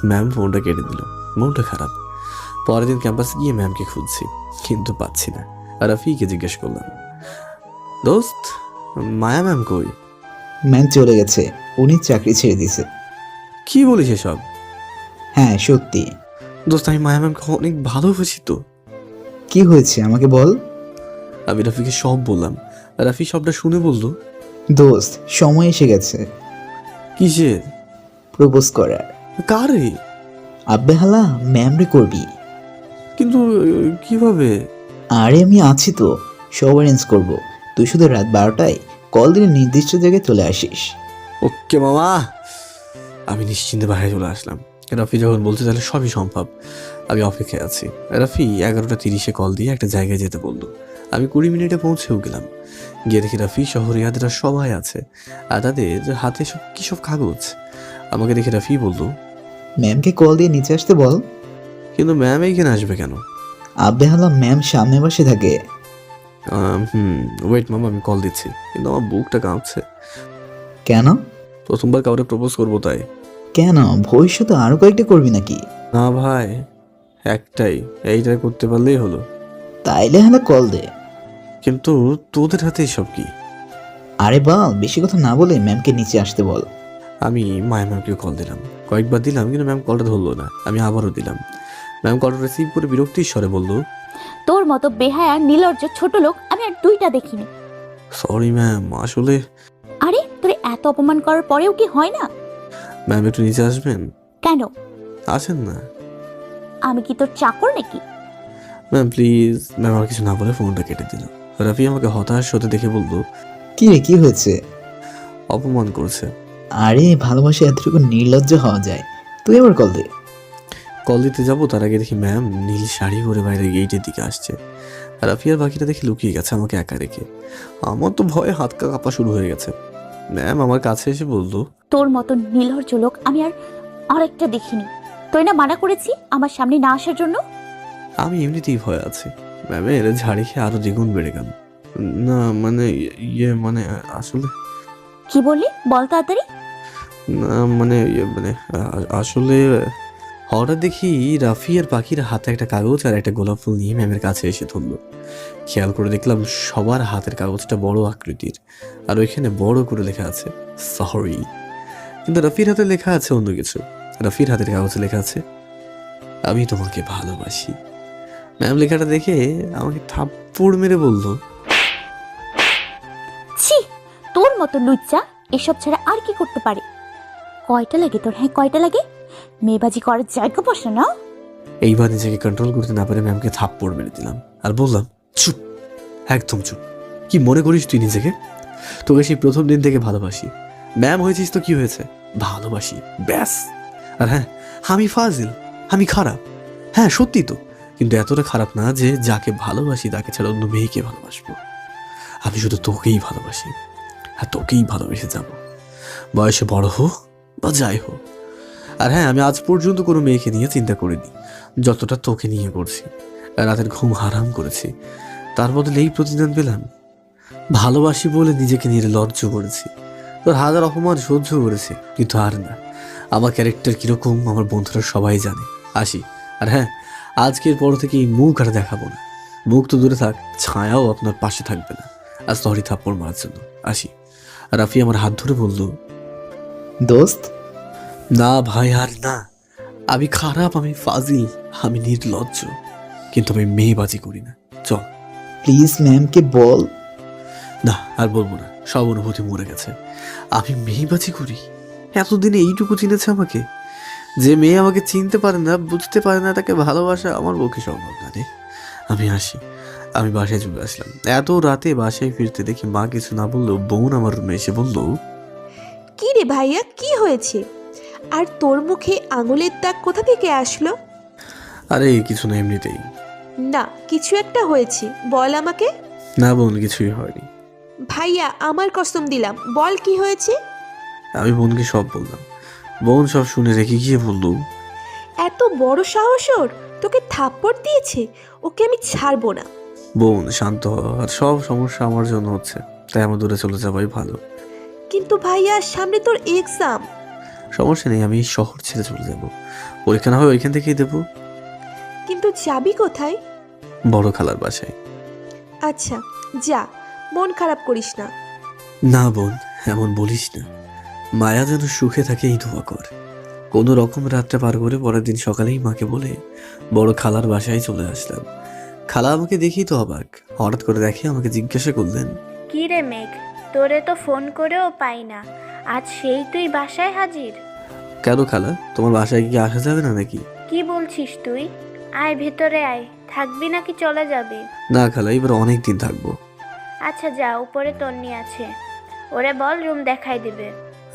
ম্যাম ফোনটা কেটে দিল। মনটা খারাপ। পরের দিন ক্যাম্পাসে গিয়ে ম্যামকে খুঁজছি, কিন্তু পাচ্ছি না। রাফিকে জিজ্ঞেস করলাম, দোস্ত, মায়া ম্যাম কই? ম্যাম চলে গেছে, উনি চাকরি ছেড়ে দিয়েছে। কি বলিস এসব? হ্যাঁ সত্যি। দোস্ত, আমি মায়া ম্যামকে অনেক ভালোবাসি তো। কি হয়েছে আমাকে বল। আমি রাফিকে সব বললাম। রাফি সবটা শুনে বলল, দোস্ত, সময় এসে গেছে। কিসের? প্রপোজ করার। কারে? আব্বে হালা, ম্যাম রে করবি। কিন্তু কিভাবে? আরে আমি আছি তো, সব অ্যারেঞ্জ করবো। তুই শুধু রাত 12টায় কল দিলে নির্দিষ্ট জায়গায় চলে আসিস। ওকে মামা। আমি নিশ্চিন্তে বাইরে চলে আসলাম। রাফি যখন বলছে তাহলে সবই সম্ভব। আমি অপেক্ষায় আছি। রাফি 11:30 কল দিয়ে একটা জায়গায় যেতে বললো। আমি 20 মিনিটে পৌঁছেও গেলাম। গিয়ে দেখি রাফি শহরিয়াদেরা সবাই আছে, আর তাদের হাতে সব কাগজ। আমাকে দেখে রাফি বলল, ম্যামকে কল দিয়ে নিচে আসতে বল। কিন্তু ম্যাম এইখানে আসবে কেন? আব্বে হালা ম্যাম সামনে বসে থাকে। ওয়েট মামা, আমি কল দিচ্ছি, কিন্তু আমার বুকটা কাঁপছে। কেন? প্রথমবার কাউরে প্রপোজ করবো তাই। কেন, ভবিষ্যতে আরো কয়েকটা করবি নাকি? না ভাই, একটাই, এইটা করতে পারলেই হলো। তাইলে হালা কল দে। কিন্তু তোদের হাতেই সব কি? আরে বল, বেশি কথা না বলে ম্যামকে নিচে আসতে বল। আমি মায়া ম্যামকে কল দিলাম, কয়েকবার দিলাম, কিন্তু ম্যাম কলটা ধরলো না। আমি আবারও দিলাম। ম্যাম কলটা রিসিভ করে বিরক্তির স্বরে বলল, তোর মতো বেহায়া নির্লজ্জ ছোট লোক আমি আর দুইটা দেখিনি। সরি ম্যাম, আসলে। আরে তোর এত অপমান করার পরেও কি হয় না? ম্যাম একটু নিচে আসবেন? কেন? আসেন না। আমি কি তোর চাকর নাকি? Ma'am please. ম্যাম আর কিছু না বলে ফোনটা কেটে দিল। রাফি আমাকে হতাশ হতে দেখে বলল, কি রে, কি হয়েছে? অপমান করছে। আরে ভালোবাসা এতটুকু নির্লজ্জ হওয়া যায়? তুই আবার কল দে। কল দিতে যাবো, তার আগে দেখি ম্যাম নীল শাড়ি পরে বাইরে গেটের দিকে আসছে। রাফি আর বাকিটা দেখে লুকিয়ে গেছে আমাকে একা রেখে। আমার তো ভয়ে হাত কাঁপা শুরু হয়ে গেছে। ম্যাম আমার কাছে এসে বলল, তোর মতো নির্লজ্জ লোক আমি আর আরেকটা দেখিনি। তুই না মানা করেছি আমার সামনে না আসার জন্য? আমি এমনিতেই ভয় আছি। ম্যামের ঝাড়ি খেয়ে আরো দ্বিগুণ বেড়ে গেল। না মানে মানে আসলে। কি বললি? বল তাড়াতাড়ি। না মানে আসলে হঠাৎ দেখি রাফি আর পাখির হাতে একটা কাগজ আর একটা গোলাপ ফুল নিয়ে ম্যামের কাছে এসে ধরলো। খেয়াল করে দেখলাম সবার হাতের কাগজটা বড় আকৃতির, আর ওইখানে বড় করে লেখা আছে সরি। কিন্তু রাফির হাতে লেখা আছে অন্য কিছু। রাফির হাতের কাগজে লেখা আছে, আমি তোমাকে ভালোবাসি। ম্যাম লেখাটা দেখে আমাকে থাপ্পড় মেরে বলল, ছি, তোর মতো লুচ্চা এসব ছাড়া আর কি করতে পারে? কয়টা লাগে তোর? হ্যাঁ কয়টা লাগে? মেয়েবাজি করার জায়গা বসে না। এইবার নিজেকে কন্ট্রোল করতে না পারে ম্যামকে থাপ্পড় মেরে দিলাম আর বললাম, চুপ, একদম চুপ। কি মনে করিস তুই নিজেকে? তোকে সেই প্রথম দিন থেকে ভালোবাসি। ম্যাম হয়েছিস তো কি হয়েছে, ভালোবাসি ব্যাস। আর হ্যাঁ, আমি ফাজিল, আমি খারাপ, হ্যাঁ সত্যি তো, কিন্তু এতটা খারাপ না যে যাকে ভালোবাসি তাকে ছাড়া অন্য মেয়েকে ভালোবাসবো। আমি শুধু তোকেই ভালোবাসি, আর তোকেই ভালোবেসে যাব, বয়সে বড় হোক বা যাই হোক। আর হ্যাঁ, আমি আজ পর্যন্ত কোনো মেয়েকে নিয়ে চিন্তা করিনি যতটা তোকে নিয়ে করছি। রাতের ঘুম হারাম করেছি, তার বদলে এই প্রতিদান পেলাম। ভালোবাসি বলে নিজেকে নির্লজ্জ করেছি, তোর হাজার অপমান সহ্য করেছি, কিন্তু আর না। আমার ক্যারেক্টার কিরকম আমার বন্ধুরা সবাই জানে। আসি। আর হ্যাঁ, আজকের পর থেকে এই মুখ আর দেখাবো না। মুখ তো দূরে থাক, ছায়াও আপনার পাশে থাকবে না। আর সরি থাপ্পড় মারার জন্য। আসি। রাফি আমার হাত ধরে বলল, দোস্ত। না ভাই, আর না। আমি খারাপ, আমি ফাজিল, আমি নির্লজ্জ, কিন্তু আমি মেয়েবাজি করি না। চল। প্লিজ ম্যামকে বল। না, আর বলবো না, সব অনুভূতি মরে গেছে। আমি মেয়েবাজি করি? এতদিনে এইটুকু চিনেছে আমাকে? যে মেয়ে আমাকে চিনতে পারে না, বুঝতে পারে না, তাকে ভালোবাসা আমার পক্ষে সম্ভব না রে। আমি আসি। আমি বাসায় চলে আসলাম। এত রাতে বাসায় ফিরতে দেখি মা কিছু না বললেও বোন আমার রুমে এসে বলল, কি রে ভাইয়া, কি হয়েছে? আর তোর মুখে আঙুলের দাগ কোথা থেকে আসলো? আরে কিছু না, এমনিতেই। না, কিছু একটা হয়েছে, বল আমাকে। না বোন, কিছুই হয়নি। ভাইয়া আমার কসম দিলাম, বল কি হয়েছে? আমি বোনকে সব বললাম। বোন সব শুনে রেখে গিয়ে বলল, এত বড় সাহস ওর, তোকে থাপ্পড় দিয়েছে? ওকে আমি ছাড়বো না। বোন শান্ত হ, আর সব সমস্যা আমার জন্য হচ্ছে, তাই আমার দূরে চলে যাওয়াই ভালো। কিন্তু ভাইয়া সামনে তোর এক্সাম। সমস্যা নেই, আমি শহর ছেড়ে চলে যাব। পরীক্ষা না হয় ওইখান থেকেই দেবো। কিন্তু যাবি কোথায়? বড় খালার বাসায়। আচ্ছা যা, মন খারাপ করিস না। না বোন, এমন বলিস না। মায়া যেন সুখে থাকে এই দোয়া কর। কোনো রকম রাতটা পার করে পরের দিন সকালেই মাকে বলে বড় খালার বাসায় চলে আসলাম। খালা আমাকে দেখেই তো অবাক। হঠাৎ করে দেখে আমাকে জিজ্ঞাসা করলেন, কি রে মেঘ, তোরে তো ফোন করেও পাই না, আজ সেই তুই বাসায় হাজির? কেন খালা, তোমার বাসায় কি আসা যাবে না নাকি? কি বলছিস তুই? আয় ভেতরে আয়, থাকবি নাকি চলে যাবি? না খালা, এবার অনেক দিন থাকবো। আচ্ছা যা, উপরে তন্নি আছে, ওরে বল রুম দেখাই দিবে।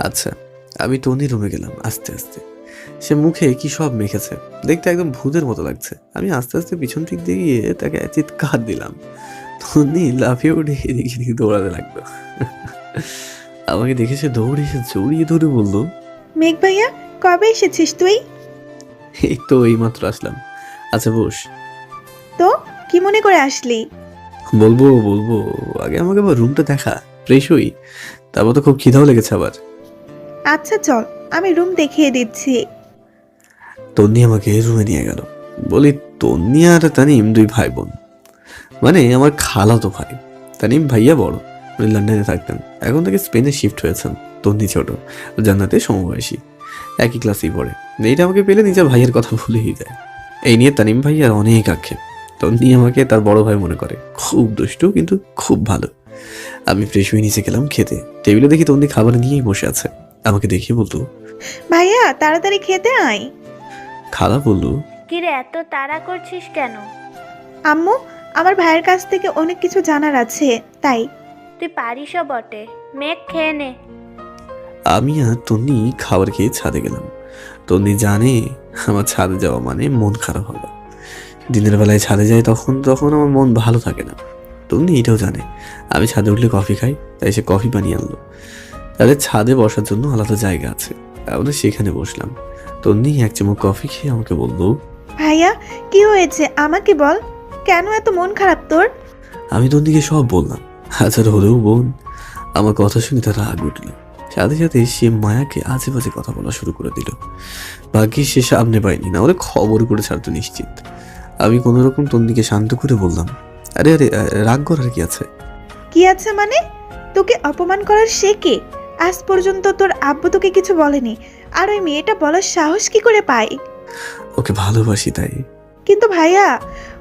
আচ্ছা। আমি টনি রুমে গেলাম আস্তে আস্তে। সে মুখে কি সব মেখেছে, দেখতে একদম ভূতের মতো লাগছে। আমি আস্তে আস্তে পিছন দিক দিয়ে গিয়ে তাকে চিৎকার দিলাম। টনি লাফিয়ে উঠে এদিকে এদিকে দৌড়াতে লাগলো। আমাকে দেখে সে দৌড়ে এসে জড়িয়ে ধরে বলল, মেঘ ভাইয়া কবে এসেছিস তুই? এই তো এইমাত্র আসলাম। আচ্ছা বস। তো কি মনে করে আসলি? বলবো বলবো, আগে আমাকে আবার রুমটা দেখা, ফ্রেশ হই, তারপর তো খুব খিদাও লেগেছে আবার। আচ্ছা চল, আমি রুম দেখিয়ে দিচ্ছি। তন্নি আমাকে রুমে নিয়ে গেল। বলি, তন্নি আর তানিম দুই ভাই বোন, মানে আমার খালাতো ভাই। তানিম ভাইয়া বড়, উনি লন্ডনে থাকতেন, এখন থেকে স্পেনে শিফট হয়েছেন। তন্নি ছোট, জান্নাতে সমবয়সী, একই ক্লাসেই পড়ে। মেয়েটা আমাকে পেলে নিজের ভাইয়ের কথা ভুলেই যায়। এই নিয়ে তানিম ভাইয়ার অনেক আক্ষেপ। তন্নি আমাকে তার বড় ভাই মনে করে, খুব দুষ্টু কিন্তু খুব ভালো। আমি ফ্রেশ হয়ে নিচে গেলাম খেতে। টেবিলে দেখি তন্নি খাবার নিয়েই বসে আছে। আমাকে দেখিয়ে বলতো, ভাইয়া তাড়াতাড়ি খেতে আয়। খালা বললো, কিরে এত তাড়া করছিস কেন? আম্মু, আমার ভাইয়ের কাছ থেকে অনেক কিছু জানার আছে, তাই। তুই পারিসও বটে, মেঘ খেয়ে নে। আমি আর তন্নি খাবার খেয়ে ছাদে গেলাম। তন্নি জানে আমার ছাদে যাওয়া মানে মন খারাপ হবে। দিনের বেলায় ছাদে যাই তখন তখন আমার মন ভালো থাকে না। তন্নি এটাও জানে আমি ছাদে উঠলে কফি খাই, তাই সে কফি বানিয়ে আনলো। তাদের ছাদে বসার জন্য আলাদা জায়গা আছে, আমরা সেখানে বসলাম। তন্নি এক চামচ কফি খেয়ে আমাকে বললো, ভাইয়া কি হয়েছে আমাকে বল, কেন এত মন খারাপ তোর? আমি তন্নিকে সব বললাম। হাজার হলেও বোন, আমার কথা শুনে তার রাগ উঠল। সাথে সাথে সে মায়াকে আজে বাজে কথা বলা শুরু করে দিল। বাকি সে সামনে পায়নি, না হলে খবর করে ছাড়তো নিশ্চিত। আমি কোনো রকম তন্নিকে শান্ত করে বললাম, আরে আরে রাগ করার কি আছে? কি আছে মানে? তোকে অপমান করার সে কে? আজ পর্যন্ত তোর আব্বু তোকে কিছু বলেনি, আর ওই মেয়েটা বলার সাহস কি করে পায়? ওকে ভালোবাসি তাই। কিন্তু ভাইয়া,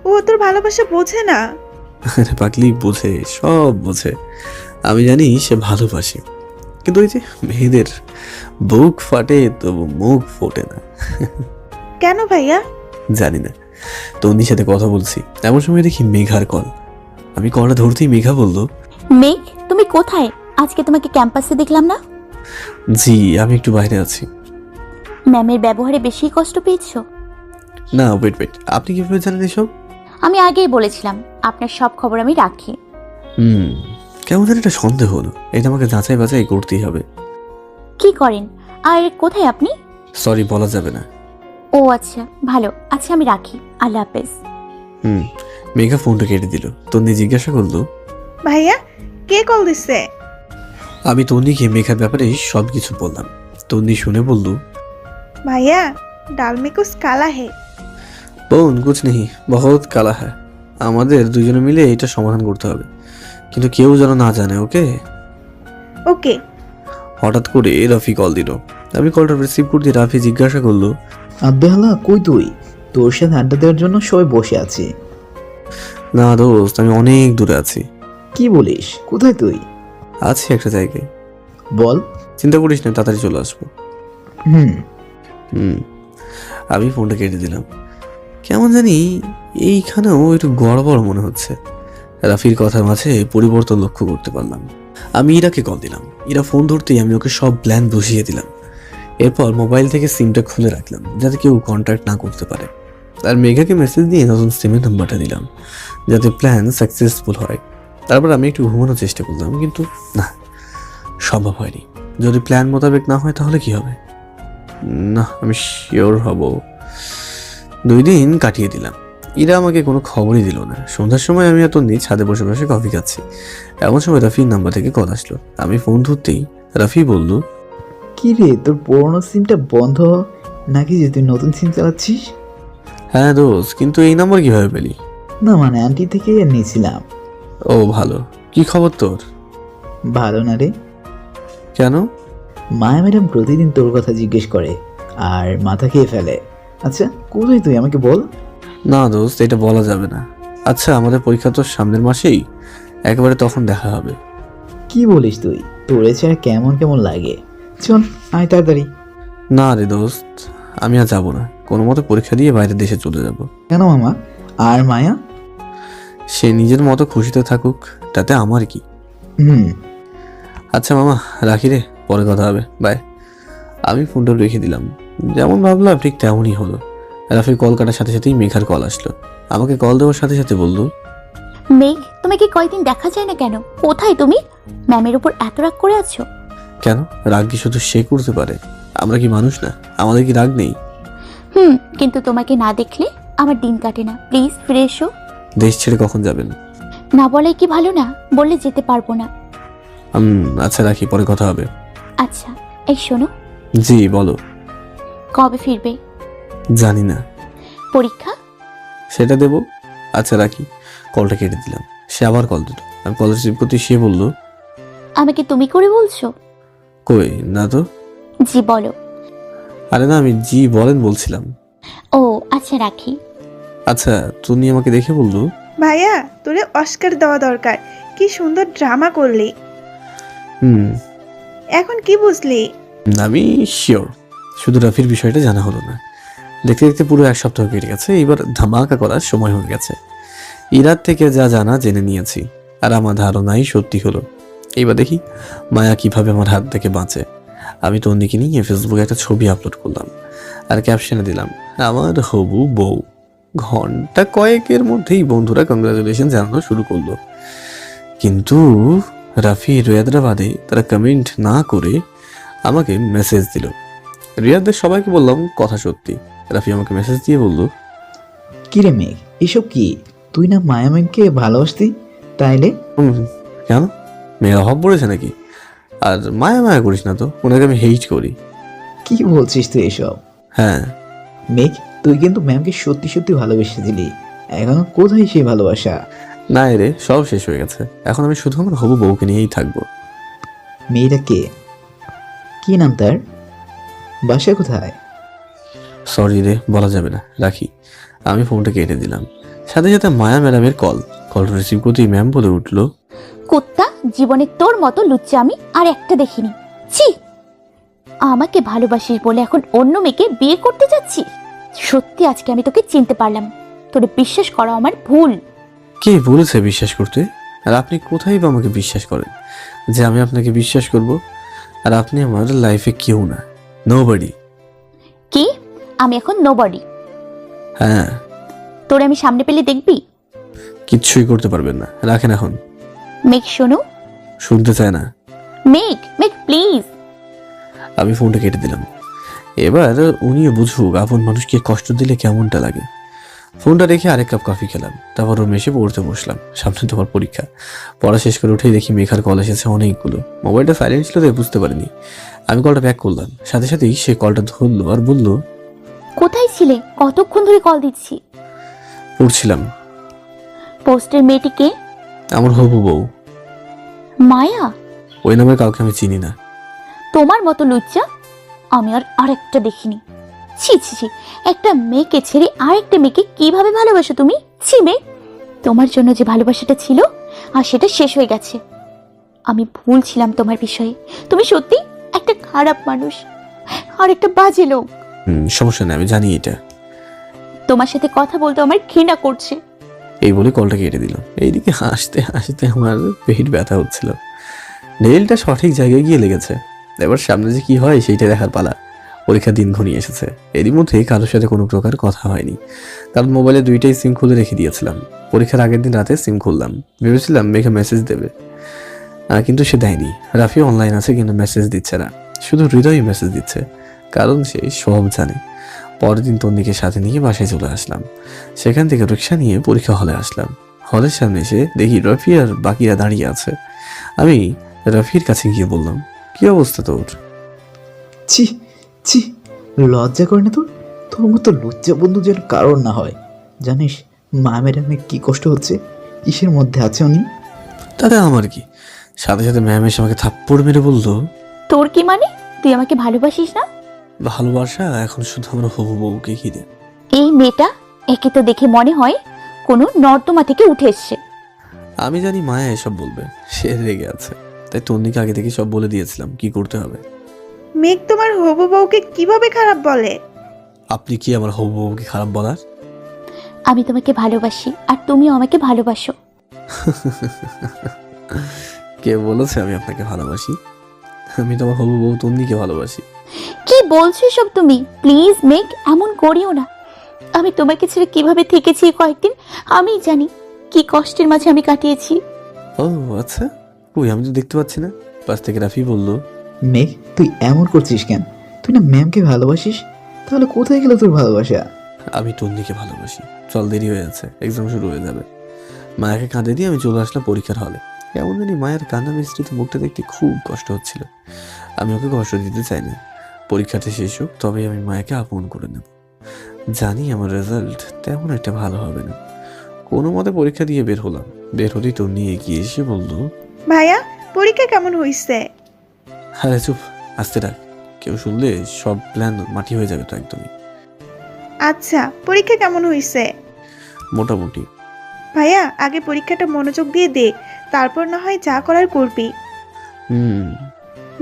ও তোর ভালোবাসা বোঝে না। আরে পাগলি, বোঝে, সব বোঝে। আমি জানি সে ভালোবাসে, কিন্তু ওই যে মেয়েদের বুক ফাটে তবু মুখ ফোটে না। কেন ভাইয়া? জানি না। তন্নির সাথে কথা বলছি, এমন সময় দেখি মেঘার কল। আমি কলটা ধরতেই মেঘা বলল, মেঘ, তুমি কোথায়? আজকে তোমাকে ক্যাম্পাসে দেখলাম না। জি আমি একটু বাইরে আছি। ম্যামের ব্যবহারে বেশি কষ্ট পেয়েছো? না ওয়েট, আপনি কিভাবে জানেন এসব? আমি আগেই বলেছিলাম আপনার সব খবর আমি রাখি। কেমন যেন একটা সন্দেহ হলো। এটা আমাকে যাচাই বাছাই করতেই হবে। কি করেন আর কোথায় আপনি? সরি, বলা যাবে না। ও আচ্ছা, ভালো। আচ্ছা আমি রাখি, আল্লাহ হাফেজ। মেঘা ফোনটা কেটে দিল। তন্নি জিজ্ঞাসা করলো, ভাইয়া কে কল দিছে? আমি তন্নিকে মেঘার ব্যাপারে সব কিছু বললাম। তন্নি শুনে বলল, ভাইয়া ডাল মে কুছ কালা হে। বোন কুছ নেই, বহুত কালা হ্যাঁ। আমাদের দুজনে মিলে এটা সমাধান করতে হবে, কিন্তু কেউ যেন না জানে, ওকে? ওকে। হঠাৎ করে রাফি কল দিল। আমি কলটা রিসিভ করতে রাফি জিজ্ঞাসা করলো, আব্বে হালা কই তুই? তোর সাথে আড্ডা দেওয়ার জন্য সবাই বসে আছি। না দোস্ত, আমি অনেক দূরে আছি। কি বলিস? কোথায় তুই? আছি একটা জায়গায়। বল। চিন্তা করিস না, তাড়াতাড়ি চলে আসবো। হুম। আমি ফোনটা কেটে দিলাম। কেমন জানি এইখানেও একটু গড়বড় মনে হচ্ছে। রাফির কথার মাঝে পরিবর্তন লক্ষ্য করতে পারলাম। আমি ইরাকে কল দিলাম। ইরা ফোন ধরতেই আমি ওকে সব প্ল্যান বসিয়ে দিলাম। এরপর মোবাইল থেকে সিমটা খুলে রাখলাম যাতে কেউ কন্ট্যাক্ট না করতে পারে। আর মেঘাকে মেসেজ দিয়ে নতুন সিমের নাম্বারটা দিলাম যাতে প্ল্যান সাকসেসফুল হয়। তারপর আমি একটু ঘুমানোর চেষ্টা করলাম, কিন্তু না, সম্ভব হয়নি। যদি প্ল্যান মোতাবেক না হয় তাহলে কি হবে? না, আমি শিওর হব। 2 দিন কাটিয়ে দিলাম। ইরা আমাকে কোনো খবরই দিল না। সন্ধ্যার সময় আমি এত ছাদে বসে বসে কফি খাচ্ছি, এমন সময় রাফির নাম্বার থেকে কল আসলো। আমি ফোন ধরতেই রাফি বলল, কি রে, তোর পুরোনো সিমটা বন্ধ নাকি যে তুই নতুন সিম চালাচ্ছিস? হ্যাঁ দোস্ত, কিন্তু এই নাম্বার কিভাবে পেলি? না মানে আন্টি থেকে নিয়েছিলাম। ও ভালো। কি খবর তোর? ভালো না রে। কেন? মায়া ম্যাডাম প্রতিদিন তোর কথা জিজ্ঞেস করে আর মাথা খেয়ে ফেলে। আচ্ছা কোথায় তুই আমাকে বল। না দোস্ত, এটা বলা যাবে না। আচ্ছা আমাদের পরীক্ষা তো সামনের মাসেই, একেবারে তখন দেখা হবে। কি বলিস তুই? তোর এছাড়া কেমন কেমন লাগে। চল আয় তাড়াতাড়ি। না রে দোস্ত, আমি আর যাবো না। কোনো মতো পরীক্ষা দিয়ে বাইরের দেশে চলে যাব। কেন মামা? আর মায়া? সে নিজের মতো খুশিতে থাকুক, তাতে আমার কি। আচ্ছা মামা, রাখি রে, পরে কথা হবে, বাই। আমি ফোনটা রেখে দিলাম। যেমন ভাবলাম ঠিক তেমনই হলো। রাফির কল কাটার সাথে সাথেই মেঘার কল আসলো। আমাকে কল দেওয়ার সাথে সাথে বলল, মেঘ, তোমাকে কয়দিন দেখা যায় না কেন? কোথায় তুমি? ম্যামের উপর এত রাগ করে আছো কেন? রাগ কি শুধু সে করতে পারে? আমরা কি মানুষ না? আমাদের কি রাগ নেই? কিন্তু তোমাকে না দেখলে আমার দিন কাটে না। প্লিজ ফিরে এসো। দেশ ছেড়ে কখন যাবেন? না বলাই কি ভালো না? বললে যেতে পারবো না। আচ্ছা রাখি, পরে কথা হবে। আচ্ছা, এই শোনো। জি বলো। কবে ফিরবে? জানি না। পরীক্ষা? সেটা দেবো। আচ্ছা রাখি। কলটা কেটে দিলাম। সে আবার কল দিল। আমি কল রিসিভ করতে সে বলল, আমাকে তুমি করে বলছো? কই না তো। জি বলো। আরে না, আমি জি বলেন বলছিলাম। ও আচ্ছা রাখি। আচ্ছা তুমি আমাকে দেখে বললো, ভাইয়া তোরে অস্কার দেওয়া দরকার, কি সুন্দর ড্রামা করলি। এখন কি বুঝলি? আমি শিওর। শুধু রাফির বিষয়টা জানা হলো না। দেখতে দেখতে পুরো 1 সপ্তাহ কেটে গেছে। এবার ধামাকা করার সময় হয়ে গেছে। ইরাত থেকে যা জানা জেনে নিয়েছি, আর আমার ধারণাই সত্যি হলো। এবার দেখি মায়া কিভাবে আমার হাত থেকে বাঁচে। আমি তন্দিকে নিয়ে ফেসবুকে একটা ছবি আপলোড করলাম আর ক্যাপশনে দিলাম, আমার হবু বউ। ঘন্টা কয়েকের মধ্যেই বন্ধুরা কংগ্রাচুলেশন জানানো শুরু করলো। কিন্তু রাফি রিয়াদরা বাদে তারা কমেন্ট না করে আমাকে মেসেজ দিল। রিয়াদের সবাইকে বললাম কথা সত্যি। রাফি আমাকে মেসেজ দিয়ে বলল, কিরে মেঘ, এসব কি? তুই না মায়া ম্যামকে ভালোবাসতি, তাইলে? কেন, মেয়ের অভাব পড়েছে নাকি? আর মায়া মায়া করিস না তো, ওনাকে আমি হেইট করি। কি বলছিস তুই এসব? হ্যাঁ মেঘ, তুই কিন্তু ম্যামকে সত্যি সত্যি ভালোবেসে দিলি। এখনো কোথায় সেই ভালোবাসা? না রে, সব শেষ হয়ে গেছে। এখন আমি শুধু আমার হবু বউকে নিয়েই থাকবো। মেয়েটা কে? কি নাম তার? বাসা কোথায়? সরি রে, বলা যাবে না, রাখি। আমি ফোনটা কেটে দিলাম। সাথে সাথে মায়া ম্যাডামের কল রিসিভ করতেই ম্যাম বলে উঠলো, কুত্তা, জীবনে তোর মতো লুচ্চা আমি আর একটা দেখিনি। ছি, আমাকে ভালোবাসিস বলে এখন অন্য মেয়েকে বিয়ে করতে যাচ্ছি। সত্যি আজকে আমি তোকে চিনতে পারলাম। তোরে বিশ্বাস করা আমার ভুল। কে বলেছে বিশ্বাস করতে? আর আপনি কোথায় বা আমাকে বিশ্বাস করেন যে আমি আপনাকে বিশ্বাস করব? আর আপনি আমার লাইফে কেউ না, নোবডি। কি? আমি এখন নোবডি? হ্যাঁ। তোরে আমি সামনে পেলে দেখবি? কিচ্ছুই করতে পারবেন না, রাখেন এখন। মেঘ শোনো। শুনতে চায় না। মেঘ প্লিজ। আমি ফোনটা কেটে দিলাম। এবার উনিও বুঝুক আপন মানুষকে কষ্ট দিলে কেমনটা লাগে। ফোনটা রেখে আরেক কাপ কফি খেলাম। তারপর রুমে এসে পড়তে বসলাম। সামনে তোমার পরীক্ষা। পড়া শেষ করে উঠেই দেখি মেঘার কল এসেছে অনেকগুলো। মোবাইলটা সাইলেন্ট ছিল তাই বুঝতে পারিনি। আমি কলটা ব্যাক করলাম। সাথে সাথেই সে কলটা ধরলো আর বলল, কোথায় ছিলে? কতক্ষণ ধরে কল দিচ্ছি। পড়ছিলাম। পোস্টের মেয়েটিকে? আমার হবু বউ। মায়া? ওই নামে কাউকে আমি চিনি না। তোমার মতো লুচ্চা আমি আর আরেকটা দেখিনি। ছি ছি ছি, একটা মেয়েকে ছেড়ে আরেকটা মেয়েকে কিভাবে ভালোবাসো তুমি? ছি মেয়ে, তোমার জন্য যে ভালোবাসাটা ছিল আর সেটা শেষ হয়ে গেছে। আমি ভুল ছিলাম তোমার বিষয়ে। তুমি সত্যি একটা খারাপ মানুষ আর একটা বাজে লোক। সমস্যা নেই, আমি জানি এটা। তোমার সাথে কথা বলতে আমার ঘৃণা করছে। এই বলে কলটা কেটে দিল। এইদিকে হাসতে হাসতে আমার পেট ব্যথা হচ্ছিল। নেইলটা সঠিক জায়গায় গিয়ে লেগেছে। এবার সামনে যে কি হয় সেইটা দেখার পালা। পরীক্ষার দিন ঘনিয়ে এসেছে। এরই মধ্যে কারোর সাথে কোনো প্রকার কথা হয়নি, কারণ মোবাইলে 2টাই সিম খুলে রেখে দিয়েছিলাম। পরীক্ষার আগের দিন রাতে সিম খুললাম, ভেবেছিলাম মেঘে মেসেজ দেবে, কিন্তু সে দেয়নি। রাফি অনলাইন আছে কিন্তু মেসেজ দিচ্ছে না, শুধু হৃদয় মেসেজ দিচ্ছে, কারণ সে সব জানে। পরের দিন তন্দিকে সাথে নিয়ে বাসায় চলে আসলাম। সেখান থেকে রিক্সা নিয়ে পরীক্ষা হলে আসলাম। হলের সামনে এসে দেখি রফি আর বাকিরা দাঁড়িয়ে আছে। আমি রফির কাছে গিয়ে বললাম, কি অবস্থা তোর? ছি ছি, লজ্জা করে না তোর? তোর মতো লজ্জা বন্ধু যেন কারণ না হয়। জানিস মা ম্যাডামের কি কষ্ট হচ্ছে, কিসের মধ্যে আছে উনি? তাতে আমার কি? সাথে সাথে ম্যাম এসে আমাকে থাপ্পড় মেরে বললো, তোর কি মানে? তুই আমাকে ভালোবাসিস না? ভালোবাসা এখন শুধু আমরা হবু বউকে ঘিরে। এই মেয়েটা, একে তো দেখে মনে হয় কোনো নর্দমা থেকে উঠে এসছে। আমি জানি মায়া এসব বলবে, সে রেগে আছে, তাই তন্দিকে আগে থেকে সব বলে দিয়েছিলাম কি করতে হবে। মেঘ তোমার হবু বউকে কিভাবে খারাপ বলে? আপনি কি আমার হবু বউকে খারাপ বলার? আমি তোমাকে ভালোবাসি আর তুমিও আমাকে ভালোবাসো। কে বলেছে আমি আপনাকে ভালোবাসি? আমি তোমার হবু বউ তন্দিকে ভালোবাসি। কি বলছো সব তুমি? প্লিজ মেঘ, এমন করিও না। আমি তোমাকে ছেড়ে কিভাবে থেকেছি কয়েকদিন আমি জানি। কি কষ্টের মাঝে আমি কাটিয়েছি। ও আচ্ছা, কই আমি তো দেখতে পাচ্ছি না। পাশ থেকে রাফি বলল, মেঘ তুই এমন করছিস কেন? তুই না ম্যামকে ভালোবাসিস, তাহলে কোথায় গেল তোর ভালোবাসা? আমি তন্দিকে ভালোবাসি। চল, দেরি হয়ে যাচ্ছে, এক্সাম শুরু হয়ে যাবে। মায়াকে কাঁদে দিয়ে আমি চলে আসলাম পরীক্ষার হলে। কেমন জানি মায়ের কান্না মিশ্রিত মুখটা দেখতে খুব কষ্ট হচ্ছিল। আমি ওকে কষ্ট দিতে চাই না। পরীক্ষাটা শেষ হোক তবেই আমি মায়াকে আপন করে নেব। জানি আমার রেজাল্ট তেমন একটা ভালো হবে না। কোনো মতে পরীক্ষা দিয়ে বের হলাম। বের হলেই তো নিয়ে গিয়ে এসে বললো, ভাইয়া পরীক্ষা কেমন হয়েছে? আরে চুপ, আসতে ডাক। কেউ শুনলে সব প্ল্যান মাটি হয়ে যাবে তো একদমই। আচ্ছা, পরীক্ষা কেমন হয়েছে? মোটামুটি। ভাইয়া আগে পরীক্ষাটা মনোযোগ দিয়ে দে, তারপর না হয় যা করার করবি।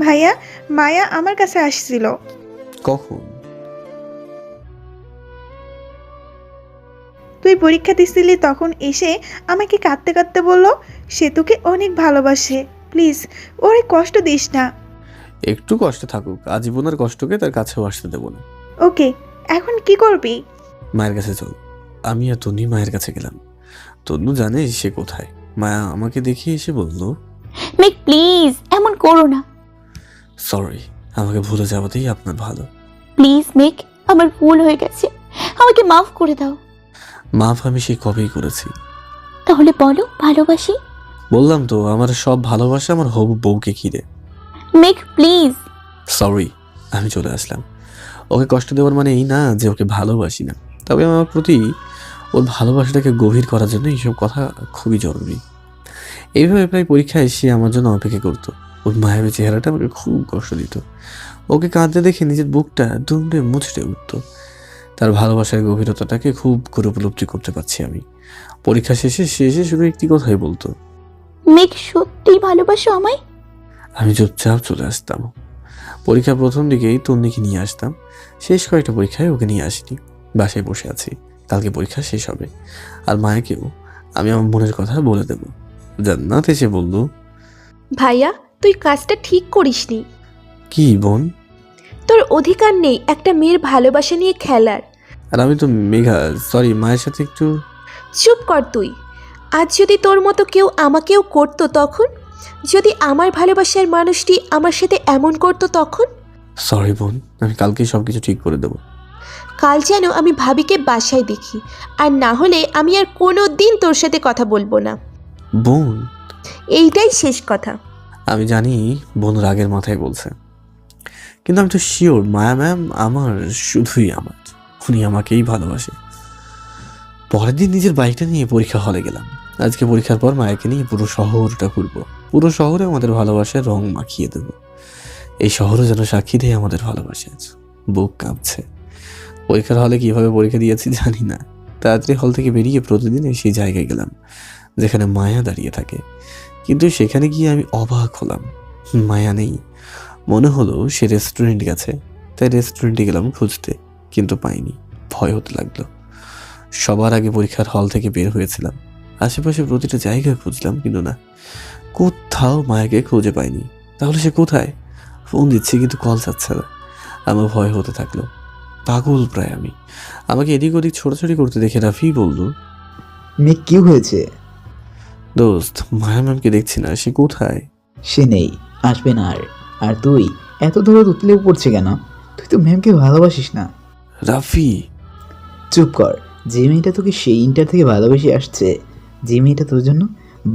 ভাইয়া, মায়া আমার কাছে আসছিল। কখন? তুই পরীক্ষা দিছিলি তখন এসে আমাকে কাঁদতে কাঁদতে বলল সে তোকে অনেক ভালোবাসে, প্লিজ ওরে কষ্ট দিস না। একটু কষ্টে থাকুক, আজীবনের কষ্টকে তার কাছেও আসতে দেবো না। ওকে, এখন কি করবি? মায়ের কাছে চল। আমি আর তন্নি মায়ের কাছে গেলাম। তন্নু জানে সে কোথায়। মায়া আমাকে দেখে এসে বলল, মেঘ প্লিজ এমন করো না। সরি, আমাকে ভুলে যাওয়াতেই আপনার ভালো। প্লিজ মেঘ, আমার ভুল হয়ে গেছে, আমাকে মাফ করে দাও। মাফ আমি সেই কবেই করেছি। তাহলে বলো ভালোবাসি। বললাম তো, আমার সব ভালোবাসা আমার হবু বউকে ঘিরে। মেঘ প্লিজ। সরি, আমি চলে আসলাম। ওকে কষ্ট দেওয়ার মানে এই না যে ওকে ভালোবাসি না, তবে আমার প্রতি ওর ভালোবাসাটাকে গভীর করার জন্য এইসব কথা খুবই জরুরি। এইভাবে প্রায় পরীক্ষায় সে আমার জন্য অপেক্ষা করতো। ওর মায়াবী চেহারাটা আমাকে খুব কষ্ট দিত। ওকে কাঁদতে দেখে নিজের বুকটা দুমড়ে মুচড়ে উঠত। তার ভালোবাসার গভীরতাটাকে খুব করে উপলব্ধি করতে পারছি আমি। পরীক্ষা শেষে শুধু একটি কথাই বলতো, মেঘ সত্যিই ভালোবাসো আমায়? আমি চুপচাপ চলে আসতাম। পরীক্ষার প্রথম দিকেই তন্নিকে নিয়ে আসতাম। শেষ কয়েকটা পরীক্ষায় ওকে নিয়ে আসিনি। বাসায় বসে আছি, কালকে পরীক্ষা শেষ হবে। আর মায়াকেও আমি আমার মনের কথা বলে দেব। জান্নাত এসে বলল, ভাইয়া তুই কাজটা ঠিক করিসনি। কি বোন? তোর অধিকার নেই একটা মেয়ের ভালোবাসা নিয়ে খেলার। আর আমি তো মেঘা, সরি, মায়ের সাথে একটু। চুপ কর তুই। আজ যদি তোর মতো কেউ আমাকেও করতো তখন, যদি আমার ভালোবাসার মানুষটি আমার সাথে এমন করতো তখন। সরি বোন, আমি কালকেই সব কিছু ঠিক করে দেবো। কাল যেন আমি ভাবিকে বাসায় দেখি, আর না হলে আমি আর কোনো দিন তোর সাথে কথা বলবো না। বোন, এইটাই শেষ কথা। আমি জানি বোন রাগের মাথায় বলছে, কিন্তু আমি তো শিওর মায়া ম্যাম আমার শুধুই আমার। উনি আমাকেই ভালোবাসে। পরের দিন নিজের বাইকটা নিয়ে পরীক্ষা হলে গেলাম। আজকে পরীক্ষার পর মায়াকে নিয়ে পুরো শহরটা ঘুরবো। পুরো শহরে আমাদের ভালোবাসার রং মাখিয়ে দেব। এই শহরও যেন সাক্ষী দেয় আমাদের ভালোবাসার। বুক কাঁপছে। পরীক্ষার হলে কিভাবে পরীক্ষা দিয়েছি জানি না। তাড়াতাড়ি হল থেকে বেরিয়ে প্রতিদিন সেই জায়গায় গেলাম যেখানে মায়া দাঁড়িয়ে থাকে। কিন্তু সেখানে গিয়ে আমি অবাক হলাম, মায়া নেই। মনে হলো সে রেস্টুরেন্ট গেছে। তাই রেস্টুরেন্টে গেলাম খুঁজতে, কিন্তু পাইনি। ভয় হতে লাগলো। সবার আগে পরীক্ষার হল থেকে বের হয়েছিলাম। আশেপাশে প্রতিটা জায়গায় খুঁজলাম, কিন্তু না, কোথাও মায়াকে খুঁজে পাইনি। তাহলে সে কোথায়? ফোন দিচ্ছি কিন্তু কল যাচ্ছে না। আমার ভয় হতে থাকলো। পাগল প্রায় আমি। আমাকে এদিক ওদিক ছোটাছুটি করতে দেখে রাফি বলল, মেয়ে কি হয়েছে? দোস্ত, মায়া ম্যামকে দেখছি না, সে কোথায়? সে নেই, আসবে না। আর তুই এত দূরে উতলে পড়ছে কেন? তুই তো ম্যামকে ভালোবাসিস না। রাফি চুপ কর। যে মেয়েটা তোকে সেই ইন্টার থেকে ভালোবেসে আসছে, যে মেয়েটা তোর জন্য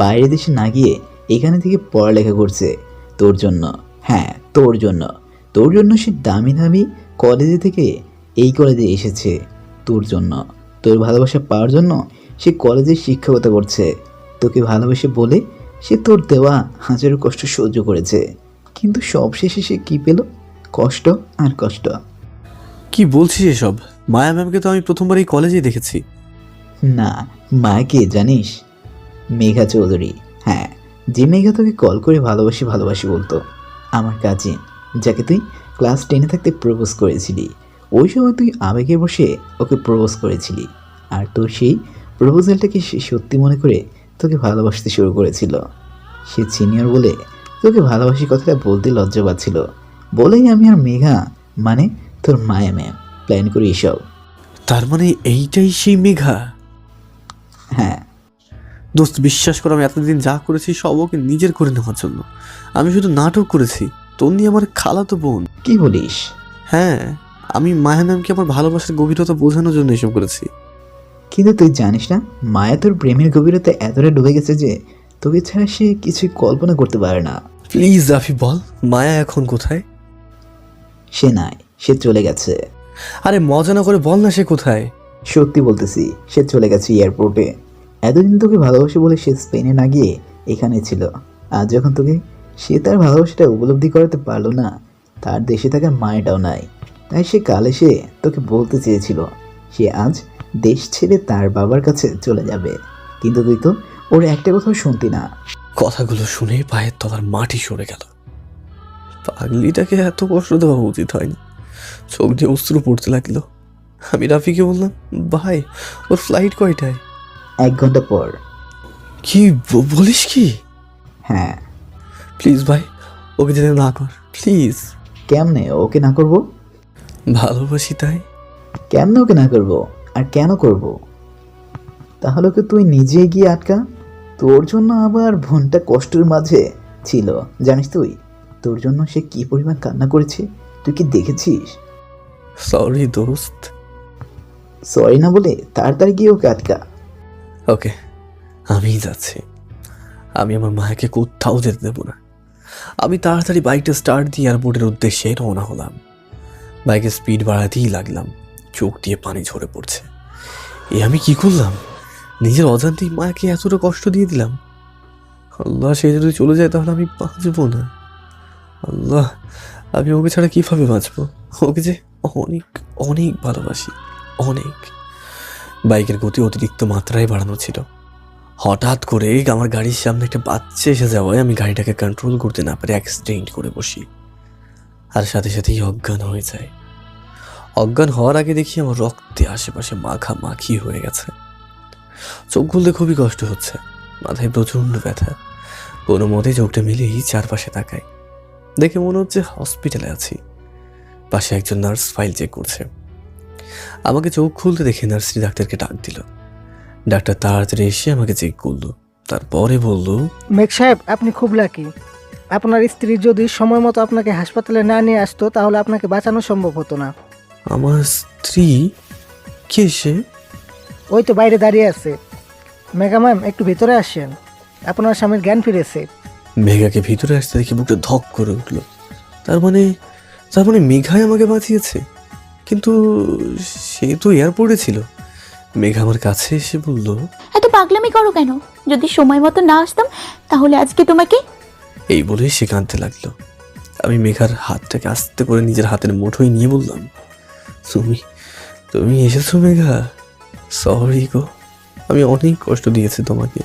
বাইরে দেশে না গিয়ে এখানে থেকে পড়ালেখা করছে তোর জন্য, হ্যাঁ তোর জন্য। তোর জন্য সে দামি দামি কলেজে থেকে এই কলেজে এসেছে তোর জন্য। তোর ভালোবাসা পাওয়ার জন্য সে কলেজে শিক্ষকতা করছে। তোকে ভালোবেসে বলে সে তোর দেওয়া হাজারো কষ্ট সহ্য করেছে, কিন্তু সবশেষে সে কী পেল? কষ্ট আর কষ্ট। কি বলছিস এসব? মায়া ম্যামকে তো আমি প্রথমবার এই কলেজেই দেখেছি। না, মাকে জানিস? মেঘা চৌধুরী। হ্যাঁ, যে মেঘা তোকে কল করে ভালোবাসি ভালোবাসি বলতো। আমার কাজিন, যাকে তুই ক্লাস 10-এ থাকতে প্রপোজ করেছিলি। ওই সময় তুই আবেগে বসে ওকে প্রপোজ করেছিলি, আর তোর সেই প্রপোজালটাকে সে সত্যি মনে করে তোকে ভালোবাসতে শুরু করেছিল। সে সিনিয়র বলে তোকে ভালোবাসি কথাটা বলতে লজ্জা পাচ্ছিল বলেই আমি আর মেঘা, মানে তোর মায়া ম্যাম, প্ল্যান করি এসব। তার মানে এইটাই সেই মেঘা? হ্যাঁ দোস্ত, বিশ্বাস করো, আমি এতদিন যা করেছি সব ওকে নিজের করে নেওয়ার জন্য। আমি শুধু নাটক করেছি। তন্নি আমার খালাতো বোন। কি বলিস? হ্যাঁ, আমি মায়া ম্যামকে আমার ভালোবাসার গভীরতা বোঝানোর জন্য এসব করেছি। কিন্তু তুই জানিস না, মায়া তোর প্রেমের গভীরতা এতটা ডুবে গেছে যে তোকে ছাড়া সে কিছুই কল্পনা করতে পারে না। প্লিজ রাফি বল, মায়া এখন কোথায়? সে নাই, সে চলে গেছে। আরে মজা না করে বল না, সে কোথায়? সত্যি বলতেছি, সে চলে গেছে এয়ারপোর্টে। এতদিন তোকে ভালোবাসে বলে সে স্পেনে না গিয়ে এখানে ছিল। আজ যখন তোকে সে তার ভালোবাসাটা উপলব্ধি করাতে পারলো না, তার দেশে থাকার মায়াটাও নাই, তাই সে কাল এসে তোকে বলতে চেয়েছিল সে আজ দেশ ছেড়ে তার বাবার কাছে চলে যাবে, কিন্তু তুই তো ওর একটা কথাও শুনতি না। কথাগুলো শুনে পায়ের তলার মাটি সরে গেল। পাগলিটাকে এত কষ্ট দেওয়া উচিত হয়নি। চোখ দিয়ে অশ্রু পড়তে লাগলো। আমি রাফিকে বললাম, ভাই ওর ফ্লাইট কয়টায়? 1 ঘন্টা পর। কি বলিস কি? হ্যাঁ। প্লিজ ভাই, ওকে যেতে না কর প্লিজ। কেমনে ওকে না করব? ভালোবাসি তাই। কেমনে ওকে না করব? আর কেন করব? তাহলে ওকে তুই নিজে গিয়ে আটকা। তোর জন্য আবার বোনটা কষ্টের মাঝে ছিল, জানিস তুই? তোর জন্য সে কি পরিমাণ কান্না করেছে, তুই কি দেখেছিস? সরি দোস্ত। সরি না বলে তাড়াতাড়ি গিয়ে ওকে আটকা। ওকে, আমি যাচ্ছি। আমি আমার মায়াকে কোথাও যেতে দেবো না। আমি তাড়াতাড়ি বাইকটা স্টার্ট দিয়ে এয়ারপোর্টের উদ্দেশ্যে রওনা হলাম। বাইকের স্পিড বাড়াতেই লাগলাম। চোখ দিয়ে পানি ঝরে পড়ছে। আমি কি করলাম? নিজের অজান্তেই মায়াকে এতটা কষ্ট দিয়ে দিলাম। আল্লাহ, সে যদি চলে যায় তাহলে আমি বাঁচবো না। আল্লাহ, আমি ওকে ছাড়া কিভাবে বাঁচবো? ওকে যে অনেক অনেক ভালোবাসি, অনেক। বাইকের গতি অতিরিক্ত মাত্রায় বাড়ানো ছিল। হঠাৎ করে আমার গাড়ির সামনে একটা বাচ্চা এসে যাওয়ায় আমি গাড়িটাকে কন্ট্রোল করতে না পারে অ্যাক্সিডেন্ট করে বসি, আর সাথে সাথেই অজ্ঞান হয়ে যায়। অজ্ঞান হওয়ার আগে দেখি আমার রক্তে আশেপাশে মাখামাখি হয়ে গেছে। চোখ খুলতে খুবই কষ্ট হচ্ছে, মাথায় প্রচণ্ড ব্যথা। কোনো মতে চোখটা মিলেই চারপাশে তাকাই, দেখে মনে হচ্ছে হসপিটালে আছি। পাশে একজন নার্স ফাইল চেক করছে। আমাকে চোখ খুলতে দেখে নার্সটি ডাক্তারকে ডাক দিল। ডাক্তার তাড়াতাড়ি এসে আমাকে চেক করলো, তারপরে বলল, মেঘ সাহেব, আপনি খুব লাকি। আপনার স্ত্রী যদি সময় মতো আপনাকে হাসপাতালে না নিয়ে আসতো তাহলে আপনাকে বাঁচানো সম্ভব হতো না। আমার স্ত্রী? কে সে? ওই তো বাইরে দাঁড়িয়ে আছে। মেঘা ম্যাম, একটু ভেতরে আসেন, আপনার স্বামীর জ্ঞান ফিরেছে। মেঘাকে ভিতরে আসতে দেখে বুকটা ধক করে উঠলো। তার মানে মেঘাই আমাকে বাঁচিয়েছে। কিন্তু সে তো এয়ারপোর্টে ছিল। মেঘা আমার কাছে এসে বলল, এত পাগলামি করো কেন? যদি সময় মতো না আসতাম তাহলে আজকে তোমাকে। এই বলে সে কাঁদতে লাগলো। আমি মেঘার হাতটাকে আস্তে করে নিজের হাতের মুঠোয় নিয়ে বললাম, তুমি এসেছো মেঘা? সরি গো, আমি অনেক কষ্ট দিয়েছি তোমাকে।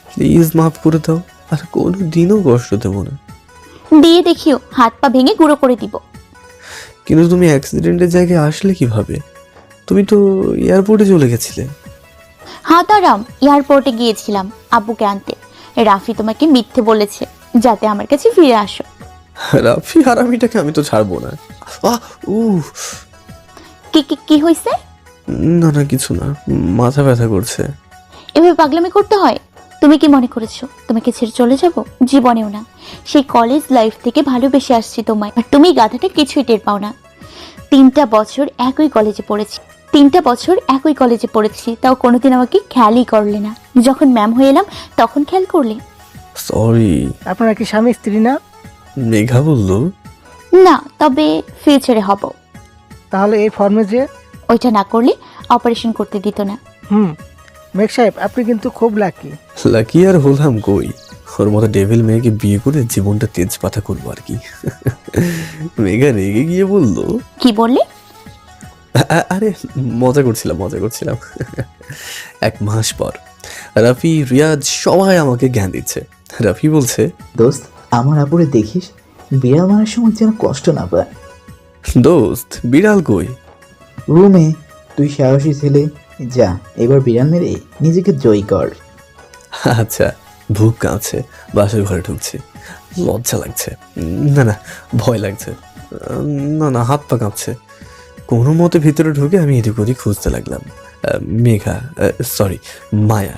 প্লিজ মাফ করে দাও, আর কোনো দিনও কষ্ট দেবো না। দিয়ে দেখিও, হাত পা ভেঙে গুঁড়ো করে দিব। কিন্তু তুমি অ্যাক্সিডেন্টের জায়গায় আসলে কিভাবে? তুমি তো এয়ারপোর্টে চলে গেছিলে। হ্যাঁ তারাম, এয়ারপোর্টে গিয়েছিলাম আব্বুকে আনতে। রাফি তোমাকে মিথ্যে বলেছে যাতে আমার কাছে ফিরে আসো। রাফি হারামিটাকে আমি তো ছাড়বো না। কি কি কি হয়েছে? না কিছু না, মাথা ব্যথা করছে। এভাবে পাগলামি করতে হয়? তুমি কি মনে করেছো তোমাকে ছেড়ে চলে যাব? জীবনেও না। সেই কলেজ লাইফ থেকে ভালোবেসে আসছি তোমায়, আর তুমি গাধাটা কিছুই টের পাও না। 3টা বছর একই কলেজে পড়েছি, তাও কোনোদিন আমাকে খেয়ালই করলে না। যখন ম্যাম হয়ে এলাম তখন খেয়াল করলে। সরি। আপনারা কি স্বামী স্ত্রী না? মেঘা বলল, না, তবে ফিউচারে হব। তাহলে এই ফর্মে যে ওইটা না করলে অপারেশন করতে দিত না। মেঘ সাহেব, আপনি কিন্তু খুব লাকি। লাকি আর হলাম কই, ওর মতো ডেভিল মেয়েকে বিয়ে করে জীবনটা তেজপাতা করবো আর কি। মেঘা রেগে গিয়ে বলল, কি বললে? আরে মজা করছিলাম। 1 মাস পর রাফি, রিয়াজ সবাই আমাকে জ্ঞান দিচ্ছে। রাফি বলছে, দোস্ত, আমার আপুরে দেখিস বিড়াল মারার সময় যেন কষ্ট না পায়। দোস্ত, বিড়াল কই? রুমে। তুই সাহসী ছেলে, যা এবার বিড়াল মেরে নিজেকে জয়ী কর। আচ্ছা, বুক কাঁপছে, বাসার ঘরে ঢুকছি। লজ্জা লাগছে, না ভয় লাগছে, না হাত পা কাঁপছে। কোনো মতে ভিতরে ঢুকে আমি এদিক ওদিক খুঁজতে লাগলাম। মেঘা, সরি মায়া,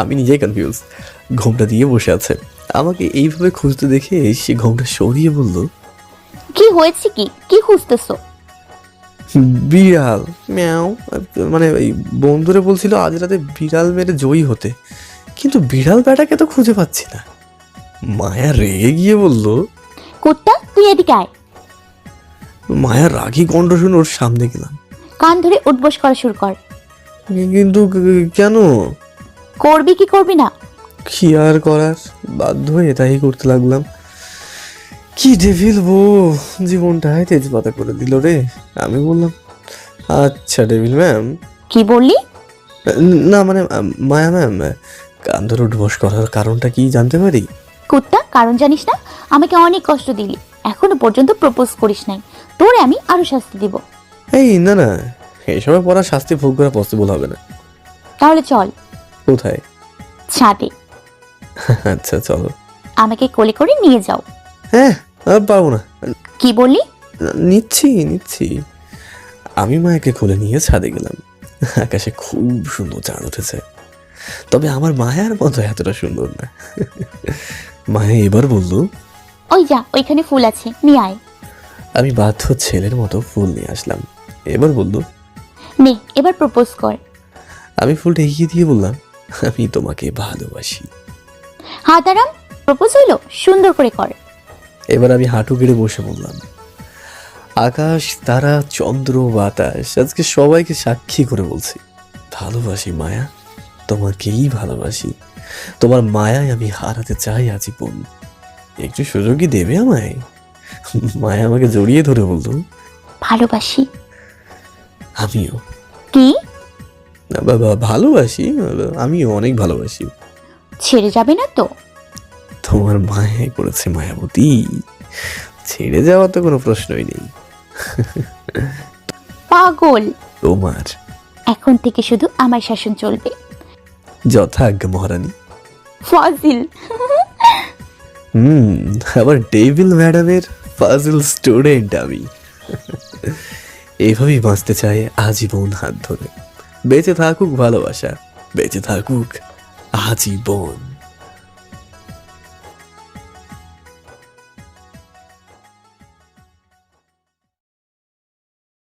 আমি নিজেই কনফিউজ, ঘোমটা দিয়ে বসে আছে। আমাকে এইভাবে খুঁজতে দেখে সে ঘোমটা সরিয়ে বলল, কি হয়েছে? কি খুঁজতেছো? বিড়াল ম্যাও। মানে এই বন্ধুরে বলছিল আজ রাতে বিড়াল মেরে জয়ী হতে, কিন্তু বিড়াল ব্যাটাকে তো খুঁজে পাচ্ছি না। মায়া রেগে গিয়ে বলল, কুত্তা তুই এদিকে আয়। মায়ার রাগী কণ্ঠ শুনে ওর সামনে গেলাম। কান ধরে উঠবোস করা শুরু কর। কিন্তু কেন? করবি কি করবি না? কি আর করার, বাধ্য হয়ে তাই করতে লাগলাম। কি ডেভিল বউ, জীবনটাই তেজপাতা করে দিল রে। আমি বললাম, আচ্ছা ডেভিল ম্যাম। কি বললি? না মানে মায়া ম্যাম, কান ধরে উঠবোস করার কারণটা কি জানতে পারি? কুত্তা, কারণ জানিস না? আমাকে অনেক কষ্ট দিলি, এখনো পর্যন্ত প্রপোজ করিস নাই, তোরে আমি আরো শাস্তি দিব। এই না না, এসবের পর আর শাস্তি ভোগ করা পসিবল হবে না। তাহলে চল। কোথায়? ছাদে। আচ্ছা চলো। আমাকে কোলে করে নিয়ে যাও। হ্যাঁ, আর পারবো না। কি বললি? নিচ্ছি। আমি মায়াকে কোলে নিয়ে ছাদে গেলাম। আকাশে খুব সুন্দর চাঁদ উঠেছে, তবে আমার মায়ার মতো এতটা সুন্দর না। মায়া এবার বলল, ওই যা, ওইখানে ফুল আছে, নিয়ে আয়। আমি বাধ্য ছেলের মতো ফুল নিয়ে আসলাম। এবার বলল, নে এবার প্রপোজ কর। আমি ফুলটা এগিয়ে দিয়ে বললাম, আমি তোমাকে ভালোবাসি। হাত আরাম, প্রপোজ হইলো, সুন্দর করে কর। এবার আমি হাঁটু গেড়ে বসে বললাম, আকাশ, তারা, চন্দ্র, বাতাস, আজকে সবাইকে সাক্ষী করে বলছি, ভালোবাসি মায়া, তোমাকেই ভালোবাসি। তোমার মায়ায় আমি হারাতে চাই আজীবন। একটু সুযোগই দেবে আমায়? মায়া আমাকে জড়িয়ে ধরে বলল, ভালোবাসি। আমিও। কি? ভালোবাসি, আমিও অনেক ভালোবাসি। ছেড়ে যাবে না তো? তোমার মায়ায় পড়েছে মায়াবতী, ছেড়ে যাওয়ার তো কোনো প্রশ্নই নেই। পাগল। তোমার এখন থেকে শুধু আমার শাসন চলবে। যথাজ্ঞা মহারানী। ফাজিল। আবার ডেভিল ম্যাডামের ফাজিল স্টুডেন্ট আমি। এইভাবেই বাঁচতে চাই আজীবন হাত ধরে। বেঁচে থাকুক ভালোবাসা, বেঁচে থাকুক আজীবন।